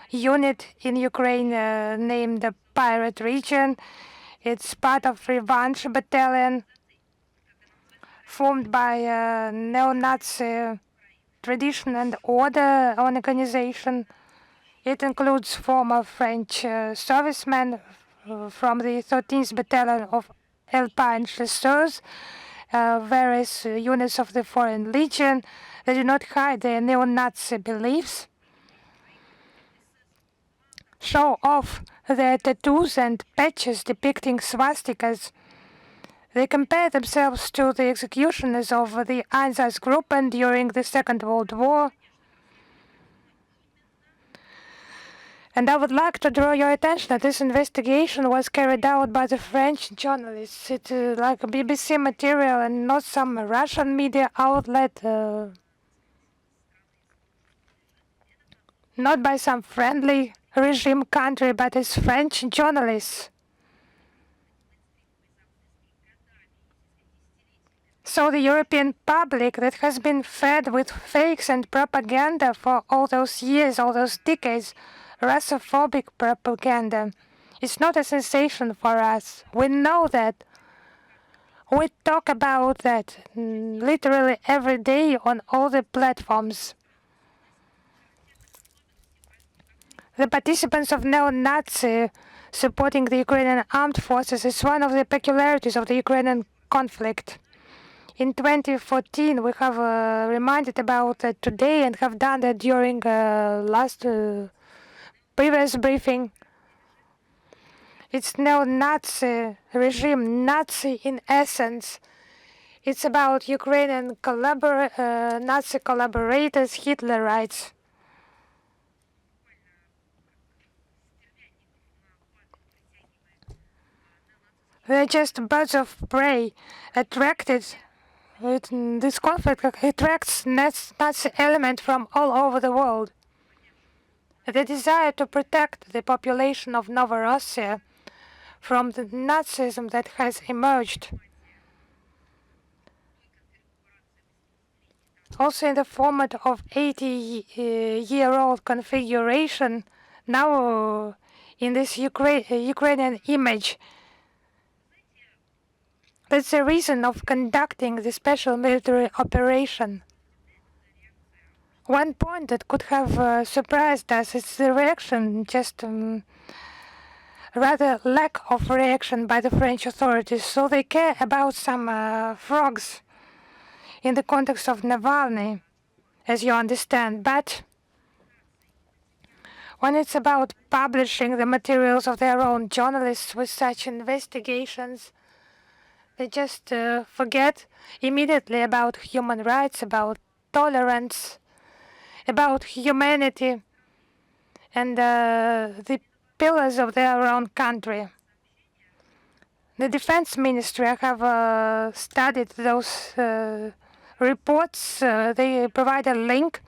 unit in Ukraine named the Pirate Region. It's part of Revanche Battalion, formed by a neo-Nazi tradition and order organization. It includes former French servicemen from the 13th Battalion of Alpine Chasseurs, various units of the Foreign Legion. They do not hide their neo-Nazi beliefs, show off their tattoos and patches depicting swastikas. They compare themselves to the executioners of the Einsatzgruppen during the Second World War. And I would like to draw your attention that this investigation was carried out by the French journalists. It's like a BBC material and not some Russian media outlet, not by some friendly regime country, but it's French journalists. So the European public that has been fed with fakes and propaganda for all those years, all those decades, Russophobic propaganda, it's not a sensation for us. We know that. We talk about that literally every day on all the platforms. The participants of neo-Nazi supporting the Ukrainian armed forces is one of the peculiarities of the Ukrainian conflict. In 2014, we have reminded about that today and have done that during last previous briefing. It's neo-Nazi regime, Nazi in essence. It's about Ukrainian Nazi collaborators, Hitlerites. They're just birds of prey attracted. This conflict attracts Nazi element from all over the world. The desire to protect the population of Novorossiya from the Nazism that has emerged. Also in the format of 80-year-old configuration, now in this Ukrainian image. That's the reason of conducting the special military operation. One point that could have surprised us is the reaction, just rather lack of reaction by the French authorities. So they care about some frogs in the context of Navalny, as you understand. But when it's about publishing the materials of their own journalists with such investigations, they just forget immediately about human rights, about tolerance, about humanity, and the pillars of their own country. The Defense Ministry, I have studied those reports. They provide a link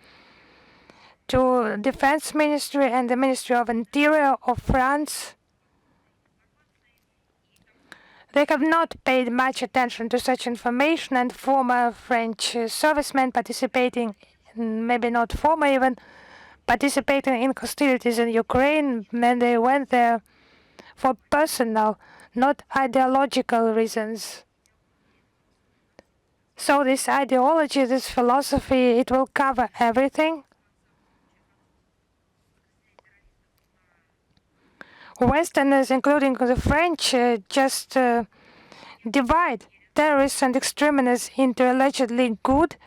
to Defense Ministry and the Ministry of Interior of France. They have not paid much attention to such information, and former French servicemen participating, maybe not former even, participating in hostilities in Ukraine, and they went there for personal, not ideological reasons. So this ideology, this philosophy, it will cover everything. Westerners, including the French, just divide terrorists and extremists into allegedly good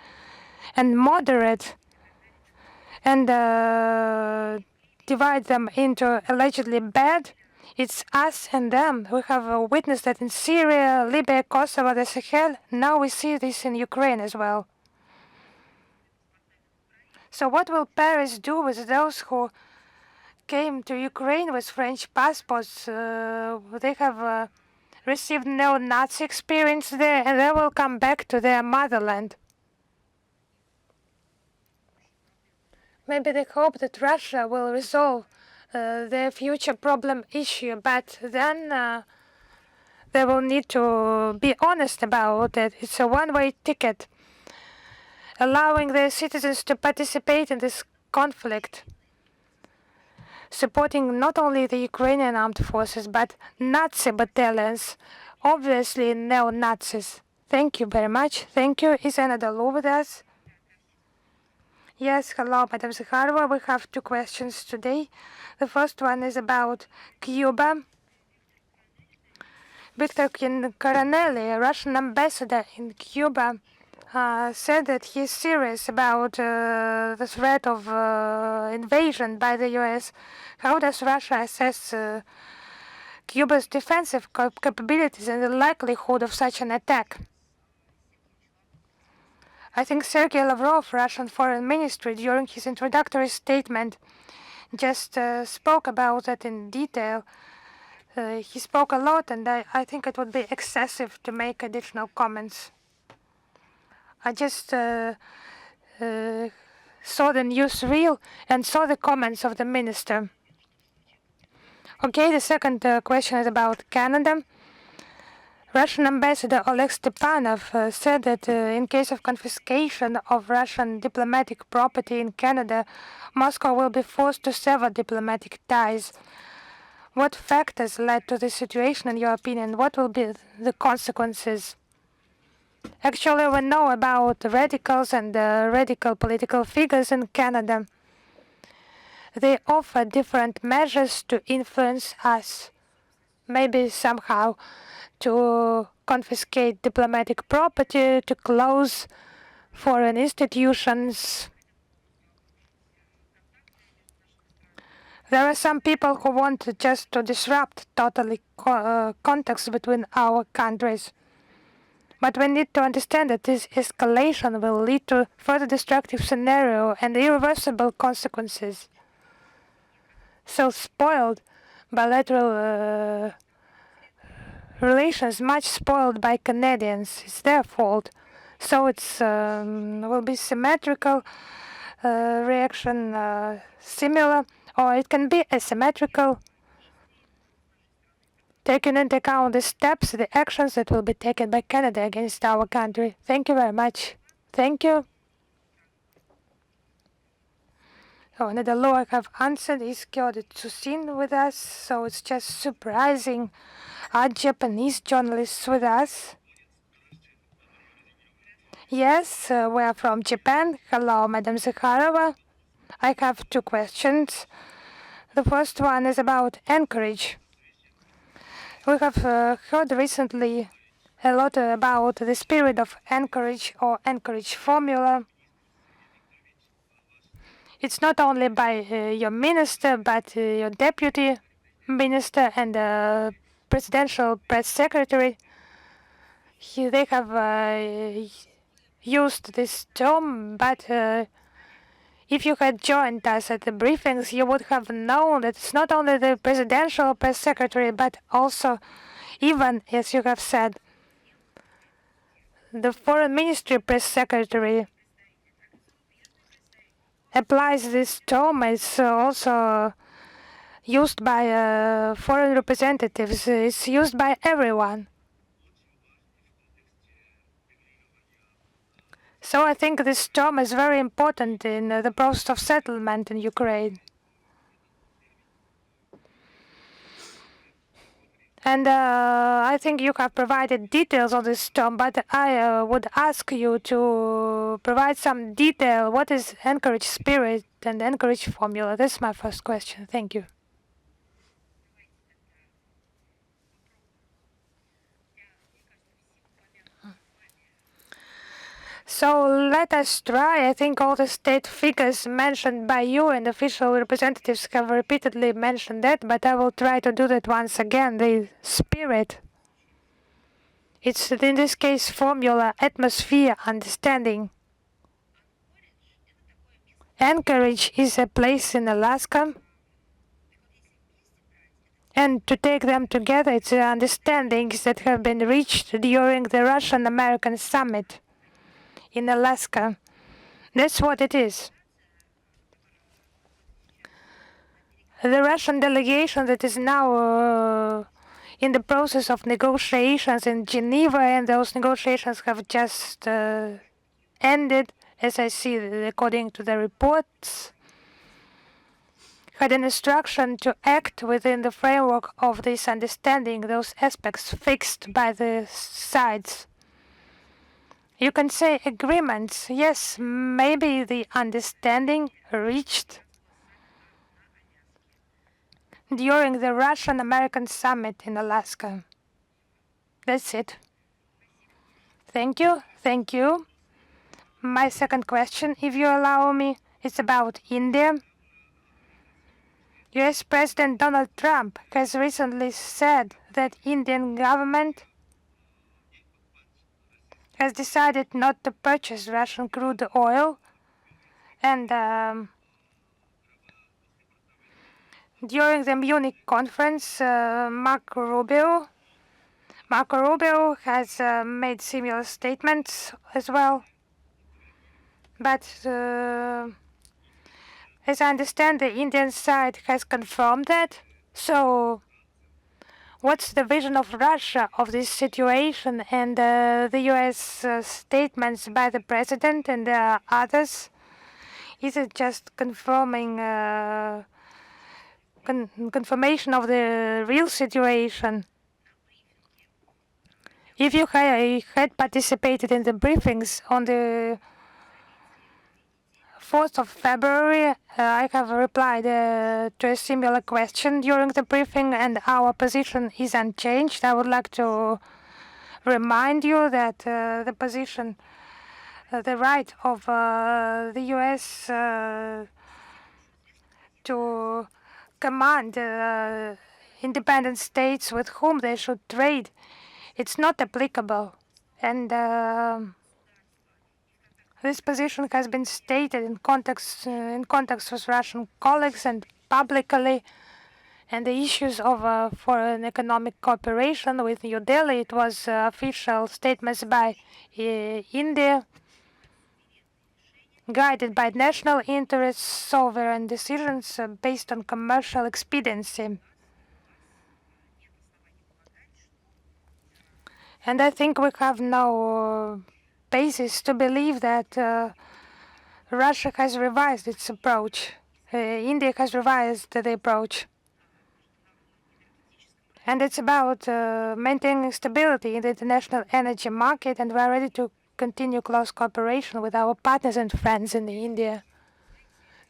and moderate, and divide them into allegedly bad. It's us and them. We have witnessed that in Syria, Libya, Kosovo, the Sahel. Now we see this in Ukraine as well. So what will Paris do with those who came to Ukraine with French passports? They have received neo-Nazi experience there, and they will come back to their motherland. Maybe they hope that Russia will resolve their future problem issue, but then they will need to be honest about it. It's a one-way ticket, allowing their citizens to participate in this conflict, supporting not only the Ukrainian armed forces, but Nazi battalions, obviously neo-Nazis. Thank you very much. Thank you. Is Anna Dalu with us? Yes, hello, Madam Zakharova. We have two questions today. The first one is about Cuba. Victor Coronelli, a Russian ambassador in Cuba, said that he's serious about the threat of invasion by the US. How does Russia assess Cuba's defensive capabilities and the likelihood of such an attack? I think Sergey Lavrov, Russian Foreign Ministry, during his introductory statement, just spoke about that in detail. He spoke a lot, and I think it would be excessive to make additional comments. I just saw the newsreel and saw the comments of the minister. Okay, the second question is about Canada. Russian Ambassador Oleg Stepanov said that in case of confiscation of Russian diplomatic property in Canada, Moscow will be forced to sever diplomatic ties. What factors led to this situation, in your opinion? What will be the consequences? Actually, we know about radicals and radical political figures in Canada. they offer different measures to influence us, maybe somehow to confiscate diplomatic property, to close foreign institutions. There are some people who want just to disrupt totally contacts between our countries. But we need to understand that this escalation will lead to further destructive scenario and irreversible consequences. So spoiled bilateral relations, much spoiled by Canadians, it's their fault. So it's will be symmetrical reaction, similar, or it can be asymmetrical, taking into account the steps, the actions that will be taken by Canada against our country. Thank you very much. Thank you. Oh, another law I have answered is Kyoto Tsusin with us, so it's just surprising our Japanese journalists with us. Yes, we are from Japan. Hello, Madam Zakharova. I have two questions. The first one is about Anchorage. We have heard recently a lot about the spirit of Anchorage or Anchorage formula. It's not only by your minister, but your deputy minister and presidential press secretary. They have used this term, but if you had joined us at the briefings, you would have known that it's not only the presidential press secretary, but also, even as you have said, the foreign ministry press secretary applies this term. It's also used by foreign representatives. It's used by everyone. So I think this term is very important in the process of settlement in Ukraine. And I think you have provided details on this term, but I would ask you to provide some detail. What is Anchorage spirit and Anchorage formula? That's my first question. Thank you. So let us try. I think all the state figures mentioned by you and official representatives have repeatedly mentioned that, but I will try to do that once again. The spirit. It's in this case formula, atmosphere, understanding. Anchorage is a place in Alaska. And to take them together, it's the understandings that have been reached during the Russian-American summit in Alaska. That's what it is. The Russian delegation that is now in the process of negotiations in Geneva, and those negotiations have just ended, as I see according to the reports, had an instruction to act within the framework of this understanding, those aspects fixed by the sides. You can say agreements. Yes, maybe the understanding reached during the Russian-American summit in Alaska. That's it. Thank you. Thank you. My second question, if you allow me, is about India. US President Donald Trump has recently said that Indian government has decided not to purchase Russian crude oil, and during the Munich conference, Marco Rubio has made similar statements as well. But as I understand, the Indian side has confirmed that. So what's the vision of Russia of this situation, and the US statements by the president and others? Is it just confirming confirmation of the real situation? If you had participated in the briefings on the 4th of February, I have replied to a similar question during the briefing, and our position is unchanged. I would like to remind you that the position, the right of the US to command independent states with whom they should trade, it's not applicable. And this position has been stated in context with Russian colleagues and publicly. And the issues of foreign economic cooperation with New Delhi, it was official statements by India, guided by national interests, sovereign decisions based on commercial expediency. And I think we have no basis to believe that Russia has revised its approach. India has revised the approach. And it's about maintaining stability in the international energy market, and we are ready to continue close cooperation with our partners and friends in India.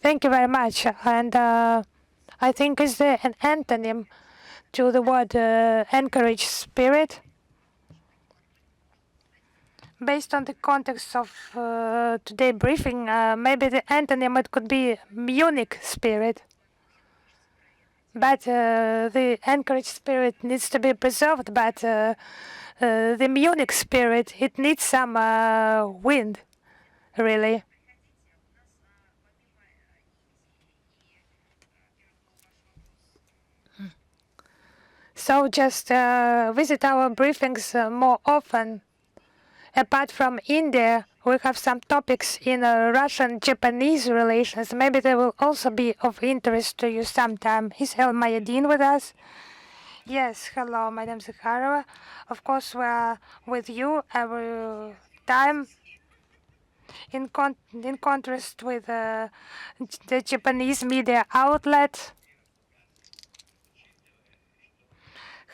Thank you very much. And I think it's an antonym to the word encourage spirit. Based on the context of today's briefing, maybe the antonym it could be Munich spirit. But the encourage spirit needs to be preserved. But the Munich spirit, it needs some wind, really. So just visit our briefings more often. Apart from India, we have some topics in Russian-Japanese relations. Maybe they will also be of interest to you sometime. Is El Mayadin with us? Yes, hello, Madam Zakharova. Of course, we are with you every time. In contrast with the Japanese media outlet,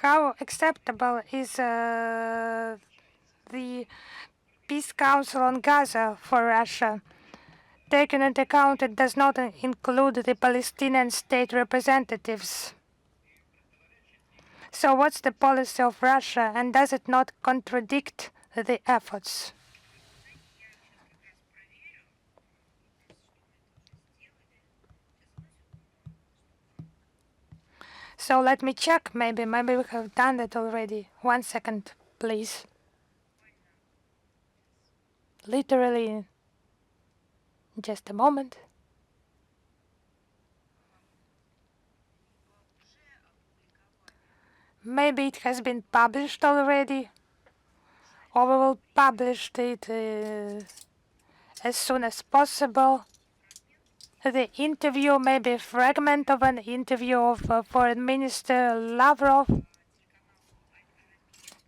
how acceptable is the Peace Council on Gaza for Russia? Taking into account it does not include the Palestinian state representatives. So what's the policy of Russia, and does it not contradict the efforts? So let me check, maybe we have done that already. 1 second, please. Literally, just a moment. Maybe it has been published already, or we will publish it as soon as possible. The interview, maybe a fragment of an interview of Foreign Minister Lavrov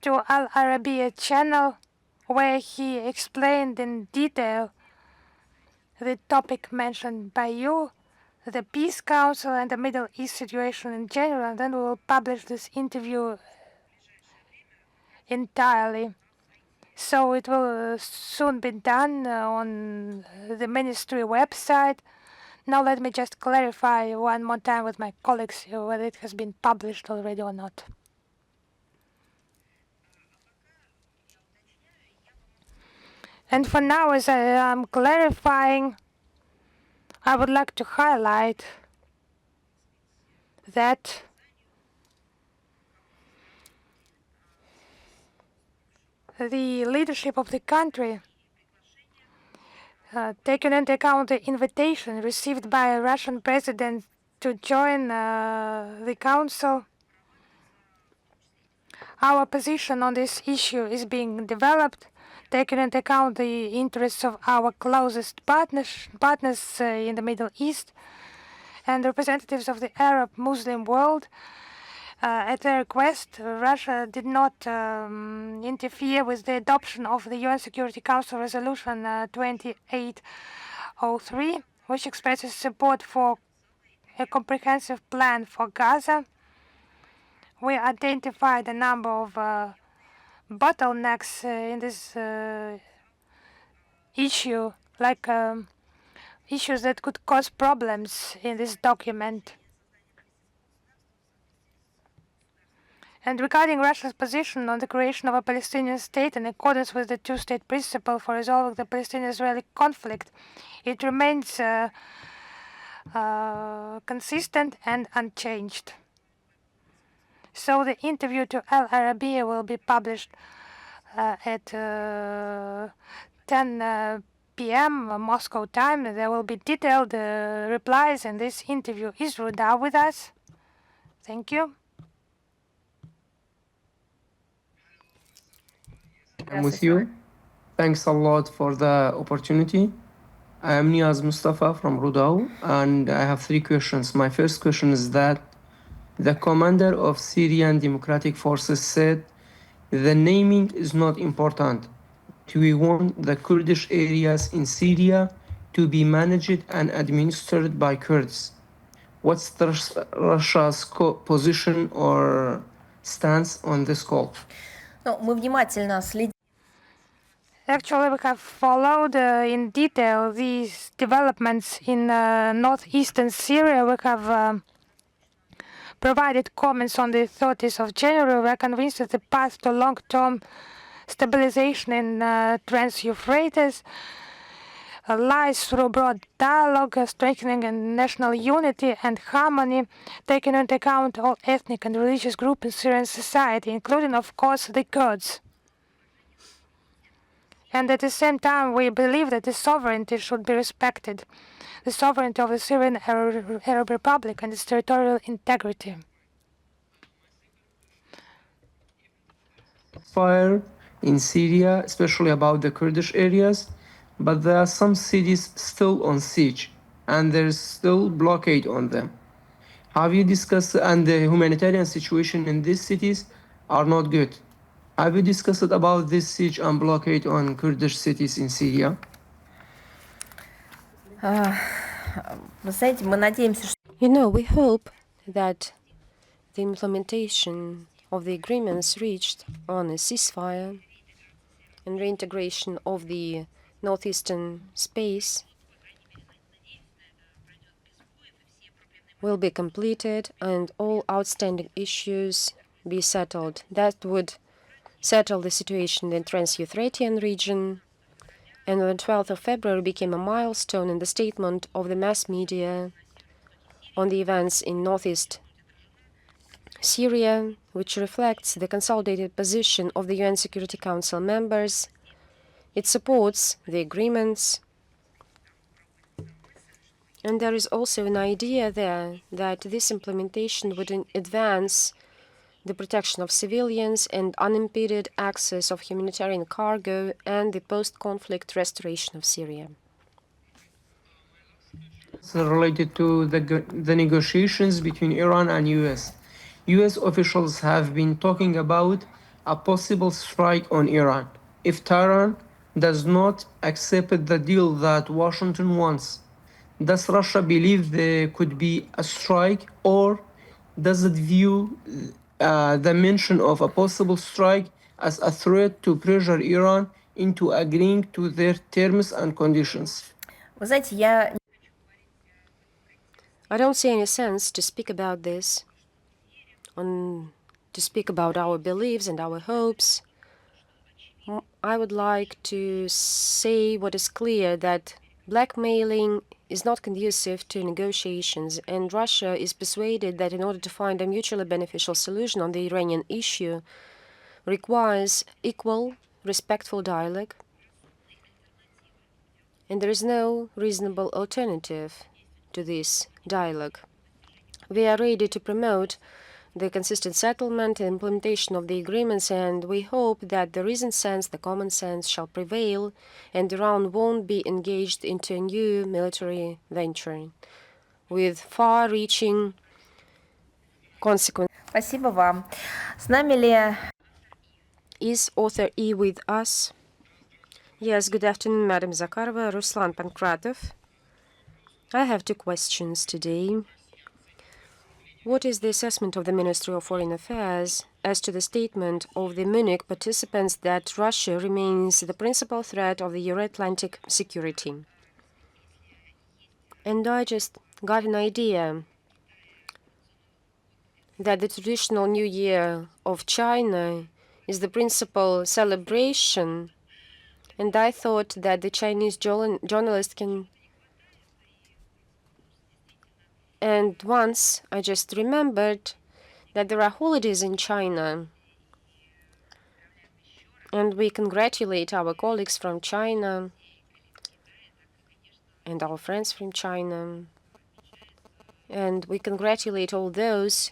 to Al Arabiya channel, where he explained in detail the topic mentioned by you, the Peace Council and the Middle East situation in general, and then we will publish this interview entirely. So it will soon be done on the ministry website. Now let me just clarify one more time with my colleagues whether it has been published already or not. And for now, as I am clarifying, I would like to highlight that the leadership of the country, taking into account the invitation received by a Russian president to join the council, our position on this issue is being developed, taking into account the interests of our closest partners in the Middle East and representatives of the Arab Muslim world. At their request, Russia did not interfere with the adoption of the UN Security Council Resolution 2803, which expresses support for a comprehensive plan for Gaza. We identified a number of bottlenecks in this issue, like issues that could cause problems in this document. And regarding Russia's position on the creation of a Palestinian state in accordance with the two-state principle for resolving the Palestinian-Israeli conflict, it remains consistent and unchanged. So the interview to Al Arabiya will be published at 10 p.m. Moscow time. There will be detailed replies, and this interview is Ruda with us. Thank you. I'm with you. Thanks a lot for the opportunity. I am Niaz Mustafa from Rudao, and I have 3 questions. My first question is that the commander of Syrian Democratic Forces said the naming is not important. We want the Kurdish areas in Syria to be managed and administered by Kurds. What's Russia's position or stance on this call? Мы внимательно следим. Actually, we have followed in detail these developments in northeastern Syria. We have provided comments on the 30th of January. We are convinced that the path to long-term stabilization in Trans-Euphrates lies through broad dialogue, strengthening and national unity and harmony, taking into account all ethnic and religious groups in Syrian society, including, of course, the Kurds. And at the same time, we believe that the sovereignty should be respected, the sovereignty of the Syrian Arab Republic and its territorial integrity. Fire in Syria, especially about the Kurdish areas, but there are some cities still on siege, and there's still blockade on them. Have you discussed, and the humanitarian situation in these cities are not good. Have you discussed about this siege and blockade on Kurdish cities in Syria? Вы знаете, мы надеемся, что... We hope that the implementation of the agreements reached on a ceasefire and reintegration of the northeastern space will be completed and all outstanding issues be settled. That would settle the situation in the Trans-Euphratean region, and on the 12th of February became a milestone in the statement of the mass media on the events in northeast Syria, which reflects the consolidated position of the UN Security Council members. It supports the agreements, and there is also an idea there that this implementation would advance the protection of civilians and unimpeded access of humanitarian cargo and the post-conflict restoration of Syria. So related to the negotiations between Iran and US. US officials have been talking about a possible strike on Iran if Tehran does not accept the deal that Washington wants. Does Russia believe there could be a strike, or does it view the mention of a possible strike as a threat to pressure Iran into agreeing to their terms and conditions? Вы знаете, I don't see any sense to speak about this, to speak about our beliefs and our hopes. I would like to say what is clear, that blackmailing is not conducive to negotiations, and Russia is persuaded that in order to find a mutually beneficial solution on the Iranian issue requires equal, respectful dialogue, and there is no reasonable alternative to this dialogue. We are ready to promote the consistent settlement and implementation of the agreements, and we hope that the reasoned sense, the common sense, shall prevail, and Iran won't be engaged into a new military venture with far-reaching consequences. Спасибо вам. С нами ли... Is author E with us? Yes, good afternoon, Madam Zakharova. Ruslan Pankratov. I have 2 questions today. What is the assessment of the Ministry of Foreign Affairs as to the statement of the Munich participants that Russia remains the principal threat of the Euro-Atlantic security? And I just got an idea that the traditional New Year of China is the principal celebration, and I thought that the Chinese journalist can. And once I just remembered that there are holidays in China, and we congratulate our colleagues from China and our friends from China, and we congratulate all those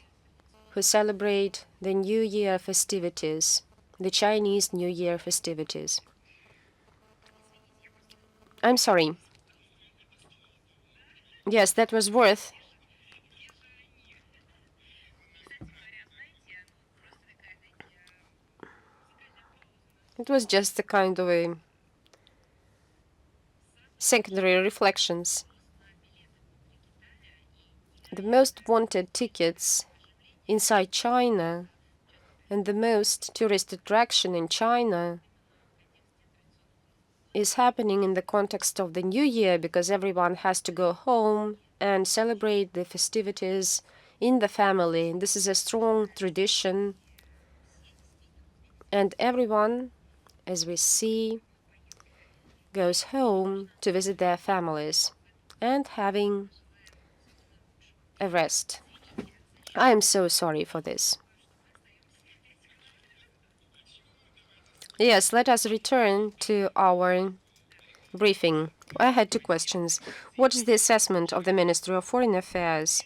who celebrate the New Year festivities, the Chinese New Year festivities. I'm sorry. Yes, that was worth. It was just a kind of a secondary reflections. The most wanted tickets inside China and the most tourist attraction in China is happening in the context of the New Year, because everyone has to go home and celebrate the festivities in the family. This is a strong tradition, and everyone, as we see, goes home to visit their families and having a rest. I am so sorry for this. Yes, let us return to our briefing. I had two questions. What is the assessment of the Ministry of Foreign Affairs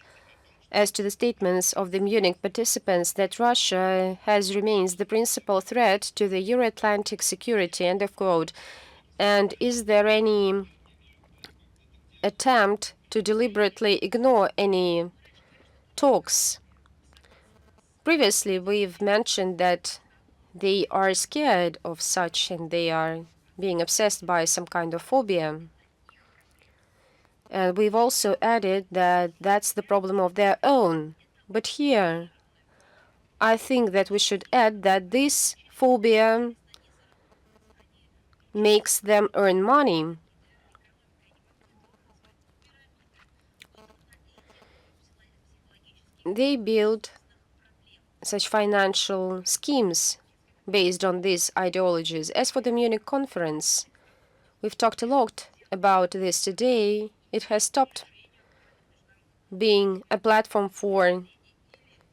as to the statements of the Munich participants that Russia remains the principal threat to the Euro-Atlantic security, end of quote? And is there any attempt to deliberately ignore any talks? Previously, we've mentioned that they are scared of such and they are being obsessed by some kind of phobia. And we've also added that that's the problem of their own. But here, I think that we should add that this phobia makes them earn money. They build such financial schemes based on these ideologies. As for the Munich conference, we've talked a lot about this today. It has stopped being a platform for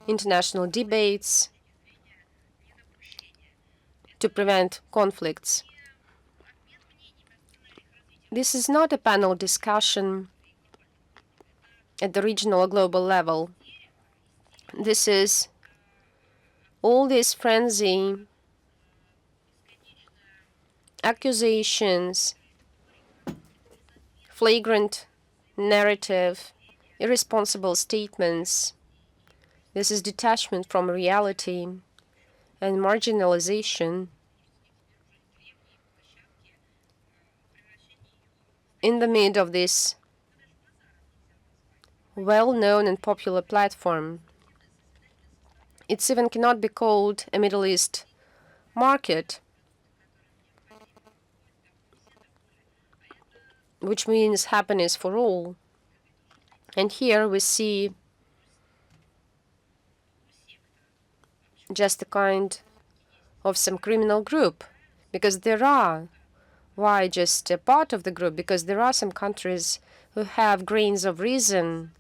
international debates to prevent conflicts. This is not a panel discussion at the regional or global level. This is all this frenzy, accusations, flagrant narrative, irresponsible statements. This is detachment from reality and marginalization. In the mid of this well-known and popular platform, it even cannot be called a Middle East market, which means happiness for all. And here we see just a kind of some criminal group, because there are. Why just a part of the group? Because there are some countries who have grains of reason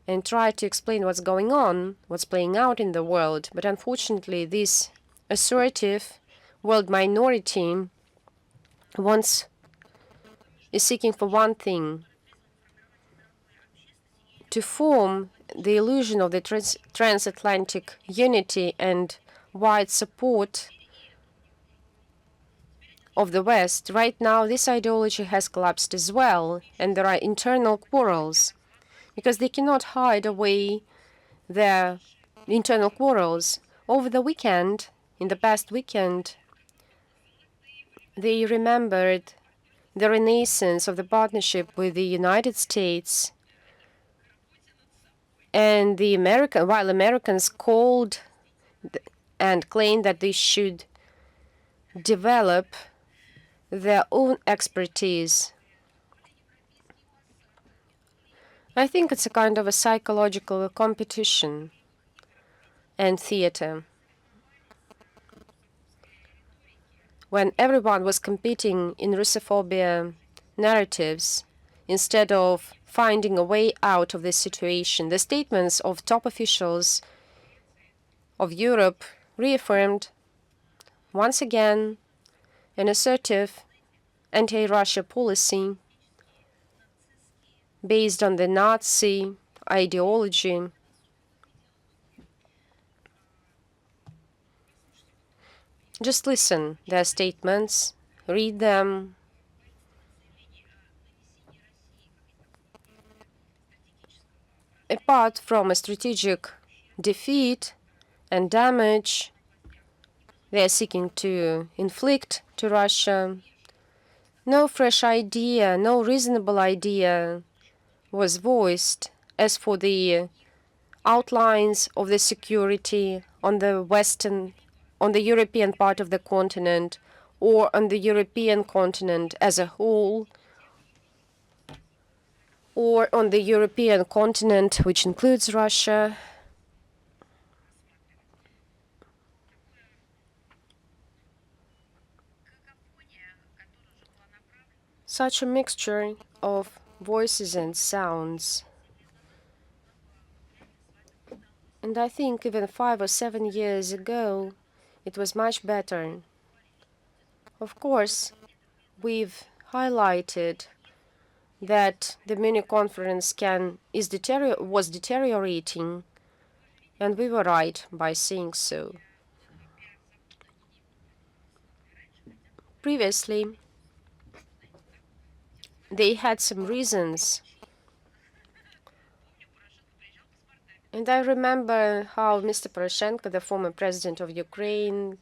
and try to explain what's going on, what's playing out in the world. But unfortunately, this assertive world minority is seeking for one thing: to form the illusion of the transatlantic unity and wide support of the West. Right now, this ideology has collapsed as well, and there are internal quarrels, because they cannot hide away their internal quarrels. Over the weekend, in the past weekend, they remembered the renaissance of the partnership with the United States, and while Americans called and claimed that they should develop their own expertise I think it's a kind of a psychological competition and theater. When everyone was competing in Russophobia narratives, instead of finding a way out of this situation, the statements of top officials of Europe reaffirmed once again an assertive anti-Russia policy based on the Nazi ideology. Just listen their statements, read them. Apart from a strategic defeat and damage they are seeking to inflict to Russia, no fresh idea, no reasonable idea was voiced as for the outlines of the security on the European part of the continent, or on the European continent as a whole, or on the European continent, which includes Russia. Such a mixture of voices and sounds. And I think even 5 or 7 years ago, it was much better. Of course, we've highlighted that the Munich conference was deteriorating, and we were right by saying so. Previously, they had some reasons. And I remember how Mr. Poroshenko, the former president of Ukraine,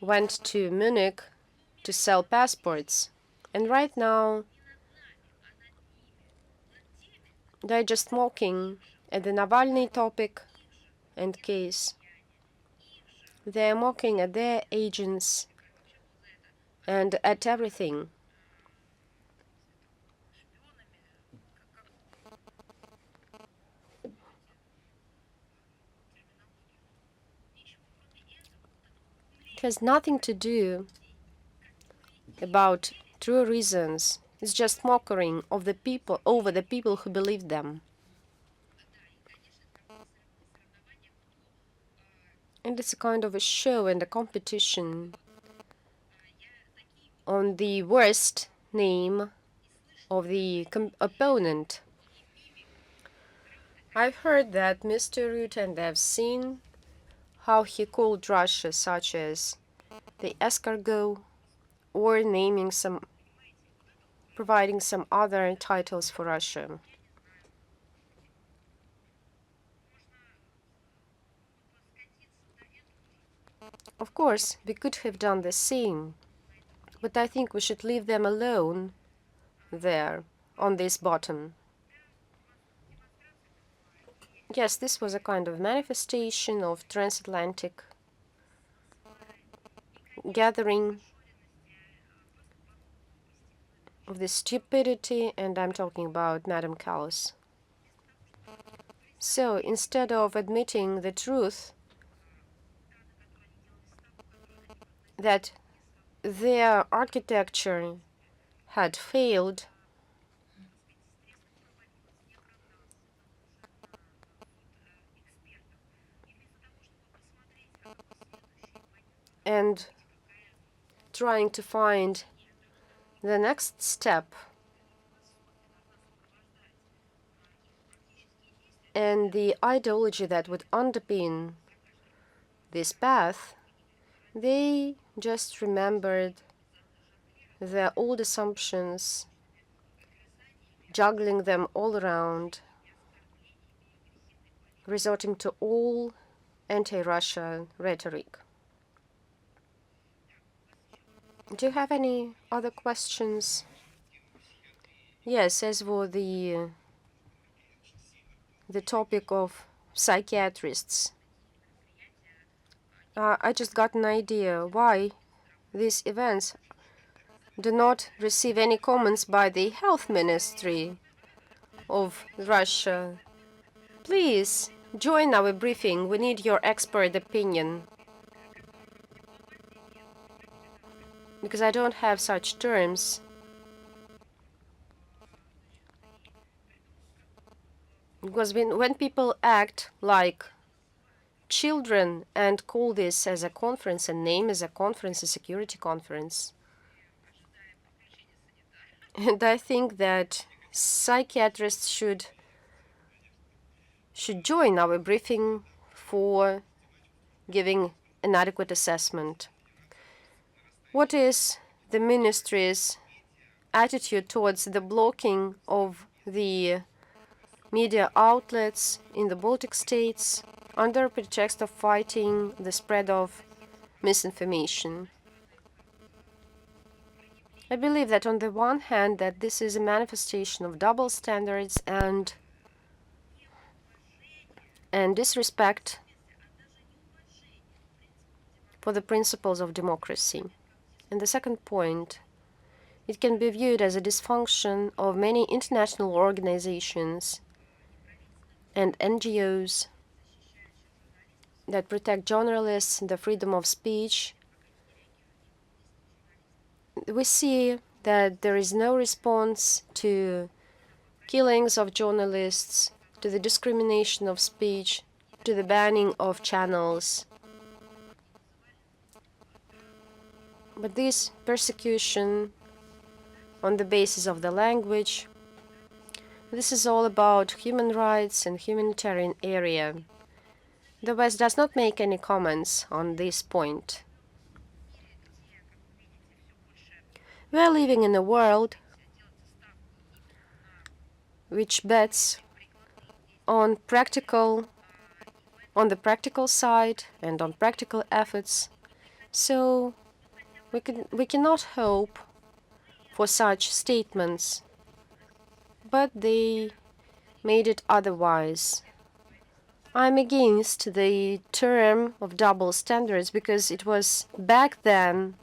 went to Munich to sell passports. And right now, they're just mocking at the Navalny topic and case. They're mocking at their agents and at everything. It has nothing to do about true reasons. It's just mockery of the people over the people who believe them. And it's a kind of a show and a competition on the worst name of the opponent. I've heard that Mr. Rutte, and I've seen how he called Russia, such as the escargot, or providing some other titles for Russia. Of course, we could have done the same, but I think we should leave them alone there, on this bottom. Yes, this was a kind of manifestation of transatlantic gathering of the stupidity, and I'm talking about Madame Callas. So instead of admitting the truth that their architecture had failed, and trying to find the next step and the ideology that would underpin this path, they just remembered their old assumptions, juggling them all around, resorting to all anti-Russia rhetoric. Do you have any other questions? Yes, as for the topic of psychiatrists, I just got an idea why these events do not receive any comments by the health ministry. of Russia. Please join our briefing. We need your expert opinion. Because I don't have such terms. Because when people act like children and call this as a conference and name as a conference, a security conference. And I think that psychiatrists should join our briefing for giving an adequate assessment. What is the ministry's attitude towards the blocking of the media outlets in the Baltic states under pretext of fighting the spread of misinformation? I believe that on the one hand that this is a manifestation of double standards and disrespect for the principles of democracy. And the second point, it can be viewed as a dysfunction of many international organizations and NGOs that protect journalists, the freedom of speech. We see that there is no response to killings of journalists, to the discrimination of speech, to the banning of channels. But this persecution on the basis of the language, this is all about human rights and humanitarian area. The West does not make any comments on this point. We are living in a world which bets on the practical side and on practical efforts. So we cannot hope for such statements, but they made it otherwise. I'm against the term of double standards because it was back then,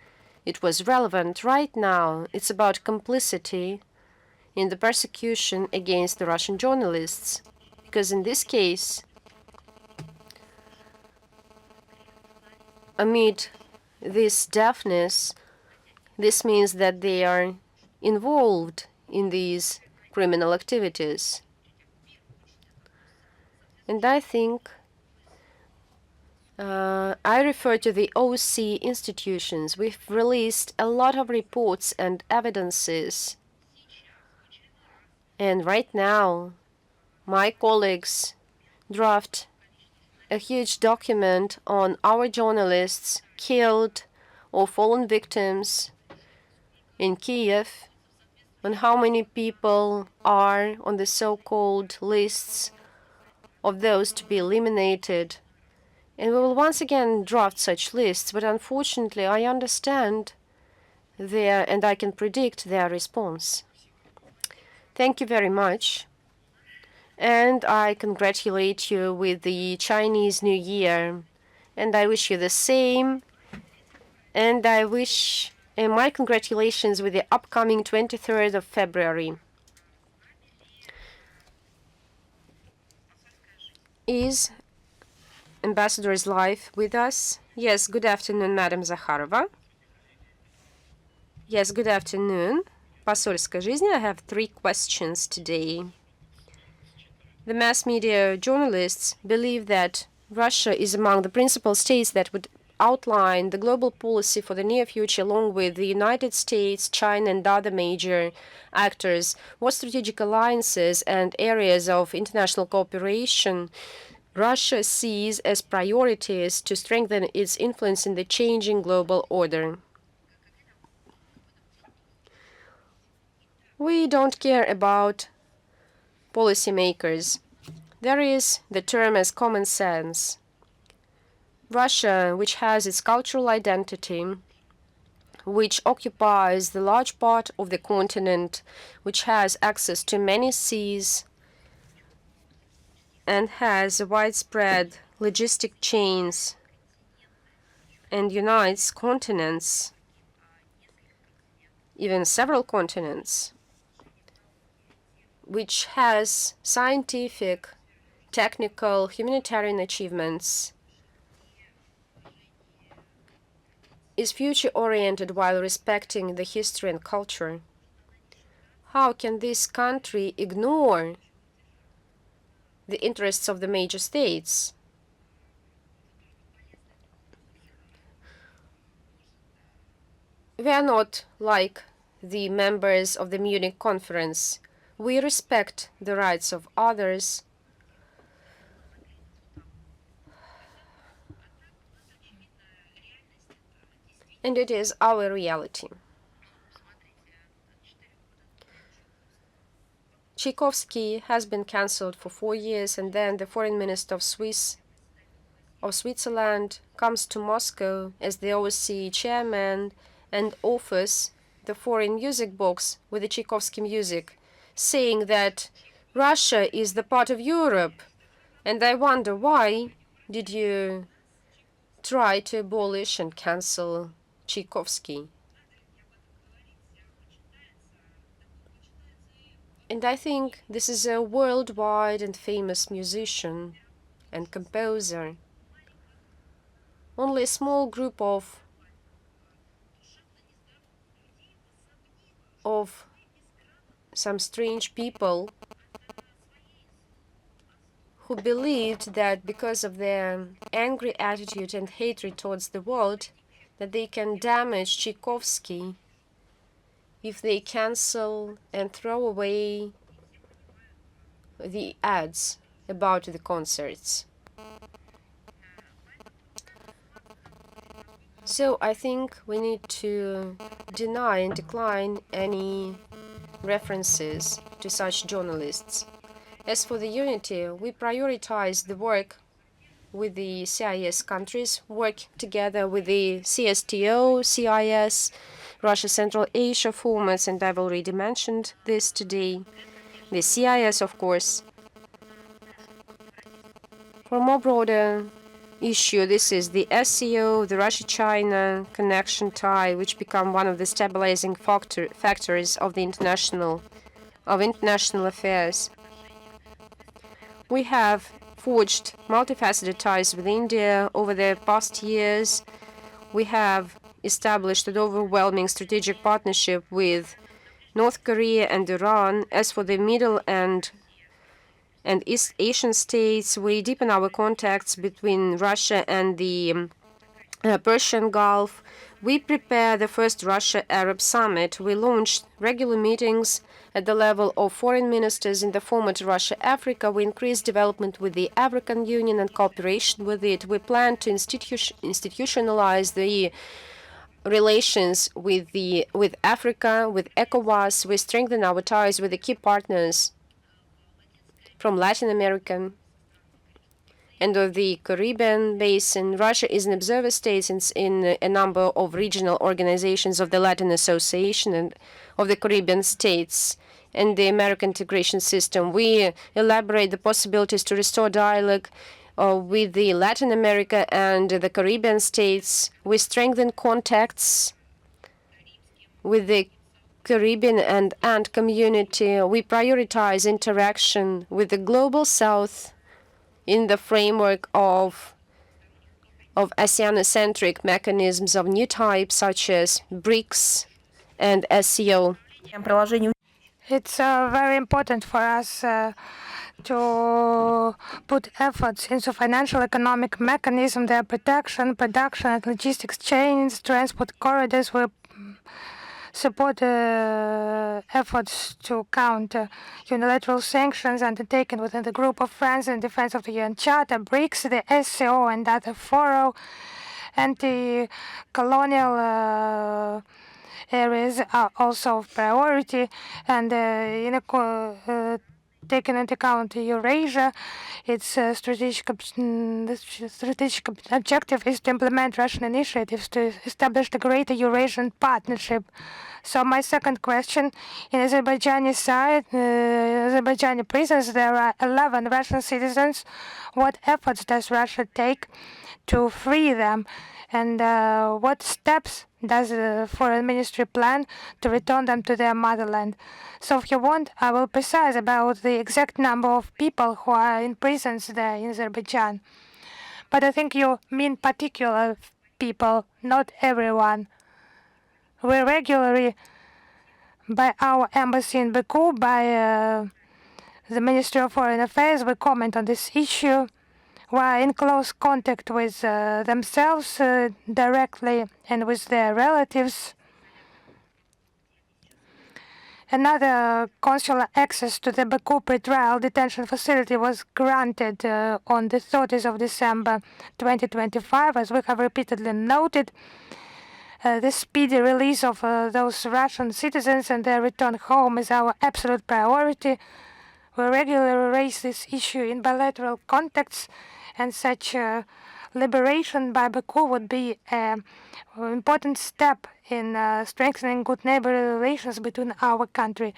it was relevant. Right now, it's about complicity in the persecution against the Russian journalists. Because in this case, amid this deafness, this means that they are involved in these criminal activities. And I think I refer to the OC institutions. We've released a lot of reports and evidences. And right now, my colleagues draft a huge document on our journalists killed or fallen victims in Kiev, on how many people are on the so-called lists of those to be eliminated. And we will once again draft such lists, but unfortunately I understand and I can predict their response. Thank you very much. And I congratulate you with the Chinese New Year. And I wish you the same. And I wish my congratulations with the upcoming 23rd of February. Is Ambassador live with us? Yes, good afternoon, Madam Zakharova. Yes, good afternoon. Посольская жизнь. I have 3 questions today. The mass media journalists believe that Russia is among the principal states that would outline the global policy for the near future along with the United States, China, and other major actors. What strategic alliances and areas of international cooperation Russia sees as priorities to strengthen its influence in the changing global order? We don't care about policymakers. There is the term as common sense. Russia, which has its cultural identity, which occupies the large part of the continent, which has access to many seas, and has widespread logistic chains and unites continents, even several continents. which has scientific, technical, humanitarian achievements, is future-oriented while respecting the history and culture. How can this country ignore the interests of the major states? We are not like the members of the Munich conference. We respect the rights of others. And it is our reality. Tchaikovsky has been cancelled for 4 years, and then the foreign minister of Switzerland comes to Moscow as the OSCE chairman and offers the foreign music box with the Tchaikovsky music, saying that Russia is the part of Europe. And I wonder, why did you try to abolish and cancel Tchaikovsky? And I think this is a worldwide and famous musician and composer. Only a small group of some strange people who believed that because of their angry attitude and hatred towards the world, that they can damage Tchaikovsky if they cancel and throw away the ads about the concerts. So I think we need to deny and decline any references to such journalists. As for the unity, we prioritize the work with the CIS countries, work together with the CSTO, CIS, Russia Central Asia formats, and I've already mentioned this today. The CIS, of course. For a more broader issue, this is the SCO, the Russia-China connection tie, which become one of the stabilizing factors of the international affairs. We have forged multifaceted ties with India over the past years. We have established an overwhelming strategic partnership with North Korea and Iran. As for the Middle and East Asian states, we deepen our contacts between Russia and the Persian Gulf. We prepare the first Russia-Arab summit. We launched regular meetings at the level of foreign ministers in the format Russia-Africa. We increased development with the African Union and cooperation with it. We plan to institutionalize the relations with Africa, with ECOWAS. We strengthen our ties with the key partners from Latin America and of the Caribbean basin. Russia is an observer state in a number of regional organizations of the Latin Association and of the Caribbean states and the American integration system. We elaborate the possibilities to restore dialogue with the Latin America and the Caribbean states. We strengthen contacts with the Caribbean and Ant community. We prioritize interaction with the Global South in the framework of ASEAN-centric mechanisms of new types such as BRICS and SCO. It's very important for us to put efforts into financial economic mechanism, their protection, production and logistics chains, transport corridors. We support efforts to counter unilateral sanctions undertaken within the group of friends in defense of the UN Charter, BRICS, the SCO, and other fora. Anti-colonial areas are also of priority, and taking into account Eurasia, its strategic objective is to implement Russian initiatives to establish the greater Eurasian partnership. So my second question, in Azerbaijani side, Azerbaijani prisons, there are 11 Russian citizens. What efforts does Russia take to free them? And what steps does the Foreign Ministry plan to return them to their motherland? So if you want, I will precise about the exact number of people who are in prisons there in Azerbaijan. But I think you mean particular people, not everyone. We regularly, by our embassy in Baku, by the Ministry of Foreign Affairs, we comment on this issue. We are in close contact with themselves directly and with their relatives. Another consular access to the Baku pre-trial detention facility was granted on the 30th of December 2025, as we have repeatedly noted. The speedy release of those Russian citizens and their return home is our absolute priority. We regularly raise this issue in bilateral contacts, and such liberation by Baku would be an important step in strengthening good neighborly relations between our country.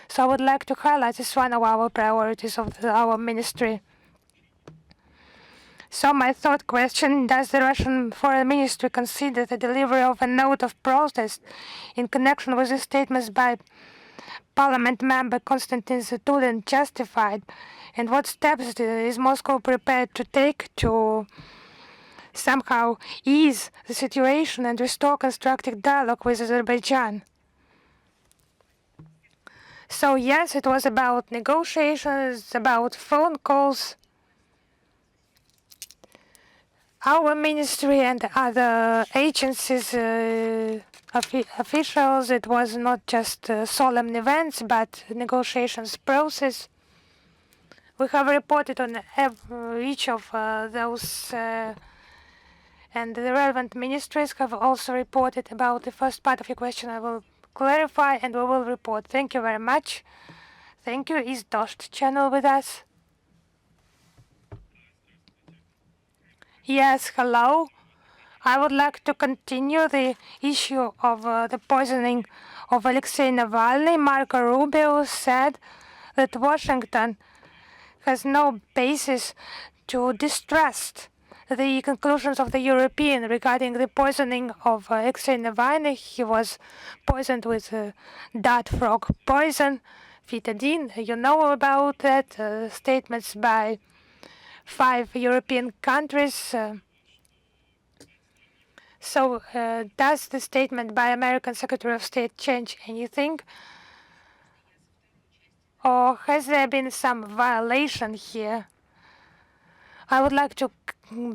So I would like to highlight this one of our priorities of our ministry. So my third question, does the Russian Foreign Ministry consider the delivery of a note of protest in connection with the statements by Parliament member Konstantin Zatulin justified? And what steps is Moscow prepared to take to somehow ease the situation and restore constructive dialogue with Azerbaijan? So yes, it was about negotiations, about phone calls. Our ministry and other agencies, officials, it was not just solemn events, but negotiations process. We have reported on each of those, and the relevant ministries have also reported about the first part of your question. I will clarify and we will report. Thank you very much. Thank you. Is Dost channel with us? Yes, hello. I would like to continue the issue of the poisoning of Alexei Navalny. Marco Rubio said that Washington has no basis to distrust the conclusions of the European regarding the poisoning of Alexei Navalny. He was poisoned with dart frog poison, phytidine. You know about that. Statements by 5 European countries. So does the statement by American Secretary of State change anything? Or has there been some violation here? I would like to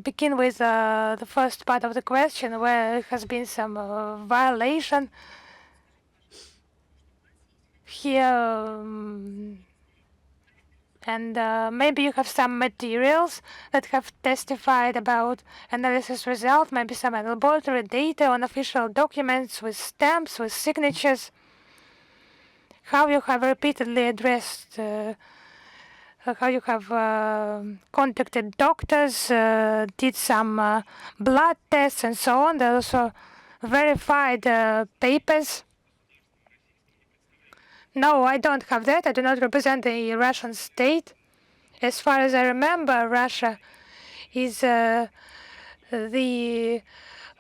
begin with the first part of the question, where there has been some violation here. And maybe you have some materials that have testified about analysis result, maybe some laboratory data on official documents with stamps, with signatures. How you have repeatedly addressed, how you have contacted doctors, did some blood tests and so on. There are also verified papers. No, I don't have that. I do not represent the Russian state. As far as I remember, Russia is the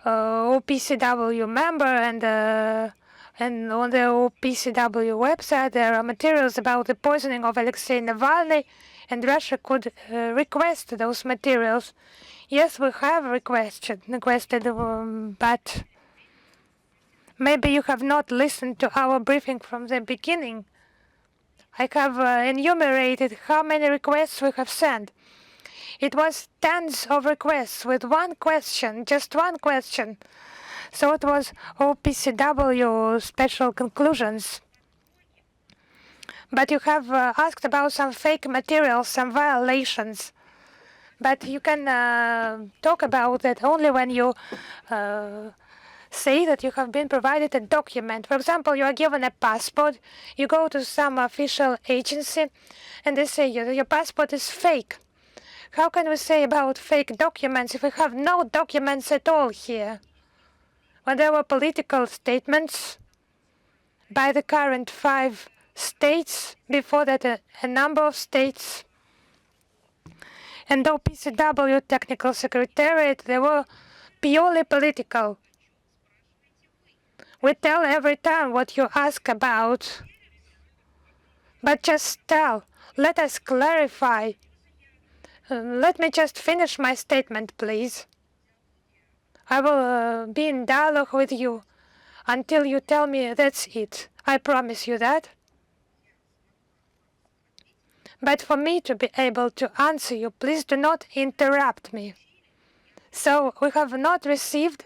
OPCW member, and on the OPCW website there are materials about the poisoning of Alexei Navalny, and Russia could request those materials. Yes, we have requested, but maybe you have not listened to our briefing from the beginning. I have enumerated how many requests we have sent. It was tens of requests with one question, just one question. So it was OPCW special conclusions. But you have asked about some fake materials, some violations. But you can talk about that only when you say that you have been provided a document. For example, you are given a passport, you go to some official agency, and they say your passport is fake. How can we say about fake documents if we have no documents at all here? When there were political statements by the current 5 states, before that a number of states, and OPCW Technical Secretariat, there were purely political. We tell every time what you ask about, but just tell. Let us clarify. Let me just finish my statement, please. I will be in dialogue with you until you tell me that's it. I promise you that. But for me to be able to answer you, please do not interrupt me. So we have not received,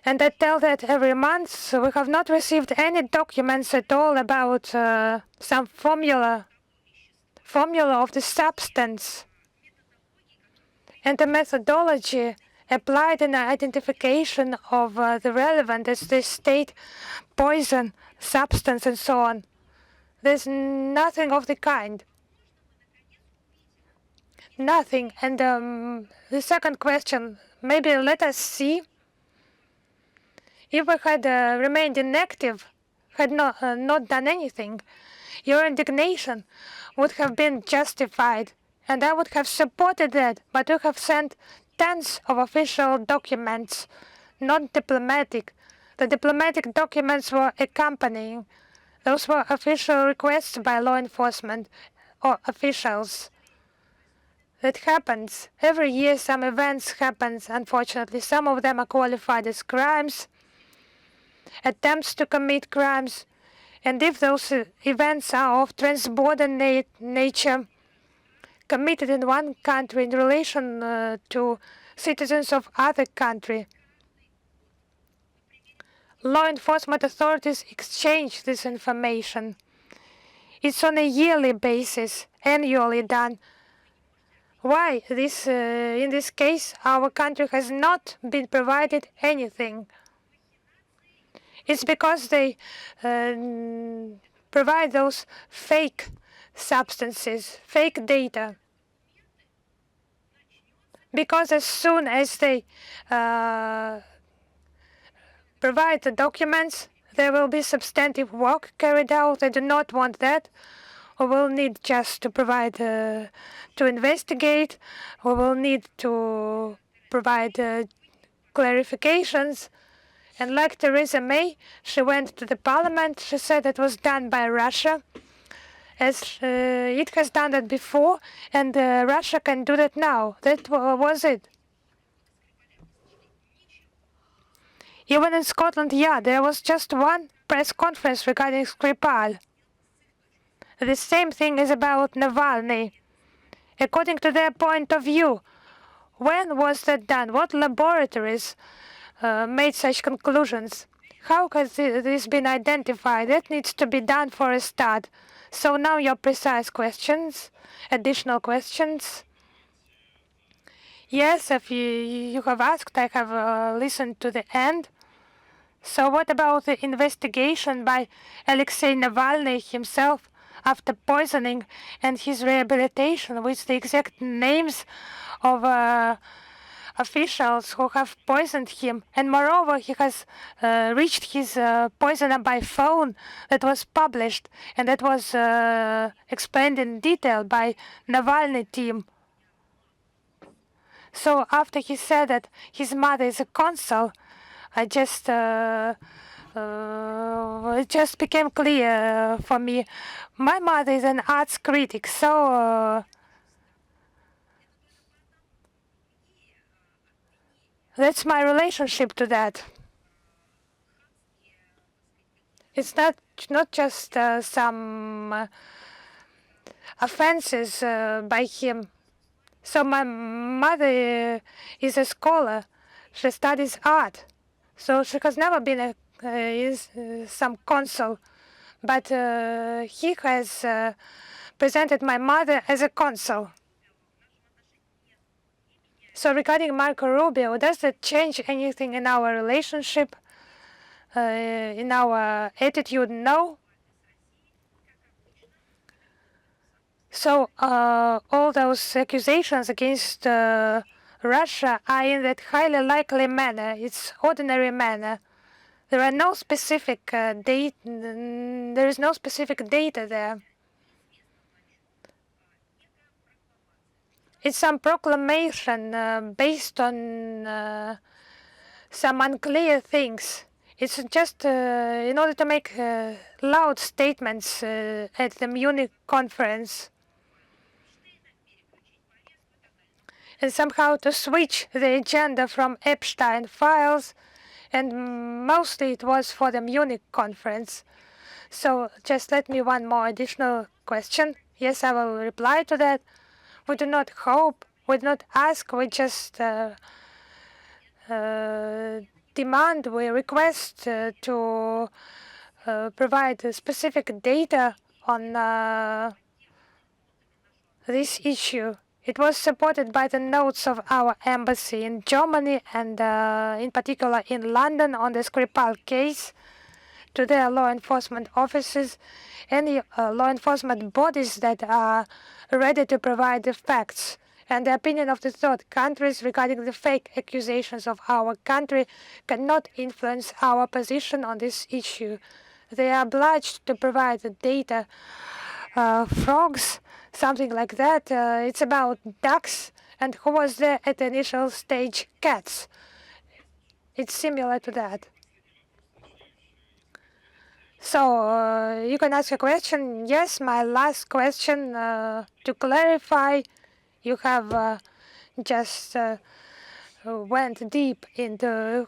and I tell that every month, so we have not received any documents at all about some formula of the substance and the methodology applied in the identification of the relevant, as they state, poison, substance, and so on. There's nothing of the kind. Nothing. And the second question, maybe let us see if we had remained inactive, had not done anything, your indignation would have been justified, and I would have supported that, but you have sent tens of official documents, not diplomatic. The diplomatic documents were accompanying. Those were official requests by law enforcement or officials. That happens. Every year some events happen, unfortunately. Some of them are qualified as crimes, attempts to commit crimes. And if those events are of transborder nature, committed in one country in relation to citizens of other country, law enforcement authorities exchange this information. It's on a yearly basis, annually done. Why this, in this case, our country has not been provided anything? It's because they provide those fake substances, fake data. Because as soon as they provide the documents, there will be substantive work carried out. They do not want that. We will need just to provide, to investigate. We will need to provide clarifications. And like Theresa May, she went to the parliament. She said it was done by Russia, as it has done that before, and Russia can do that now. That was it. Even in Scotland Yard, there was just one press conference regarding Skripal. The same thing is about Navalny. According to their point of view, when was that done? What laboratories made such conclusions? How has this been identified? That needs to be done for a start. So now your precise questions, additional questions. Yes, if you have asked, I have listened to the end. So what about the investigation by Alexei Navalny himself after poisoning and his rehabilitation with the exact names of officials who have poisoned him? And moreover, he has reached his poisoner by phone that was published, and that was explained in detail by Navalny team. So after he said that his mother is a consul, it just became clear for me. My mother is an arts critic, so that's my relationship to that. It's not just some offenses by him. So my mother is a scholar. She studies art. So she has never been some consul, but he has presented my mother as a consul. So regarding Marco Rubio, does that change anything in our relationship, in our attitude? No. So all those accusations against Russia are in that highly likely manner. It's ordinary manner. There are no specific data. There is no specific data there. It's some proclamation based on some unclear things. It's just in order to make loud statements at the Munich conference and somehow to switch the agenda from Epstein files, and mostly it was for the Munich conference. So just let me one more additional question. Yes, I will reply to that. We do not hope, we do not ask, we just demand, we request to provide specific data on this issue. It was supported by the notes of our embassy in Germany and in particular in London on the Skripal case to their law enforcement officers, any law enforcement bodies that are ready to provide the facts and the opinion of the third countries regarding the fake accusations of our country cannot influence our position on this issue. They are obliged to provide the data. Frogs, something like that. It's about ducks, and who was there at the initial stage? Cats. It's similar to that. So you can ask a question. Yes, my last question to clarify. You have just gone deep into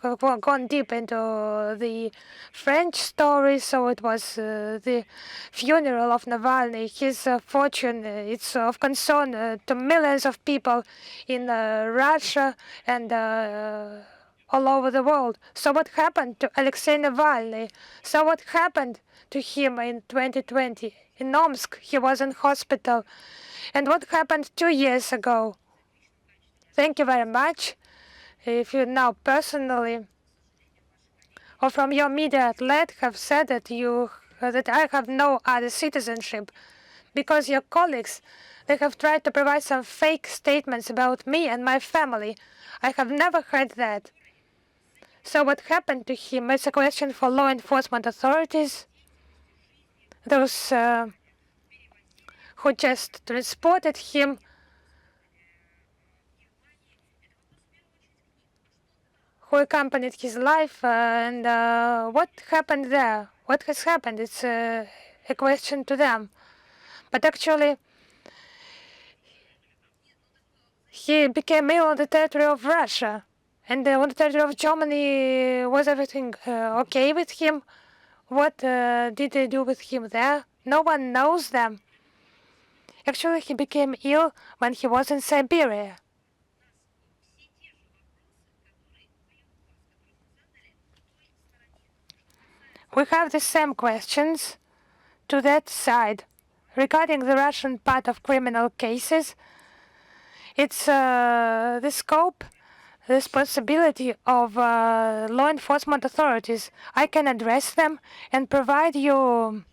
the French story. So it was the funeral of Navalny. His fortune, it's of concern to millions of people in Russia and all over the world. So what happened to Alexei Navalny? So what happened to him in 2020? In Omsk, he was in hospital. And what happened 2 years ago? Thank you very much. If you now personally or from your media outlet have said that that I have no other citizenship because your colleagues, they have tried to provide some fake statements about me and my family. I have never heard that. So what happened to him is a question for law enforcement authorities, those who just transported him. Who accompanied his life, and what happened there? What has happened? It's a question to them. But actually, he became ill on the territory of Russia, and on the territory of Germany. Was everything okay with him? What did they do with him there? No one knows them. Actually, he became ill when he was in Siberia. We have the same questions to that side. Regarding the Russian part of criminal cases, it's the scope, the responsibility of law enforcement authorities. I can address them and provide you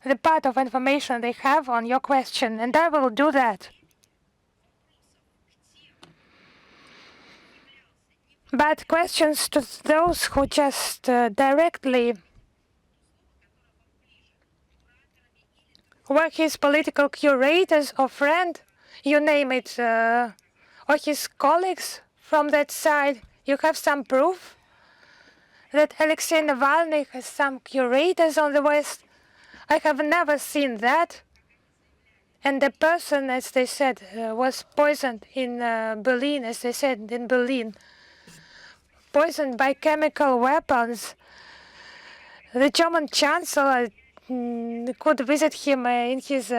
the part of information they have on your question, and I will do that. But questions to those who just directly were his political curators or friend, you name it, or his colleagues from that side, you have some proof that Alexei Navalny has some curators on the West? I have never seen that. And the person, as they said, was poisoned in Berlin, as they said in Berlin. Poisoned by chemical weapons. The German Chancellor could visit him in his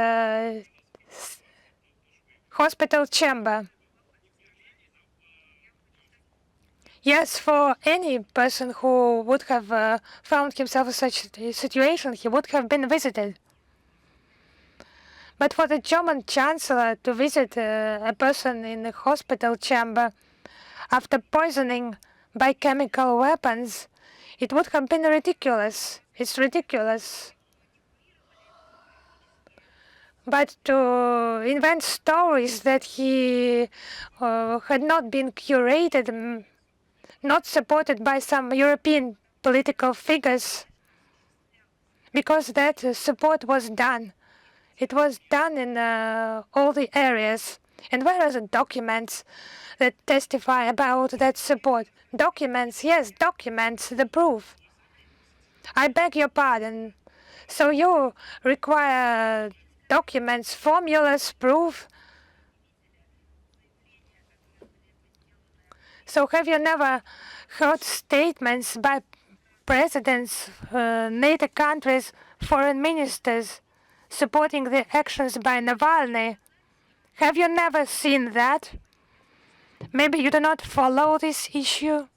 hospital chamber. Yes, for any person who would have found himself in such a situation, he would have been visited. But for the German Chancellor to visit a person in the hospital chamber after poisoning by chemical weapons, it would have been ridiculous. It's ridiculous. But to invent stories that he had not been curated, not supported by some European political figures, because that support was done. It was done in all the areas. And where are the documents that testify about that support? Documents, yes, documents, the proof. I beg your pardon. So you require documents, formulas, proof? So have you never heard statements by presidents, NATO countries, foreign ministers supporting the actions by Navalny? Have you never seen that? Maybe you do not follow this issue?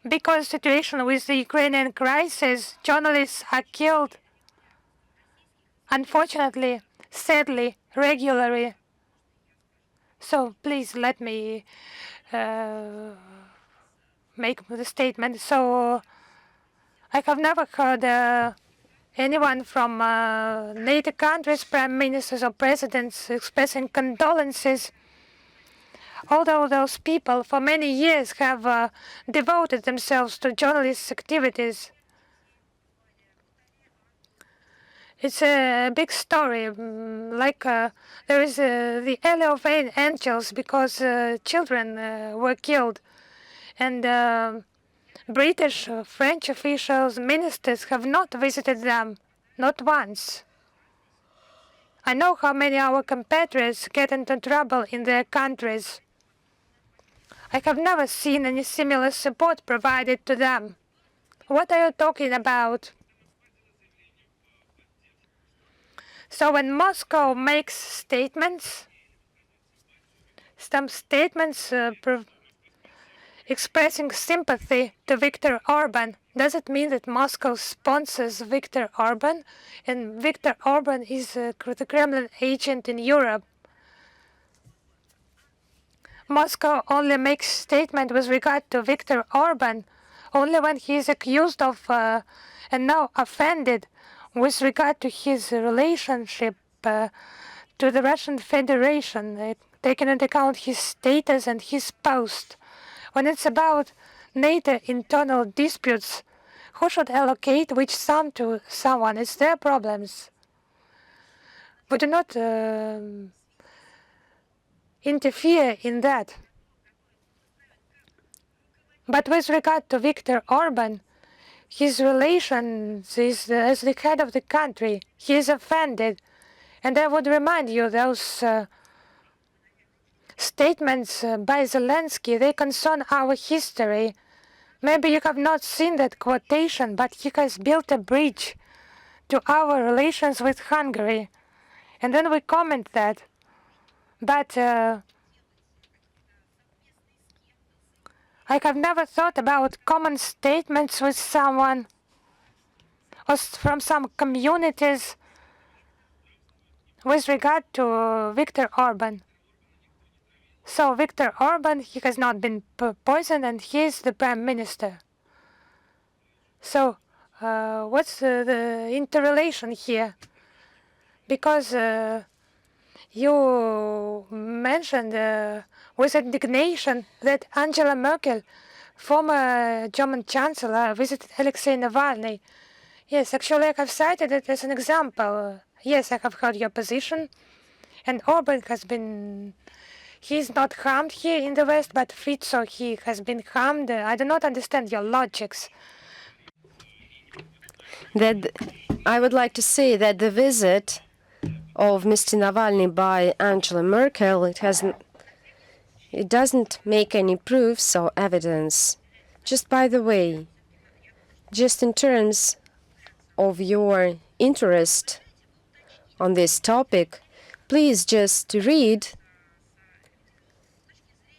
Because situation with the Ukrainian crisis, journalists are killed. Unfortunately, sadly, regularly. So please let me make the statement. So I have never heard anyone from NATO countries, prime ministers or presidents expressing condolences, although those people for many years have devoted themselves to journalist activities. It's a big story, there is the Alley of Angels because children were killed, and British, French officials, ministers have not visited them, not once. I know how many of our compatriots get into trouble in their countries. I have never seen any similar support provided to them. What are you talking about? So when Moscow makes statements, some statements expressing sympathy to Viktor Orban, does it mean that Moscow sponsors Viktor Orban? And Viktor Orban is the Kremlin agent in Europe. Moscow only makes statement with regard to Viktor Orban only when he is accused of and now offended with regard to his relationship to the Russian Federation, taking into account his status and his post. When it's about NATO internal disputes, who should allocate which sum to someone? It's their problems. We do not interfere in that. But with regard to Viktor Orban, his relations is as the head of the country. He is offended. And I would remind you those statements by Zelensky, they concern our history. Maybe you have not seen that quotation, but he has built a bridge to our relations with Hungary. And then we comment that. But I have never thought about common statements with someone or from some communities with regard to Viktor Orban. So Viktor Orban, he has not been poisoned and he is the prime minister. So what's the interrelation here? Because you mentioned with indignation that Angela Merkel, former German chancellor, visited Alexei Navalny. Yes, actually I have cited it as an example. Yes, I have heard your position. And Orban has been, he's not harmed here in the West, but Fico, he has been harmed. I do not understand your logics. That I would like to say that the visit of Mr. Navalny by Angela Merkel, it doesn't make any proofs or evidence. Just by the way, just in terms of your interest on this topic, please just read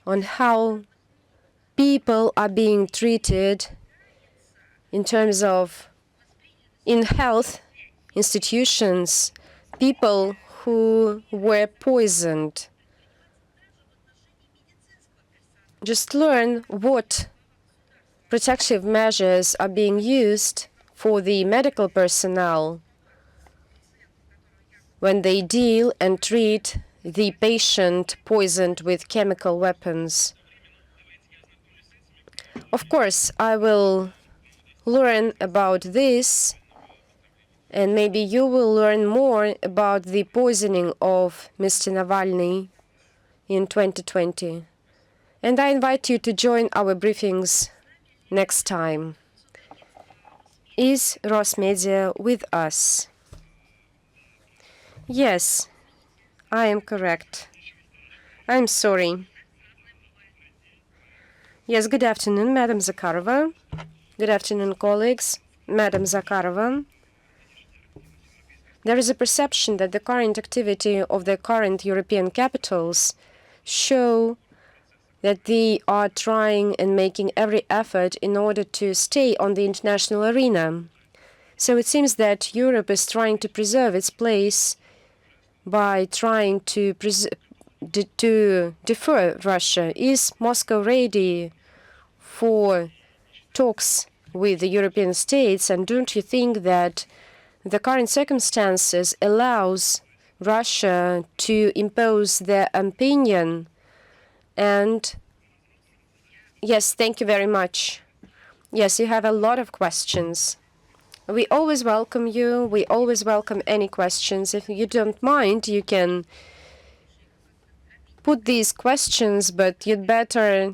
on how people are being treated in terms of in health institutions, people who were poisoned. Just learn what protective measures are being used for the medical personnel when they deal and treat the patient poisoned with chemical weapons. Of course, I will learn about this And maybe you will learn more about the poisoning of Mr. Navalny in 2020. And I invite you to join our briefings next time. Is Rosmedia with us? Yes, I am correct. I'm sorry. Yes, good afternoon, Madam Zakharova. Good afternoon, colleagues. Madam Zakharova. There is a perception that the current activity of the current European capitals show that they are trying and making every effort in order to stay on the international arena. So it seems that Europe is trying to preserve its place by trying to defer Russia. Is Moscow ready for talks with the European states? And don't you think that the current circumstances allows Russia to impose their opinion? And yes, thank you very much. Yes, you have a lot of questions. We always welcome you. We always welcome any questions. If you don't mind, you can put these questions, but you'd better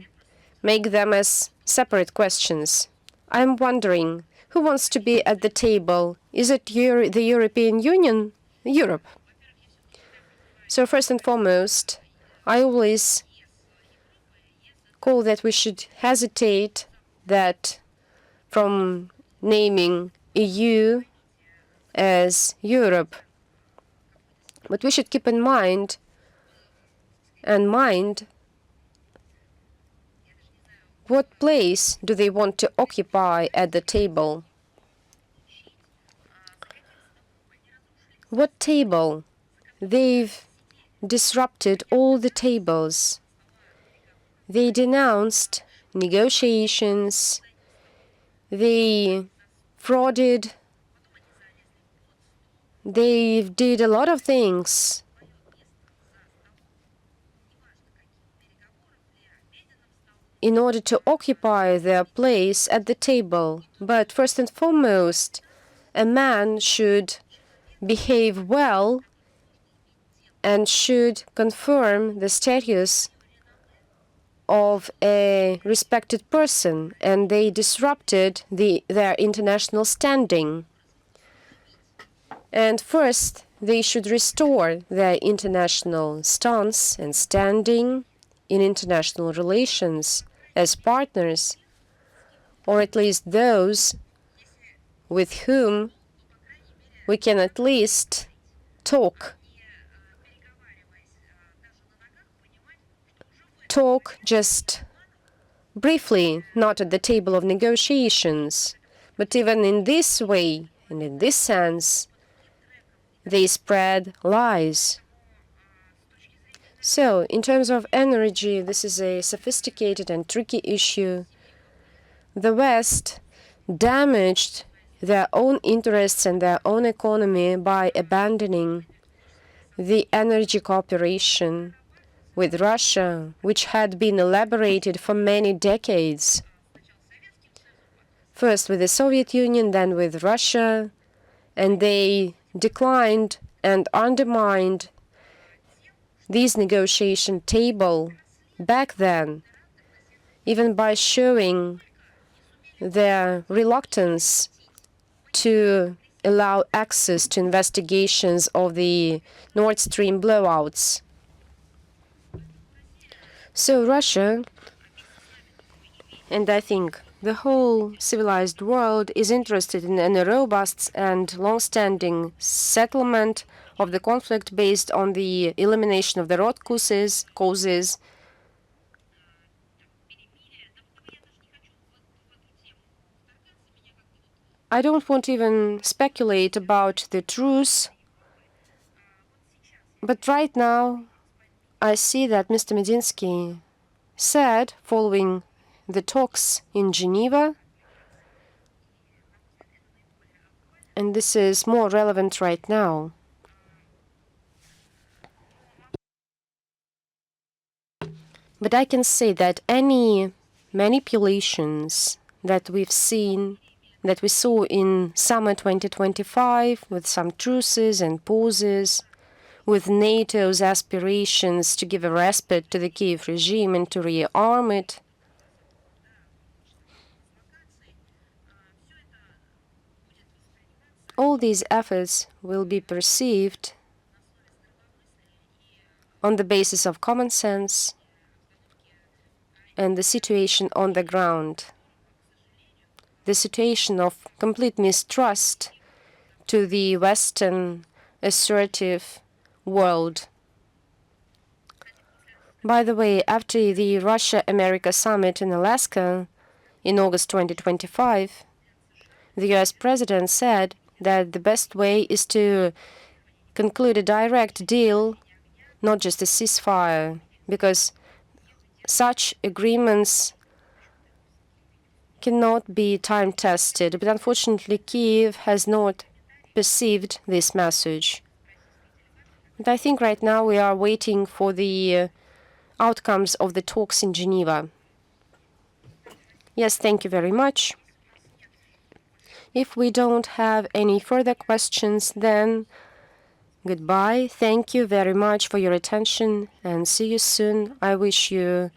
make them as separate questions. I'm wondering, who wants to be at the table? Is it the European Union? Europe. So first and foremost, I always call that we should hesitate that from naming EU as Europe. But we should keep in mind what place do they want to occupy at the table? What table? They've disrupted all the tables. They denounced negotiations. They frauded. They did a lot of things. In order to occupy their place at the table. But first and foremost, a man should behave well and should confirm the status of a respected person, and they disrupted their international standing. And first, they should restore their international stance and standing in international relations as partners, or at least those with whom we can at least talk just briefly, not at the table of negotiations. But even in this way and in this sense, they spread lies. So, in terms of energy, this is a sophisticated and tricky issue. The West damaged their own interests and their own economy by abandoning the energy cooperation with Russia, which had been elaborated for many decades. First with the Soviet Union, then with Russia, and they declined and undermined this negotiation table back then, even by showing their reluctance to allow access to investigations of the Nord Stream blowouts. So Russia, and I think the whole civilized world, is interested in a robust and long-standing settlement of the conflict based on the elimination of the root causes. I don't want to even speculate about the truth, but right now I see that Mr. Medinsky said, following the talks in Geneva, and this is more relevant right now, but I can say that any manipulations that we've seen that we saw in summer 2025 with some truces and pauses, with NATO's aspirations to give a respite to the Kiev regime and to rearm it. All these efforts will be perceived on the basis of common sense and the situation on the ground, the situation of complete mistrust to the Western assertive world. By the way, after the Russia-America summit in Alaska in August 2025, the US president said that the best way is to conclude a direct deal, not just a ceasefire, because such agreements cannot be time-tested. But unfortunately, Kiev has not perceived this message. And I think right now we are waiting for the outcomes of the talks in Geneva. Yes, thank you very much. If we don't have any further questions, then goodbye. Thank you very much for your attention and see you soon. I wish you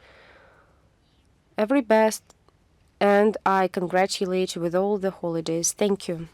every best and I congratulate you with all the holidays. Thank you.